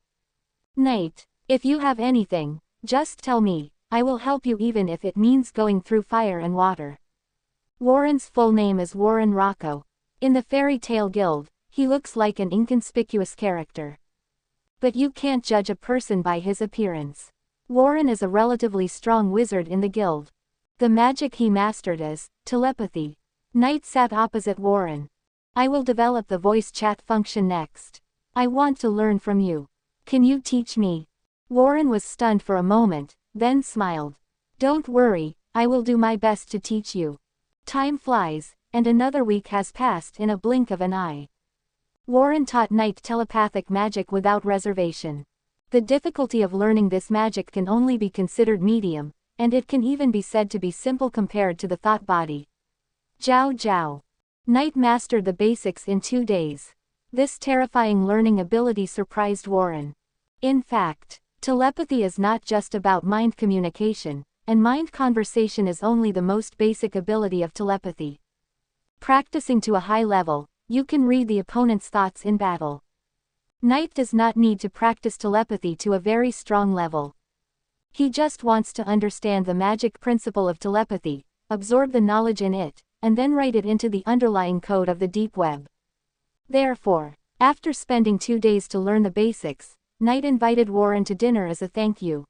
Knight, if you have anything, just tell me, I will help you even if it means going through fire and water. Warren's full name is Warren Rocco. In the Fairy Tale Guild, he looks like an inconspicuous character. But you can't judge a person by his appearance. Warren is a relatively strong wizard in the guild. The magic he mastered is telepathy. Knight sat opposite Warren. I will develop the voice chat function next. I want to learn from you. Can you teach me? Warren was stunned for a moment, then smiled. Don't worry, I will do my best to teach you. Time flies, and another week has passed in a blink of an eye. Warren taught Knight telepathic magic without reservation. The difficulty of learning this magic can only be considered medium, and it can even be said to be simple compared to the thought body. Jiao Jiao. Knight mastered the basics in 2 days. This terrifying learning ability surprised Warren. In fact, telepathy is not just about mind communication, and mind conversation is only the most basic ability of telepathy. Practicing to a high level, you can read the opponent's thoughts in battle. Knight does not need to practice telepathy to a very strong level. He just wants to understand the magic principle of telepathy, absorb the knowledge in it, and then write it into the underlying code of the deep web. Therefore, after spending 2 days to learn the basics, Knight invited Warren to dinner as a thank you.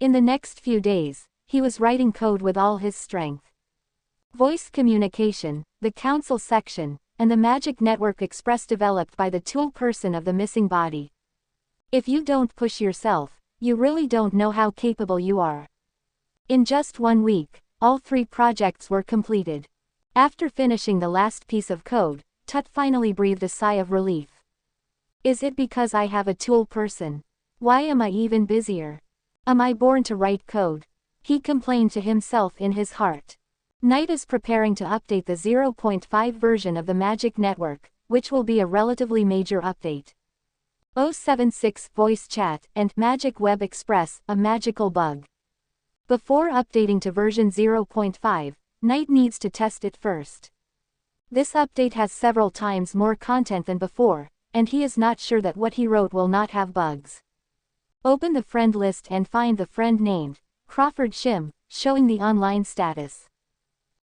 In the next few days, he was writing code with all his strength. Voice communication, the council section, and the Magic Network Express developed by the tool person of the missing body. If you don't push yourself, you really don't know how capable you are. In just 1 week, all 3 projects were completed. After finishing the last piece of code, Tut finally breathed a sigh of relief. Is it because I have a tool person? Why am I even busier? Am I born to write code? He complained to himself in his heart. Knight is preparing to update the 0.5 version of the Magic Network, which will be a relatively major update. 076 Voice Chat and Magic Web Express, a magical bug. Before updating to version 0.5, Knight needs to test it first. This update has several times more content than before, and he is not sure that what he wrote will not have bugs. Open the friend list and find the friend named Crawford Shim, showing the online status.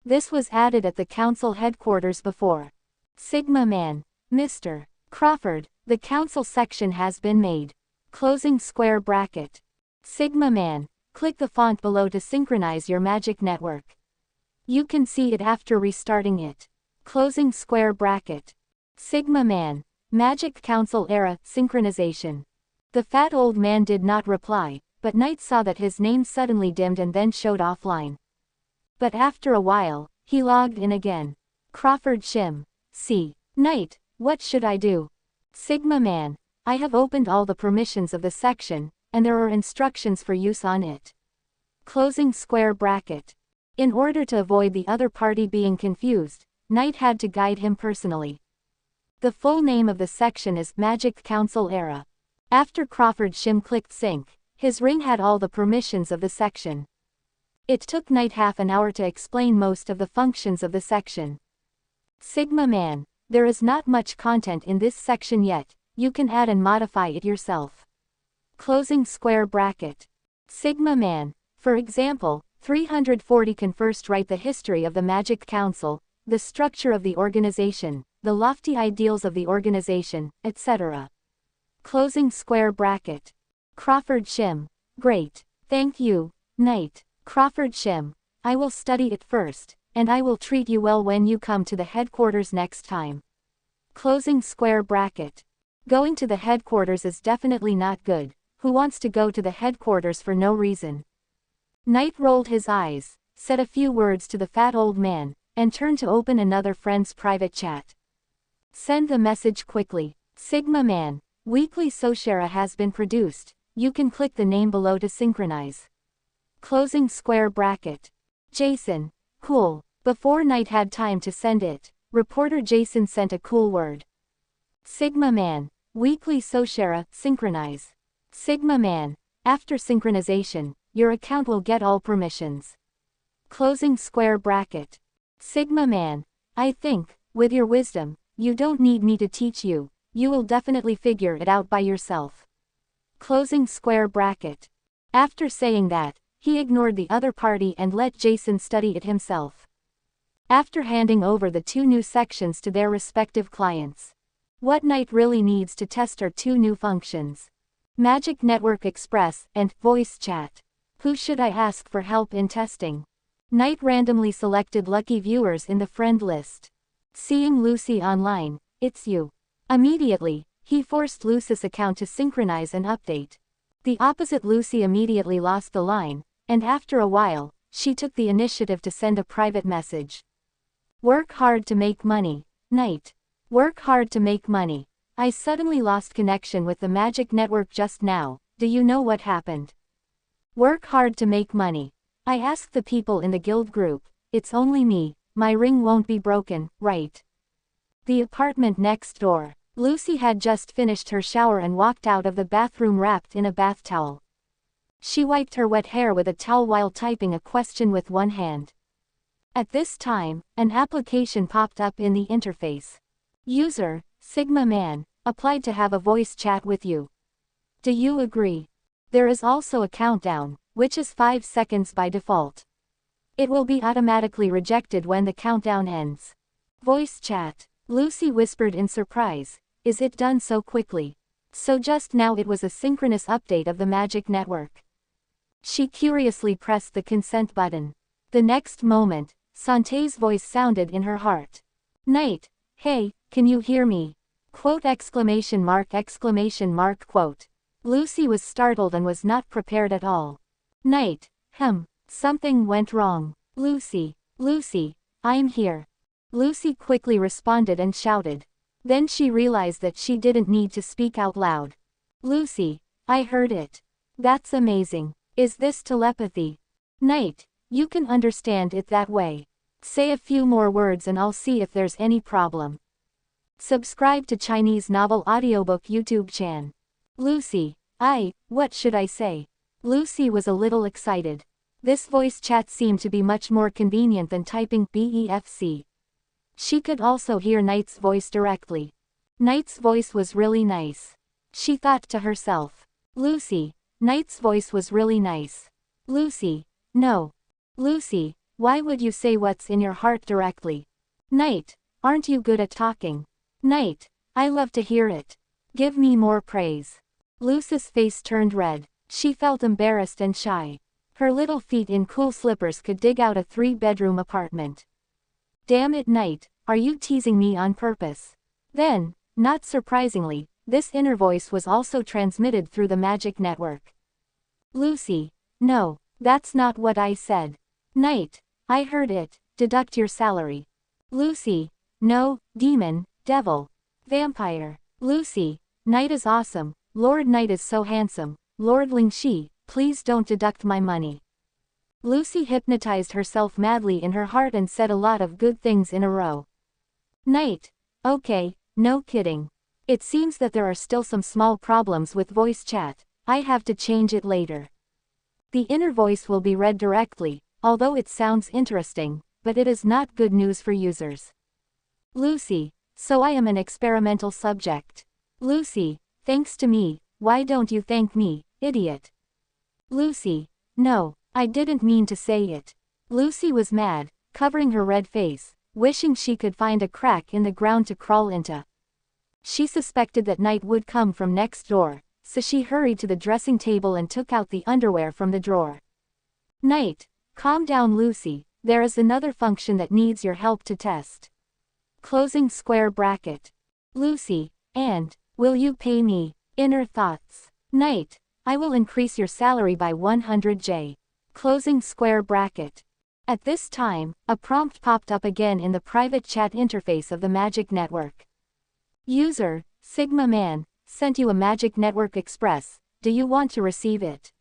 This was added at the council headquarters before. Sigma Man. Mr. Crawford, the council section has been made. Closing square bracket. Sigma Man, click the font below to synchronize your magic network. You can see it after restarting it. Closing square bracket. Sigma Man, Magic Council era synchronization. The fat old man did not reply, but Knight saw that his name suddenly dimmed and then showed offline. But after a while, he logged in again. Crawford Shim. C. Knight, what should I do? Sigma Man. I have opened all the permissions of the section, and there are instructions for use on it. Closing square bracket. In order to avoid the other party being confused, Knight had to guide him personally. The full name of the section is Magic Council Era. After Crawford Shim clicked sync, his ring had all the permissions of the section. It took Knight half an hour to explain most of the functions of the section. Sigma Man, there is not much content in this section yet, you can add and modify it yourself. Closing square bracket. Sigma Man, for example, 340 can first write the history of the Magic Council, the structure of the organization, the lofty ideals of the organization, etc. Closing square bracket. Crawford Shim. Great. Thank you, Knight. Crawford Shim. I will study it first, and I will treat you well when you come to the headquarters next time. Closing square bracket. Going to the headquarters is definitely not good. Who wants to go to the headquarters for no reason? Knight rolled his eyes, said a few words to the fat old man, and turned to open another friend's private chat. Send the message quickly. Sigma Man. Weekly Soshera has been produced. You can click the name below to synchronize. Closing square bracket. Jason. Cool. Before Knight had time to send it, reporter Jason sent a cool word. Sigma Man. Weekly Soshera, synchronize. Sigma Man. After synchronization, your account will get all permissions. Closing square bracket. Sigma Man. I think, with your wisdom, you don't need me to teach you, you will definitely figure it out by yourself. Closing square bracket. After saying that, he ignored the other party and let Jason study it himself. After handing over the two new sections to their respective clients. What Knight really needs to test are two new functions. Magic Network Express and Voice Chat. Who should I ask for help in testing? Knight randomly selected lucky viewers in the friend list. Seeing Lucy online, it's you. Immediately, he forced Lucy's account to synchronize and update. The opposite Lucy immediately lost the line, and after a while, she took the initiative to send a private message. Work hard to make money, Knight. Work hard to make money. I suddenly lost connection with the Magic Network just now, do you know what happened? Work hard to make money. I asked the people in the guild group, it's only me, my ring won't be broken, right? The apartment next door. Lucy had just finished her shower and walked out of the bathroom wrapped in a bath towel. She wiped her wet hair with a towel while typing a question with one hand. At this time, an application popped up in the interface. User, Sigma Man, applied to have a voice chat with you. Do you agree? There is also a countdown, which is 5 seconds by default. It will be automatically rejected when the countdown ends. Voice chat. Lucy whispered in surprise. Is it done so quickly? So just now it was a synchronous update of the Magic Network. She curiously pressed the consent button. The next moment, Sante's voice sounded in her heart. Knight, hey, can you hear me? Quote exclamation mark quote. Lucy was startled and was not prepared at all. Knight, something went wrong. Lucy, I'm here. Lucy quickly responded and shouted. Then she realized that she didn't need to speak out loud. Lucy, I heard it. That's amazing. Is this telepathy? Knight, you can understand it that way. Say a few more words and I'll see if there's any problem. Subscribe to Chinese Novel Audiobook YouTube channel. Lucy, what should I say? Lucy was a little excited. This voice chat seemed to be much more convenient than typing BEFC. She could also hear Knight's voice directly. Knight's voice was really nice. She thought to herself. Lucy, Knight's voice was really nice. Lucy, no. Lucy, why would you say what's in your heart directly? Knight, aren't you good at talking? Knight, I love to hear it. Give me more praise. Lucy's face turned red. She felt embarrassed and shy. Her little feet in cool slippers could dig out a 3-bedroom apartment. Damn it, Knight, are you teasing me on purpose? Then, not surprisingly, this inner voice was also transmitted through the Magic Network. Lucy. No, that's not what I said. Knight. I heard it. Deduct your salary. Lucy. No, demon, devil, vampire. Lucy. Knight is awesome. Lord Knight is so handsome. Lord Lingxi, please don't deduct my money. Lucy hypnotized herself madly in her heart and said a lot of good things in a row. Knight. Okay, no kidding. It seems that there are still some small problems with voice chat. I have to change it later. The inner voice will be read directly, although it sounds interesting, but it is not good news for users. Lucy. So I am an experimental subject. Lucy. Thanks to me, why don't you thank me, idiot? Lucy. No, I didn't mean to say it. Lucy was mad, covering her red face, wishing she could find a crack in the ground to crawl into. She suspected that Knight would come from next door, so she hurried to the dressing table and took out the underwear from the drawer. Knight. Calm down, Lucy, there is another function that needs your help to test. Closing square bracket. Lucy. And, will you pay me? Inner thoughts. Knight. I will increase your salary by 100J. Closing square bracket. At this time, a prompt popped up again in the private chat interface of the Magic Network. User, Sigma Man, sent you a Magic Network Express. Do you want to receive it?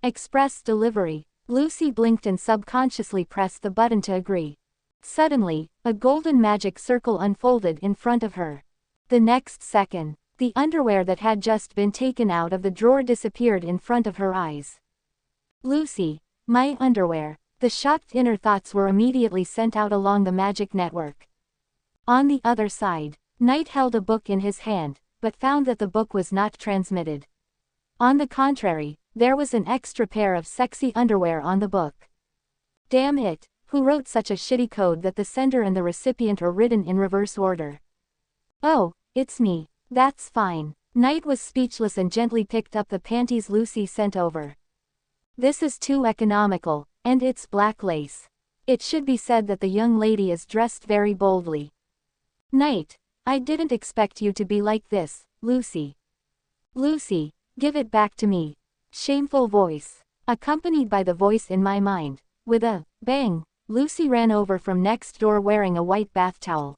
Express delivery. Lucy blinked and subconsciously pressed the button to agree. Suddenly, a golden magic circle unfolded in front of her. The next second, the underwear that had just been taken out of the drawer disappeared in front of her eyes. Lucy. My underwear. The shocked inner thoughts were immediately sent out along the Magic Network. On the other side, Knight held a book in his hand, but found that the book was not transmitted. On the contrary, there was an extra pair of sexy underwear on the book. Damn it, who wrote such a shitty code that the sender and the recipient are written in reverse order? Oh, it's me. That's fine. Knight was speechless and gently picked up the panties Lucy sent over. This is too economical, and it's black lace. It should be said that the young lady is dressed very boldly. Knight. I didn't expect you to be like this, Lucy. Lucy, give it back to me. Shameful voice. Accompanied by the voice in my mind. With a bang, Lucy ran over from next door wearing a white bath towel.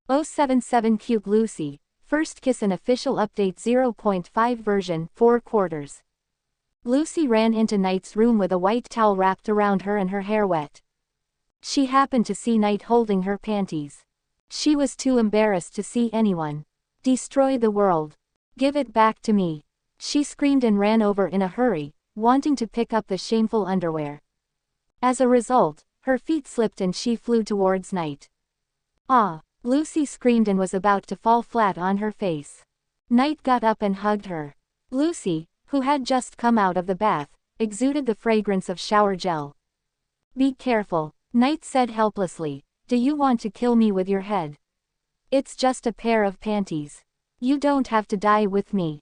077 Cute Lucy, First Kiss an official update 0.5 version 4/4. Lucy ran into Knight's room with a white towel wrapped around her and her hair wet. She happened to see Knight holding her panties. She was too embarrassed to see anyone. Destroy the world. Give it back to me. She screamed and ran over in a hurry, wanting to pick up the shameful underwear. As a result, her feet slipped and she flew towards Knight. Ah! Lucy screamed and was about to fall flat on her face. Knight got up and hugged her. Lucy, who had just come out of the bath, exuded the fragrance of shower gel. Be careful, Knight said helplessly. Do you want to kill me with your head? It's just a pair of panties. You don't have to die with me.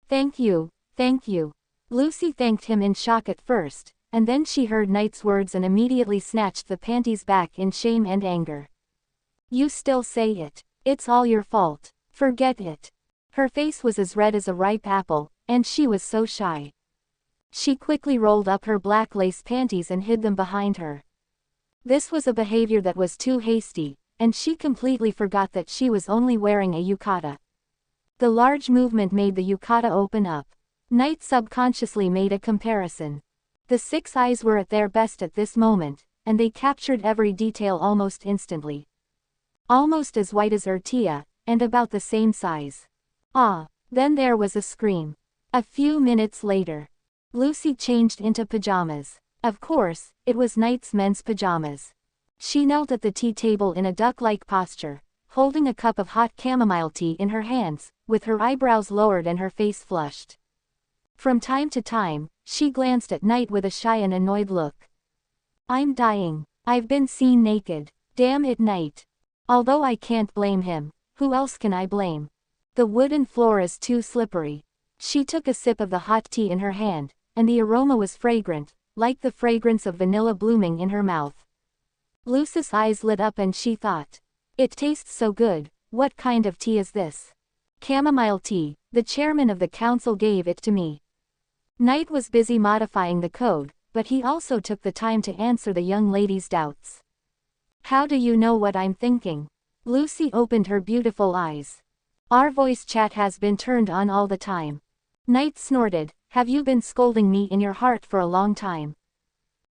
Thank you, thank you. Lucy thanked him in shock at first, and then she heard Knight's words and immediately snatched the panties back in shame and anger. You still say it. It's all your fault. Forget it. Her face was as red as a ripe apple, and she was so shy. She quickly rolled up her black lace panties and hid them behind her. This was a behavior that was too hasty, and she completely forgot that she was only wearing a yukata. The large movement made the yukata open up. Knight subconsciously made a comparison. The six eyes were at their best at this moment, and they captured every detail almost instantly. Almost as white as Urtia, and about the same size. Ah! Then there was a scream. A few minutes later, Lucy changed into pajamas. Of course, it was Knight's men's pajamas. She knelt at the tea table in a duck-like posture, holding a cup of hot chamomile tea in her hands, with her eyebrows lowered and her face flushed. From time to time, she glanced at Knight with a shy and annoyed look. I'm dying. I've been seen naked. Damn it, Knight. Although I can't blame him, who else can I blame? The wooden floor is too slippery. She took a sip of the hot tea in her hand, and the aroma was fragrant, like the fragrance of vanilla blooming in her mouth. Lucy's eyes lit up and she thought, it tastes so good. What kind of tea is this? Chamomile tea. The chairman of the council gave it to me. Knight was busy modifying the code, but he also took the time to answer the young lady's doubts. How do you know what I'm thinking? Lucy opened her beautiful eyes. Our voice chat has been turned on all the time. Knight snorted, have you been scolding me in your heart for a long time?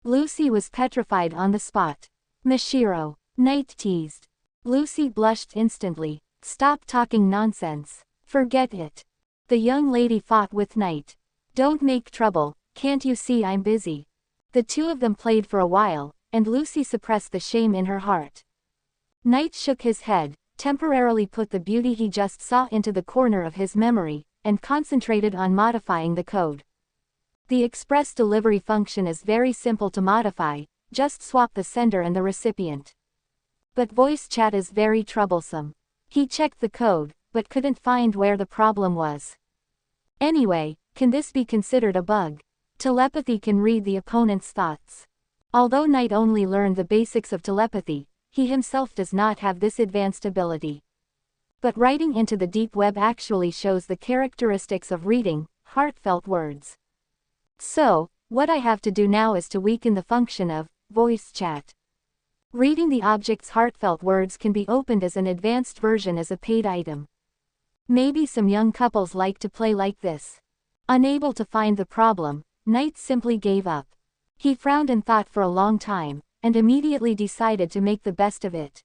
Lucy was petrified on the spot. Mashiro, Knight teased. Lucy blushed instantly. Stop talking nonsense. Forget it. The young lady fought with Knight. Don't make trouble, can't you see I'm busy? The two of them played for a while, and Lucy suppressed the shame in her heart. Knight shook his head, temporarily put the beauty he just saw into the corner of his memory, and concentrated on modifying the code. The express delivery function is very simple to modify, just swap the sender and the recipient. But voice chat is very troublesome. He checked the code, but couldn't find where the problem was. Anyway, can this be considered a bug? Telepathy can read the opponent's thoughts. Although Knight only learned the basics of telepathy, he himself does not have this advanced ability. But writing into the deep web actually shows the characteristics of reading heartfelt words. So, what I have to do now is to weaken the function of voice chat. Reading the object's heartfelt words can be opened as an advanced version as a paid item. Maybe some young couples like to play like this. Unable to find the problem, Knight simply gave up. He frowned and thought for a long time, and immediately decided to make the best of it.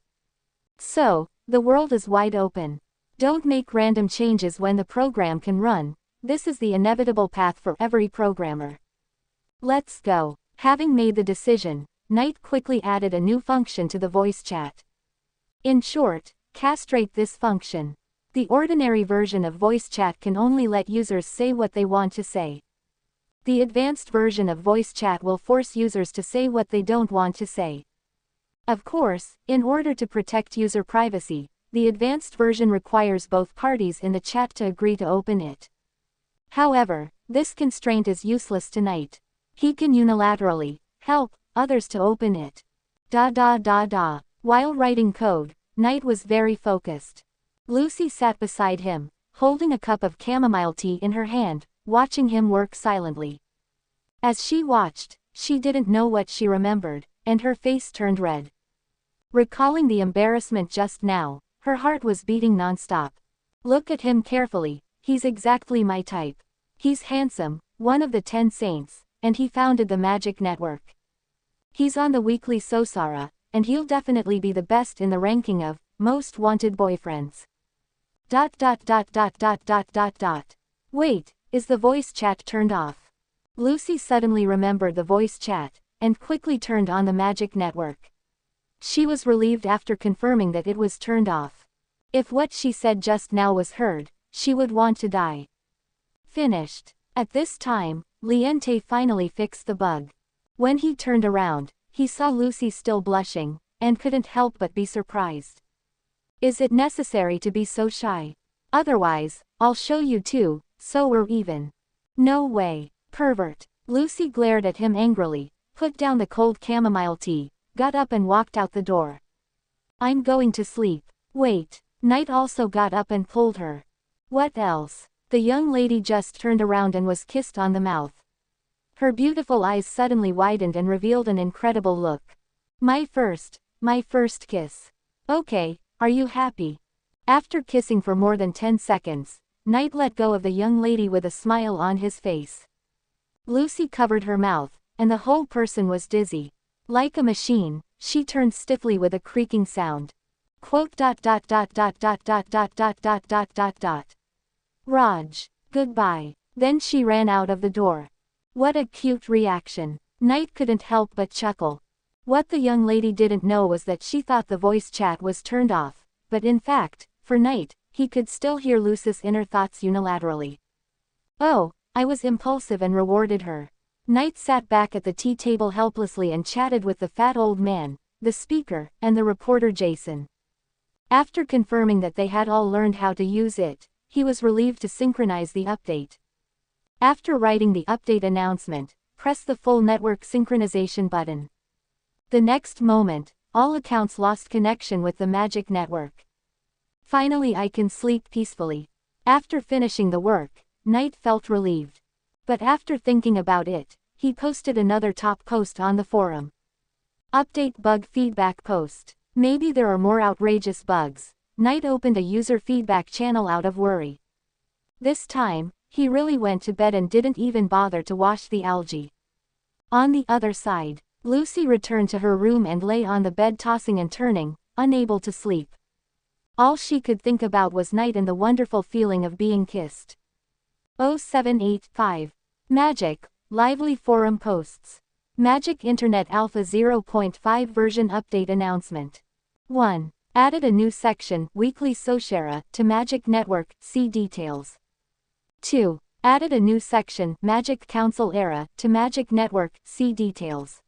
So, the world is wide open. Don't make random changes when the program can run. This is the inevitable path for every programmer. Let's go. Having made the decision, Knight quickly added a new function to the voice chat. In short, castrate this function. The ordinary version of voice chat can only let users say what they want to say. The advanced version of voice chat will force users to say what they don't want to say. Of course, in order to protect user privacy, the advanced version requires both parties in the chat to agree to open it. However, this constraint is useless to Knight. He can unilaterally help others to open it. While writing code, Knight was very focused. Lucy sat beside him, holding a cup of chamomile tea in her hand, watching him work silently. As she watched, she didn't know what she remembered, and her face turned red. Recalling the embarrassment just now, her heart was beating nonstop. Look at him carefully, he's exactly my type. He's handsome, one of the 10 saints, and he founded the Magic Network. He's on the weekly Sosara, and he'll definitely be the best in the ranking of most wanted boyfriends. Wait, is the voice chat turned off? Lucy suddenly remembered the voice chat, and quickly turned on the Magic Network. She was relieved after confirming that it was turned off. If what she said just now was heard, she would want to die. Finished. At this time, Liente finally fixed the bug. When he turned around, he saw Lucy still blushing, and couldn't help but be surprised. Is it necessary to be so shy? Otherwise, I'll show you too, so we're even. No way, pervert. Lucy glared at him angrily, put down the cold chamomile tea, got up and walked out the door. I'm going to sleep. Wait. Knight also got up and pulled her. What else? The young lady just turned around and was kissed on the mouth. Her beautiful eyes suddenly widened and revealed an incredible look. My first kiss. Okay, are you happy? After kissing for more than 10 seconds, Knight let go of the young lady with a smile on his face. Lucy covered her mouth, and the whole person was dizzy. Like a machine, she turned stiffly with a creaking sound. Raj, goodbye. Then she ran out of the door. What a cute reaction. Knight couldn't help but chuckle. What the young lady didn't know was that she thought the voice chat was turned off, but in fact, for Knight, he could still hear Lucy's inner thoughts unilaterally. Oh, I was impulsive and rewarded her. Knight sat back at the tea table helplessly and chatted with the fat old man, the speaker, and the reporter Jason. After confirming that they had all learned how to use it, he was relieved to synchronize the update. After writing the update announcement, press the full network synchronization button. The next moment, all accounts lost connection with the Magic Network. Finally I can sleep peacefully. After finishing the work, Knight felt relieved. But after thinking about it, he posted another top post on the forum. Update bug feedback post. Maybe there are more outrageous bugs. Knight opened a user feedback channel out of worry. This time, he really went to bed and didn't even bother to wash the algae. On the other side, Lucy returned to her room and lay on the bed tossing and turning, unable to sleep. All she could think about was Knight and the wonderful feeling of being kissed. 0785. Magic, lively forum posts. Magic Internet Alpha 0.5 version update announcement. 1. Added a new section, Weekly Soshera, to Magic Network, see details. 2. Added a new section, Magic Council Era, to Magic Network, see details.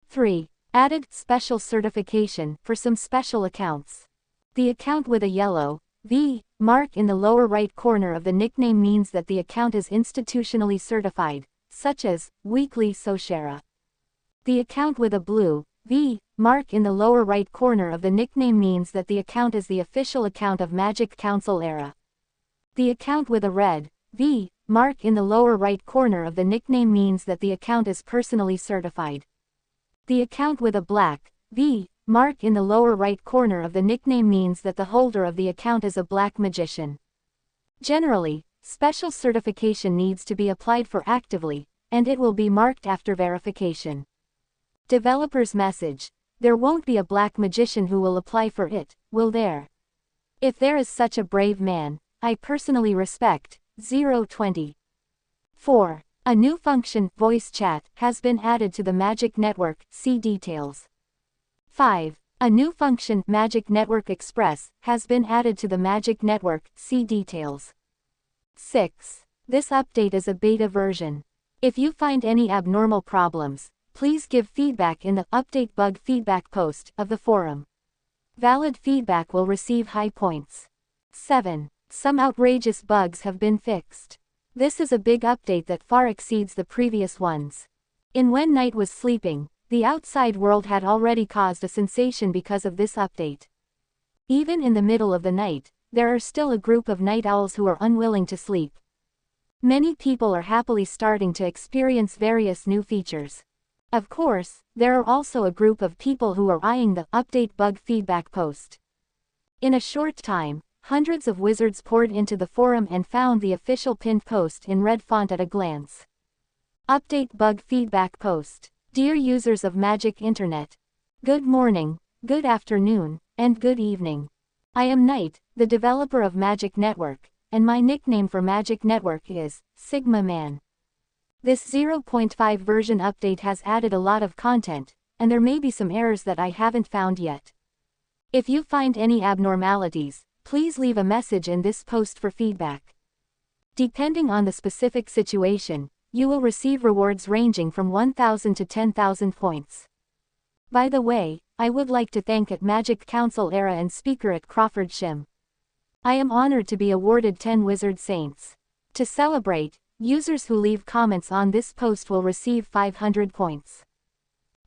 3. Added special certification for some special accounts. The account with a yellow V mark in the lower right corner of the nickname means that the account is institutionally certified, such as Weekly Soshera. The account with a blue V mark in the lower right corner of the nickname means that the account is the official account of Magic Council Era. The account with a red V mark in the lower right corner of the nickname means that the account is personally certified. The account with a black V mark in the lower right corner of the nickname means that the holder of the account is a black magician. Generally, special certification needs to be applied for actively, and it will be marked after verification. Developer's message. There won't be a black magician who will apply for it, will there? If there is such a brave man, I personally respect. 020. 4. A new function, voice chat, has been added to the Magic Network, see details. 5. A new function, Magic Network Express, has been added to the Magic Network, see details. 6. This update is a beta version. If you find any abnormal problems, please give feedback in the Update Bug Feedback post of the forum. Valid feedback will receive high points. 7. Some outrageous bugs have been fixed. This is a big update that far exceeds the previous ones. When Knight was sleeping, the outside world had already caused a sensation because of this update. Even in the middle of the night, there are still a group of night owls who are unwilling to sleep. Many people are happily starting to experience various new features. Of course, there are also a group of people who are eyeing the Update Bug Feedback post. In a short time, hundreds of wizards poured into the forum and found the official pinned post in red font at a glance. Update Bug Feedback post. Dear users of Magic Internet. Good morning, good afternoon, and good evening. I am Knight, the developer of Magic Network, and my nickname for Magic Network is Sigma Man. This 0.5 version update has added a lot of content, and there may be some errors that I haven't found yet. If you find any abnormalities, please leave a message in this post for feedback. Depending on the specific situation, you will receive rewards ranging from 1,000 to 10,000 points. By the way, I would like to thank at Magic Council Era and speaker at Crawford Shim. I am honored to be awarded 10 Wizard Saints. To celebrate, users who leave comments on this post will receive 500 points.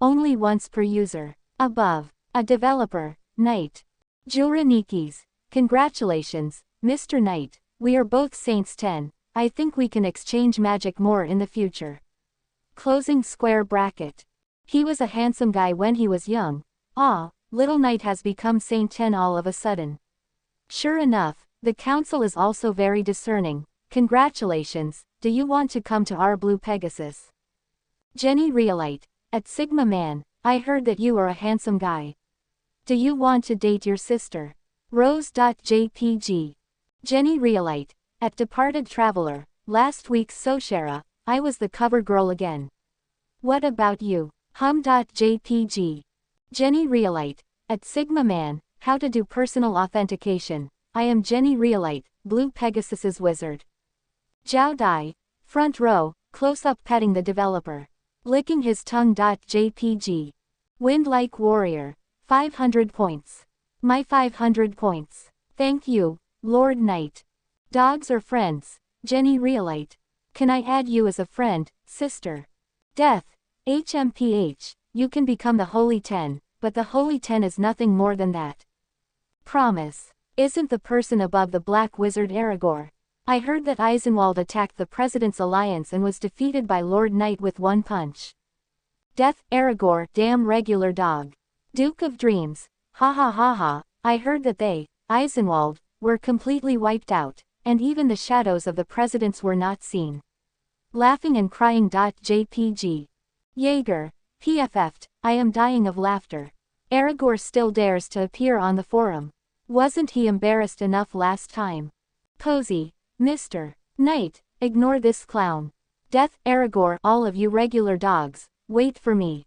Only once per user. Above. A developer, Knight. Juranikis. Congratulations, Mr. Knight. We are both Saints 10. I think we can exchange magic more in the future. Closing square bracket. He was a handsome guy when he was young. Little Knight has become Saint 10 all of a sudden. Sure enough, the council is also very discerning. Congratulations, do you want to come to our Blue Pegasus? Jenny Realite. At Sigma Man, I heard that you are a handsome guy. Do you want to date your sister? Rose.jpg. Jenny Realite. At Departed Traveler, last week's Soshera, I was the cover girl again. What about you? Hum.jpg. Jenny Realite. At Sigma Man, how to do personal authentication. I am Jenny Realite, Blue Pegasus's wizard. Zhao Dai. Front row, close-up petting the developer. Licking his tongue.jpg. Wind-like warrior. 500 points. My 500 points. Thank you, Lord Knight. Dogs are friends. Jenny Realite. Can I add you as a friend, sister? Death. HMPH. You can become the Holy 10, but the Holy 10 is nothing more than that. Promise. Isn't the person above the Black Wizard Aragorn? I heard that Eisenwald attacked the President's alliance and was defeated by Lord Knight with one punch. Death, Aragorn, damn regular dog. Duke of Dreams, ha ha ha ha, I heard that they, Eisenwald, were completely wiped out, and even the shadows of the presidents were not seen. Laughing and crying. JPG. Jaeger, PFF'd, I am dying of laughter. Aragorn still dares to appear on the forum. Wasn't he embarrassed enough last time? Posey, Mr. Knight, ignore this clown. Death, Aragorn, all of you regular dogs, wait for me.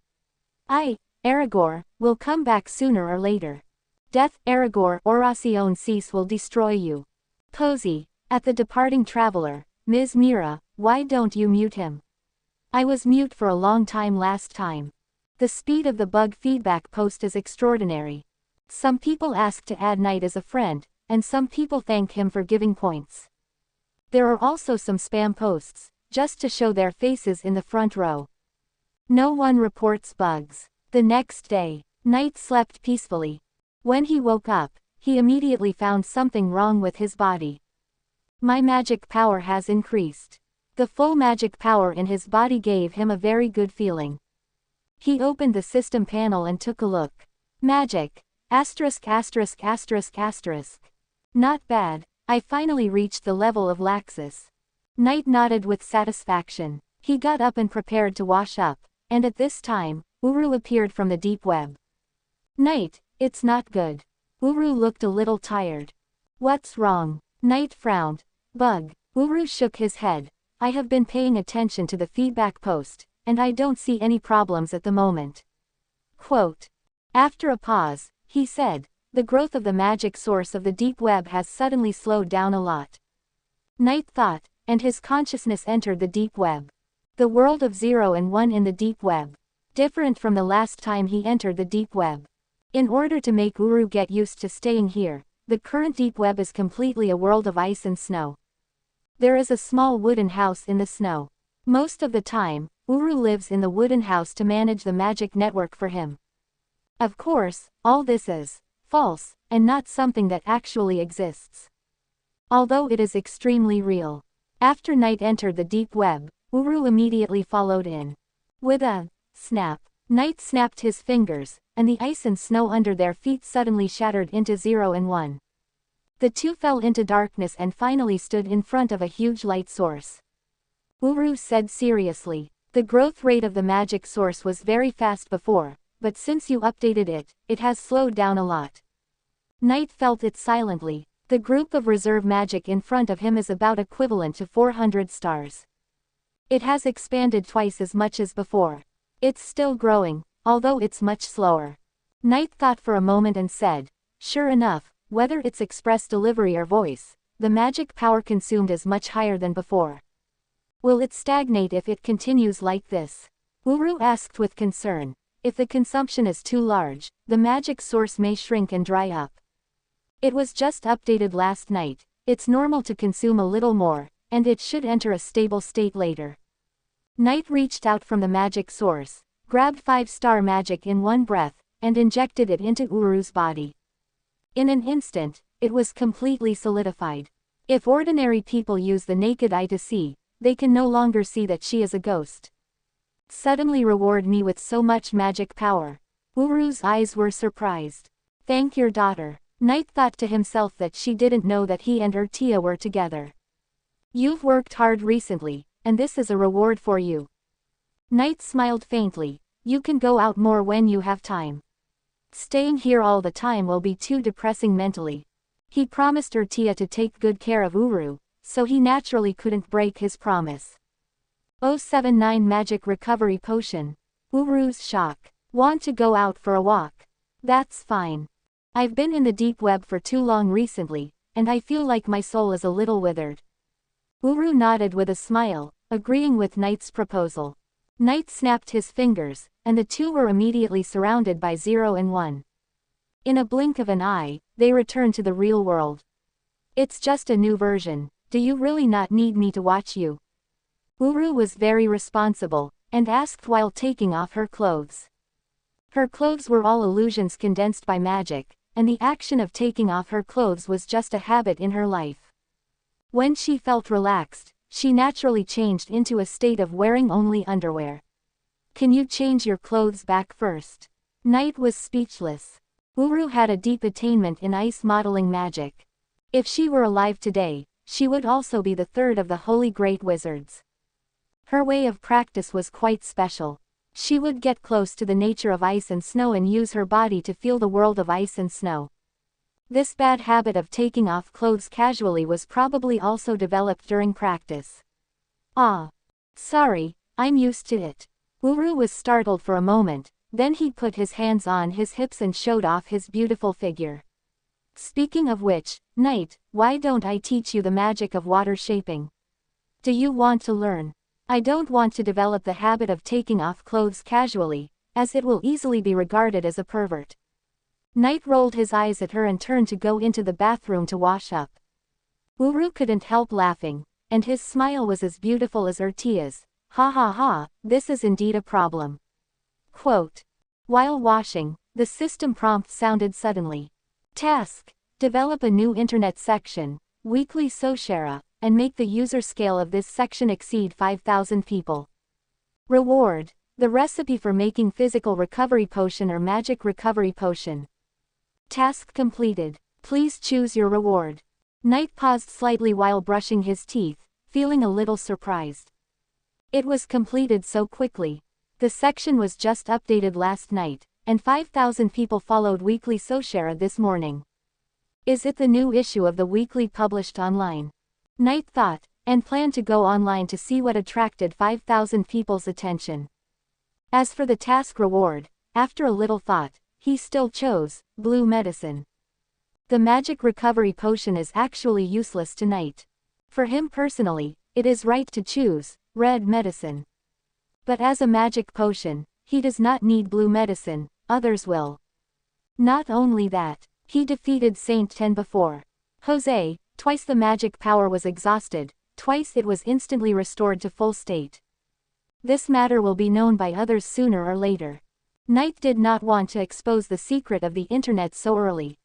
Aragorn, will come back sooner or later. Death, Aragorn, Oración Cease will destroy you. Posey, at the departing traveler, Ms. Mira, why don't you mute him? I was mute for a long time last time. The speed of the bug feedback post is extraordinary. Some people ask to add Knight as a friend, and some people thank him for giving points. There are also some spam posts, just to show their faces in the front row. No one reports bugs. The next day, Knight slept peacefully. When he woke up, he immediately found something wrong with his body. My magic power has increased. The full magic power in his body gave him a very good feeling. He opened the system panel and took a look. Magic. Asterisk asterisk asterisk asterisk. Not bad, I finally reached the level of Laxus. Knight nodded with satisfaction. He got up and prepared to wash up, and at this time, Uru appeared from the deep web. Knight, it's not good. Uru looked a little tired. What's wrong? Knight frowned. Bug. Uru shook his head. I have been paying attention to the feedback post, and I don't see any problems at the moment. Quote. After a pause, he said, the growth of the magic source of the deep web has suddenly slowed down a lot. Knight thought, and his consciousness entered the deep web. The world of 0 and 1 in the deep web. Different from the last time he entered the deep web. In order to make Uru get used to staying here, the current deep web is completely a world of ice and snow. There is a small wooden house in the snow. Most of the time, Uru lives in the wooden house to manage the magic network for him. Of course, all this is false, and not something that actually exists. Although it is extremely real. After Knight entered the deep web, Uru immediately followed in. With a snap, Knight snapped his fingers, and the ice and snow under their feet suddenly shattered into 0 and 1. The two fell into darkness and finally stood in front of a huge light source. Uru said seriously, the growth rate of the magic source was very fast before, but since you updated it, it has slowed down a lot. Knight felt it silently. The group of reserve magic in front of him is about equivalent to 400 stars. It has expanded twice as much as before. It's still growing, although it's much slower. Knight thought for a moment and said, sure enough, whether it's express delivery or voice, the magic power consumed is much higher than before. Will it stagnate if it continues like this? Uru asked with concern. If the consumption is too large, the magic source may shrink and dry up. It was just updated last night. It's normal to consume a little more, and it should enter a stable state later. Knight reached out from the magic source, grabbed 5-star magic in one breath, and injected it into Uru's body. In an instant, it was completely solidified. If ordinary people use the naked eye to see, they can no longer see that she is a ghost. Suddenly reward me with so much magic power. Uru's eyes were surprised. Thank your daughter. Knight thought to himself that she didn't know that he and Urtia were together. You've worked hard recently, and this is a reward for you. Knight smiled faintly. You can go out more when you have time. Staying here all the time will be too depressing mentally. He promised Urtia to take good care of Uru, so he naturally couldn't break his promise. 079 Magic Recovery Potion. Uru's shock. Want to go out for a walk? That's fine. I've been in the deep web for too long recently, and I feel like my soul is a little withered. Uru nodded with a smile, agreeing with Knight's proposal. Knight snapped his fingers, and the two were immediately surrounded by 0 and 1. In a blink of an eye, they returned to the real world. It's just a new version. Do you really not need me to watch you? Uru was very responsible, and asked while taking off her clothes. Her clothes were all illusions condensed by magic, and the action of taking off her clothes was just a habit in her life. When she felt relaxed, she naturally changed into a state of wearing only underwear. Can you change your clothes back first? Night was speechless. Uru had a deep attainment in ice modeling magic. If she were alive today, she would also be the third of the Holy Great Wizards. Her way of practice was quite special. She would get close to the nature of ice and snow and use her body to feel the world of ice and snow. This bad habit of taking off clothes casually was probably also developed during practice. Ah. Sorry, I'm used to it. Uru was startled for a moment, then he put his hands on his hips and showed off his beautiful figure. Speaking of which, Night, why don't I teach you the magic of water shaping? Do you want to learn? I don't want to develop the habit of taking off clothes casually, as it will easily be regarded as a pervert. Night rolled his eyes at her and turned to go into the bathroom to wash up. Uru couldn't help laughing, and his smile was as beautiful as Urtia's. Ha ha ha, this is indeed a problem. Quote. While washing, the system prompt sounded suddenly. Task: develop a new internet section, weekly Soshara, and make the user scale of this section exceed 5,000 people. Reward: the recipe for making physical recovery potion or magic recovery potion. Task completed. Please choose your reward. Night paused slightly while brushing his teeth, feeling a little surprised. It was completed so quickly. The section was just updated last night, and 5,000 people followed weekly Soshara this morning. Is it the new issue of the weekly published online? Night thought, and planned to go online to see what attracted 5,000 people's attention. As for the task reward, after a little thought, he still chose blue medicine. The magic recovery potion is actually useless to Night. For him personally, it is right to choose red medicine. But as a magic potion, he does not need blue medicine, others will. Not only that, he defeated Saint 10 before Jose, twice the magic power was exhausted, twice it was instantly restored to full state. This matter will be known by others sooner or later. Night did not want to expose the secret of the internet so early.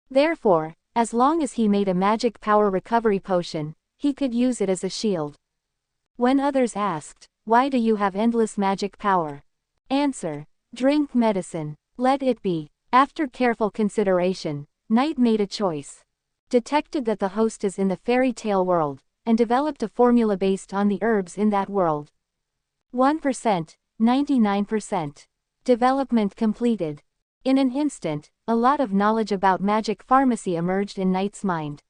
Therefore, as long as he made a magic power recovery potion, he could use it as a shield. When others asked, why do you have endless magic power? Answer: drink medicine. Let it be. After careful consideration, Night made a choice. Detected that the host is in the fairy tale world, and developed a formula based on the herbs in that world. 1%, 99%. Development completed. In an instant, a lot of knowledge about magic pharmacy emerged in Night's mind.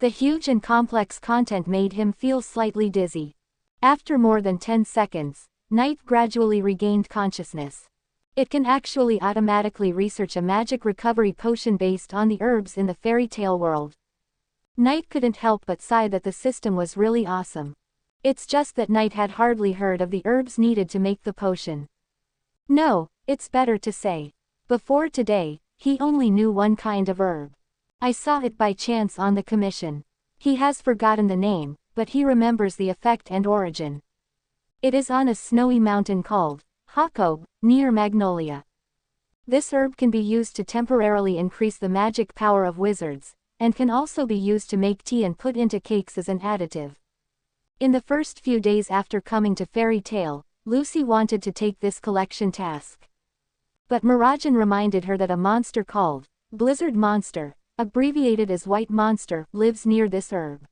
The huge and complex content made him feel slightly dizzy. After more than 10 seconds, Night gradually regained consciousness. It can actually automatically research a magic recovery potion based on the herbs in the fairy tale world. Night couldn't help but sigh that the system was really awesome. It's just that Night had hardly heard of the herbs needed to make the potion. No, it's better to say. Before today, he only knew one kind of herb. I saw it by chance on the commission. He has forgotten the name, but he remembers the effect and origin. It is on a snowy mountain called Jacob, near Magnolia. This herb can be used to temporarily increase the magic power of wizards, and can also be used to make tea and put into cakes as an additive. In the first few days after coming to Fairy Tale, Lucy wanted to take this collection task. But Mirajan reminded her that a monster called Blizzard Monster, abbreviated as White Monster, lives near this herb.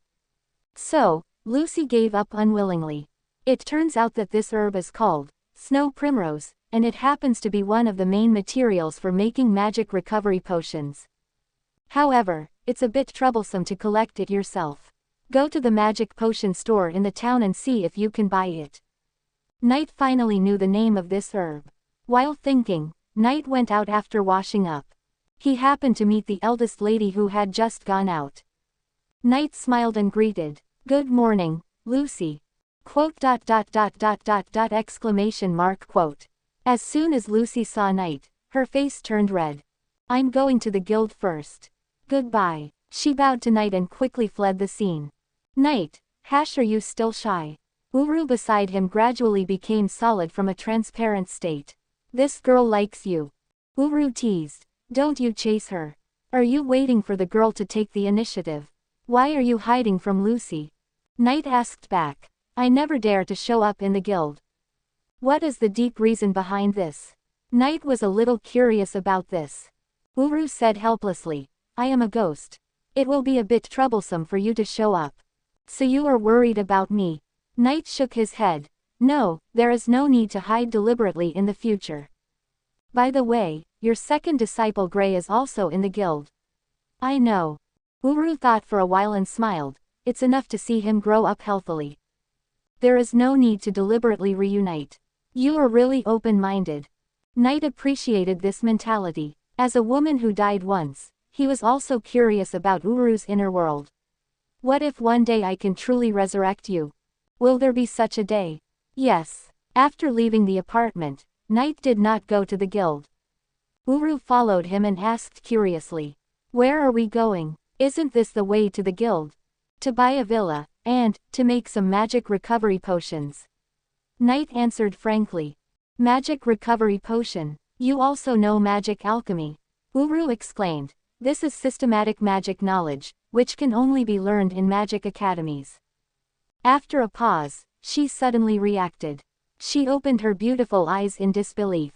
So, Lucy gave up unwillingly. It turns out that this herb is called Snow Primrose, and it happens to be one of the main materials for making magic recovery potions. However, it's a bit troublesome to collect it yourself. Go to the magic potion store in the town and see if you can buy it. Night finally knew the name of this herb. While thinking, Night went out after washing up. He happened to meet the eldest lady who had just gone out. Night smiled and greeted, "Good morning, Lucy." Quote. Exclamation mark quote. As soon as Lucy saw Night, her face turned red. "I'm going to the guild first. Goodbye." She bowed to Night and quickly fled the scene. Night, are you still shy? Uru beside him gradually became solid from a transparent state. This girl likes you. Uru teased. Don't you chase her. Are you waiting for the girl to take the initiative? Why are you hiding from Lucy? Knight asked back. I never dare to show up in the guild. What is the deep reason behind this? Knight was a little curious about this. Uru said helplessly. I am a ghost. It will be a bit troublesome for you to show up. So you are worried about me? Knight shook his head. No, there is no need to hide deliberately in the future. By the way, your second disciple Gray is also in the guild. I know. Uru thought for a while and smiled. It's enough to see him grow up healthily. There is no need to deliberately reunite. You are really open-minded. Knight appreciated this mentality. As a woman who died once, he was also curious about Uru's inner world. What if one day I can truly resurrect you? Will there be such a day? Yes. After leaving the apartment, Knight did not go to the guild. Uru followed him and asked curiously. Where are we going? Isn't this the way to the guild? To buy a villa, and to make some magic recovery potions. Knight answered frankly. Magic recovery potion. You also know magic alchemy. Uru exclaimed. This is systematic magic knowledge, which can only be learned in magic academies. After a pause, she suddenly reacted. She opened her beautiful eyes in disbelief.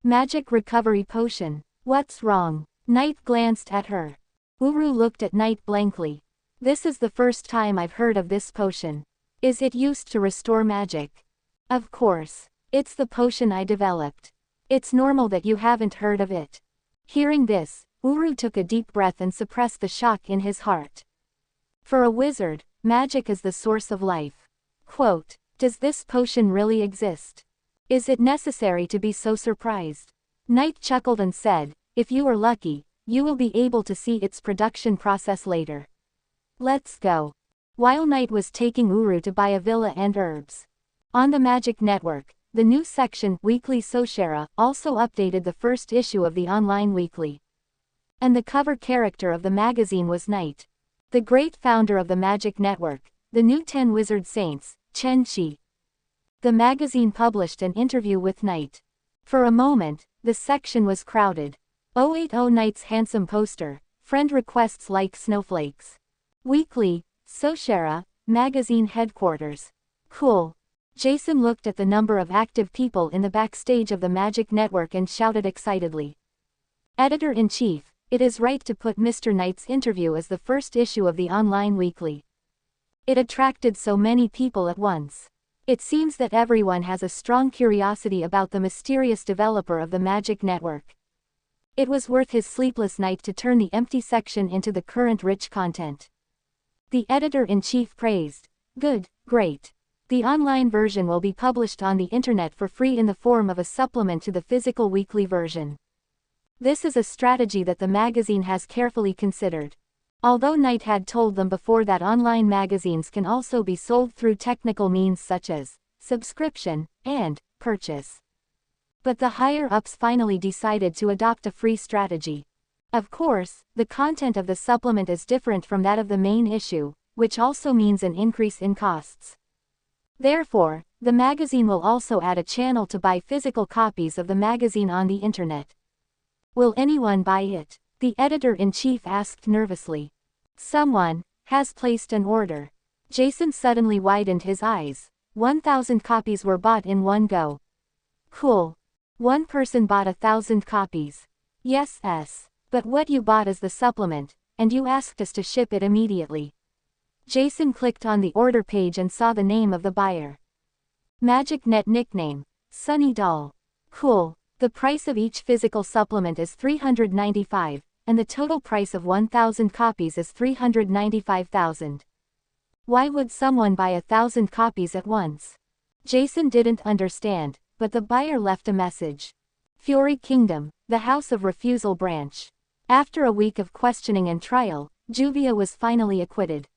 Magic recovery potion. What's wrong? Knight glanced at her. Uru looked at Knight blankly. This is the first time I've heard of this potion. Is it used to restore magic? Of course. It's the potion I developed. It's normal that you haven't heard of it. Hearing this, Uru took a deep breath and suppressed the shock in his heart. For a wizard, magic is the source of life. Quote, does this potion really exist? Is it necessary to be so surprised? Knight chuckled and said, if you are lucky, you will be able to see its production process later. Let's go. While Knight was taking Uru to buy a villa and herbs. On the Magic Network, the new section, Weekly Soshera, also updated the first issue of the online weekly. And the cover character of the magazine was Knight. The great founder of the Magic Network, the new 10 Wizard Saints, Chen Shi. The magazine published an interview with Knight. For a moment, the section was crowded. 080 Knight's handsome poster, friend requests like snowflakes. Weekly, Soshera, magazine headquarters. Cool. Jason looked at the number of active people in the backstage of the Magic Network and shouted excitedly. Editor-in-Chief, it is right to put Mr. Knight's interview as the first issue of the online weekly. It attracted so many people at once. It seems that everyone has a strong curiosity about the mysterious developer of the Magic Network. It was worth his sleepless night to turn the empty section into the current rich content. The editor-in-chief praised. Good, great. The online version will be published on the internet for free in the form of a supplement to the physical weekly version. This is a strategy that the magazine has carefully considered. Although Knight had told them before that online magazines can also be sold through technical means such as subscription and purchase. But the higher-ups finally decided to adopt a free strategy. Of course, the content of the supplement is different from that of the main issue, which also means an increase in costs. Therefore, the magazine will also add a channel to buy physical copies of the magazine on the internet. Will anyone buy it? The editor-in-chief asked nervously. Someone has placed an order. Jason suddenly widened his eyes. 1,000 copies were bought in one go. Cool. One person bought 1,000 copies. Yes. But what you bought is the supplement, and you asked us to ship it immediately. Jason clicked on the order page and saw the name of the buyer. MagicNet nickname, Sunny Doll. Cool. The price of each physical supplement is $395, and the total price of 1,000 copies is $395,000. Why would someone buy 1,000 copies at once? Jason didn't understand, but the buyer left a message. Fury Kingdom, the House of Refusal branch. After a week of questioning and trial, Juvia was finally acquitted.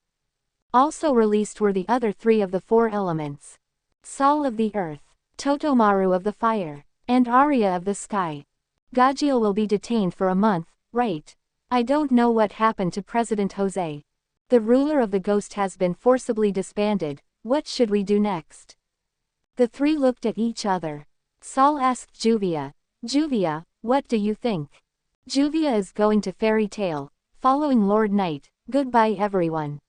Also released were the other 3 of the 4 elements. Sol of the Earth, Totomaru of the Fire, and Arya of the Sky. Gajiel will be detained for a month, right? I don't know what happened to President Jose. The ruler of the Ghost has been forcibly disbanded. What should we do next? The 3 looked at each other. Sol asked Juvia, Juvia, what do you think? Juvia is going to Fairy Tale, following Lord Knight, Goodbye everyone.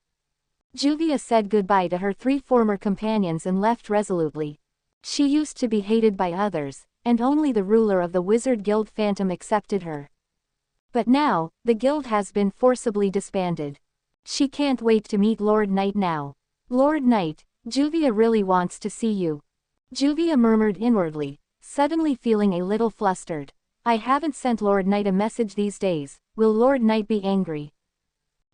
Juvia said goodbye to her 3 former companions and left resolutely. She used to be hated by others, and only the ruler of the Wizard Guild Phantom accepted her. But now, the guild has been forcibly disbanded. She can't wait to meet Lord Knight now. Lord Knight, Juvia really wants to see you. Juvia murmured inwardly, suddenly feeling a little flustered. I haven't sent Lord Knight a message these days, will Lord Knight be angry?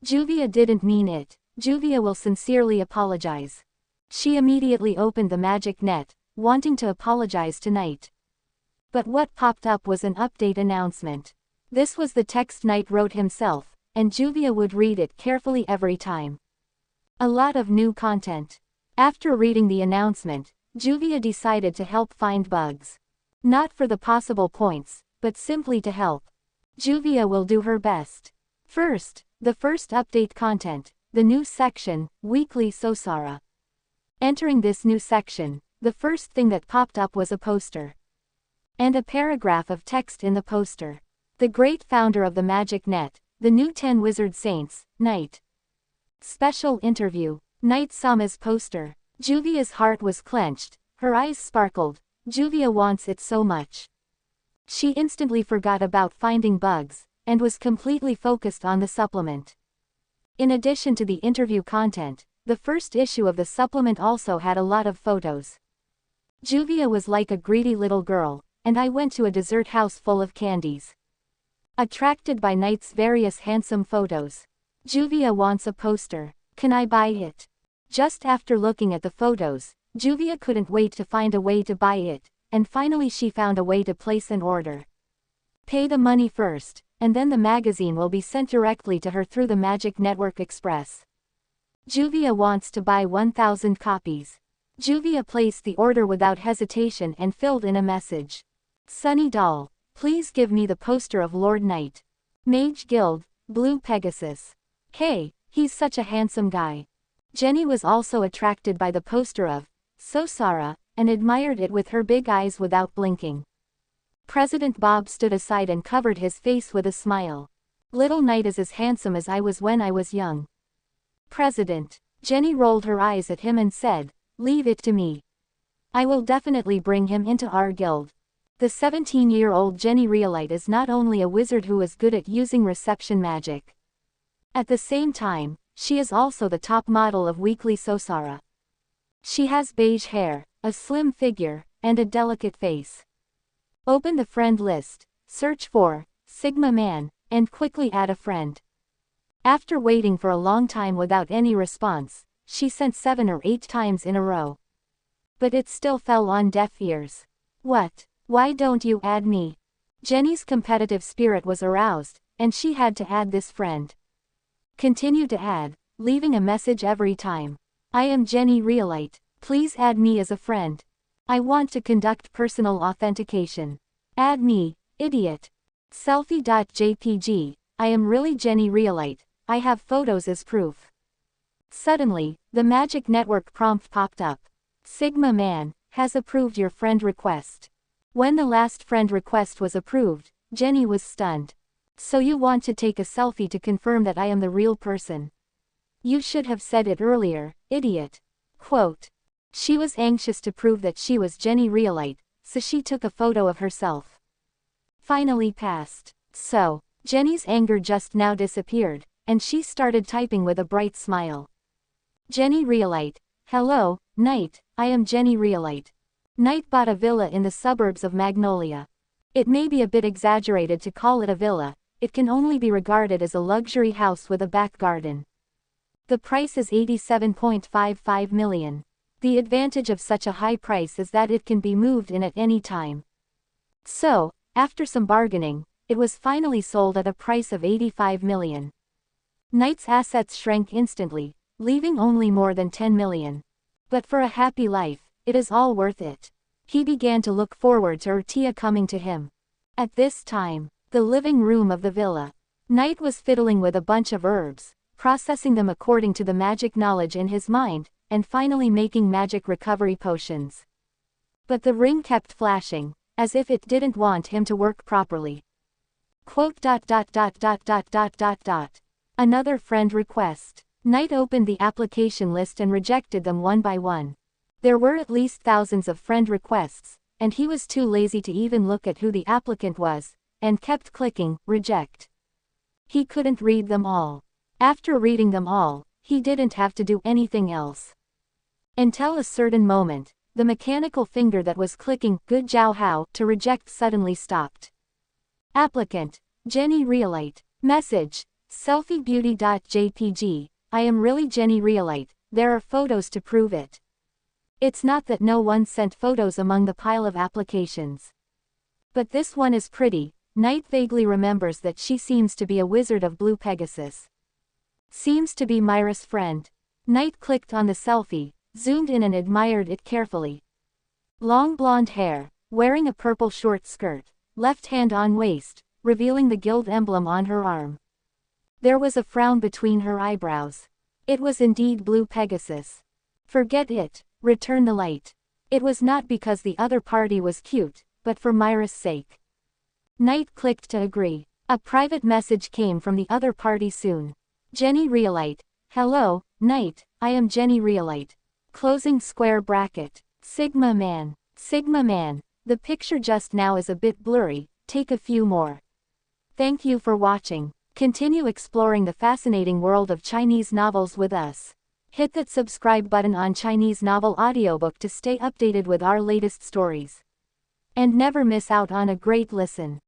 Juvia didn't mean it. Juvia will sincerely apologize. She immediately opened the magic net, wanting to apologize to Knight. But what popped up was an update announcement. This was the text Knight wrote himself, and Juvia would read it carefully every time. A lot of new content. After reading the announcement, Juvia decided to help find bugs. Not for the possible points, but simply to help. Juvia will do her best. First, the first update content, the new section, Weekly Sosara. Entering this new section, the first thing that popped up was a poster. And a paragraph of text in the poster. The great founder of the Magic Net, the new 10 Wizard Saints, Knight. Special interview. Knight saw his poster. Juvia's heart was clenched, her eyes sparkled. Juvia wants it so much. She instantly forgot about finding bugs, and was completely focused on the supplement. In addition to the interview content, the first issue of the supplement also had a lot of photos. Juvia was like a greedy little girl, and I went to a dessert house full of candies. Attracted by Knight's various handsome photos. Juvia wants a poster. Can I buy it? Just after looking at the photos, Juvia couldn't wait to find a way to buy it, and finally she found a way to place an order. Pay the money first, and then the magazine will be sent directly to her through the Magic Network Express. Juvia wants to buy 1,000 copies. Juvia placed the order without hesitation and filled in a message. Sunny Doll, please give me the poster of Lord Knight. Mage Guild, Blue Pegasus. Hey, he's such a handsome guy. Jenny was also attracted by the poster of Sosara, and admired it with her big eyes without blinking. President Bob stood aside and covered his face with a smile. Little Knight is as handsome as I was when I was young. President. Jenny rolled her eyes at him and said, leave it to me. I will definitely bring him into our guild. The 17-year-old Jenny Reelite is not only a wizard who is good at using reception magic. At the same time, she is also the top model of Weekly Sosara. She has beige hair, a slim figure, and a delicate face. Open the friend list, search for Sigma Man, and quickly add a friend. After waiting for a long time without any response, she sent 7 or 8 times in a row. But it still fell on deaf ears. What? Why don't you add me? Jenny's competitive spirit was aroused, and she had to add this friend. Continue to add, leaving a message every time. I am Jenny Reelite, please add me as a friend. I want to conduct personal authentication. Add me, idiot. Selfie.jpg, I am really Jenny Reelite, I have photos as proof. Suddenly, the Magic Network prompt popped up. Sigma Man has approved your friend request. When the last friend request was approved, Jenny was stunned. So you want to take a selfie to confirm that I am the real person? You should have said it earlier, idiot. Quote. She was anxious to prove that she was Jenny Reelite, so she took a photo of herself. Finally passed. So, Jenny's anger just now disappeared, and she started typing with a bright smile. Jenny Reelite. Hello, Knight, I am Jenny Reelite. Knight bought a villa in the suburbs of Magnolia. It may be a bit exaggerated to call it a villa, it can only be regarded as a luxury house with a back garden. The price is 87.55 million. The advantage of such a high price is that it can be moved in at any time. So, after some bargaining, it was finally sold at a price of 85 million. Knight's assets shrank instantly, leaving only more than 10 million. But for a happy life, it is all worth it. He began to look forward to Urtia coming to him. At this time, the living room of the villa. Knight was fiddling with a bunch of herbs, processing them according to the magic knowledge in his mind, and finally making magic recovery potions. But the ring kept flashing, as if it didn't want him to work properly. Quote. Another friend request. Knight opened the application list and rejected them one by one. There were at least thousands of friend requests, and he was too lazy to even look at who the applicant was, and kept clicking reject. He couldn't read them all. After reading them all, he didn't have to do anything else. Until a certain moment, the mechanical finger that was clicking good Jiao Hao to reject suddenly stopped. Applicant, Jenny Realite. Message, selfiebeauty.jpg, I am really Jenny Realite, there are photos to prove it. It's not that no one sent photos among the pile of applications. But this one is pretty. Knight vaguely remembers that she seems to be a wizard of blue Pegasus. Seems to be Myra's friend. Knight clicked on the selfie, zoomed in and admired it carefully. Long blonde hair, wearing a purple short skirt, left hand on waist, revealing the guild emblem on her arm. There was a frown between her eyebrows. It was indeed blue Pegasus. Forget it, return the light. It was not because the other party was cute, but for Myra's sake. Knight clicked to agree. A private message came from the other party soon. Jenny Realite. Hello, Knight, I am Jenny Realite. Closing square bracket. Sigma Man. Sigma Man, the picture just now is a bit blurry, take a few more. Thank you for watching. Continue exploring the fascinating world of Chinese novels with us. Hit that subscribe button on Chinese Novel Audiobook to stay updated with our latest stories. And never miss out on a great listen.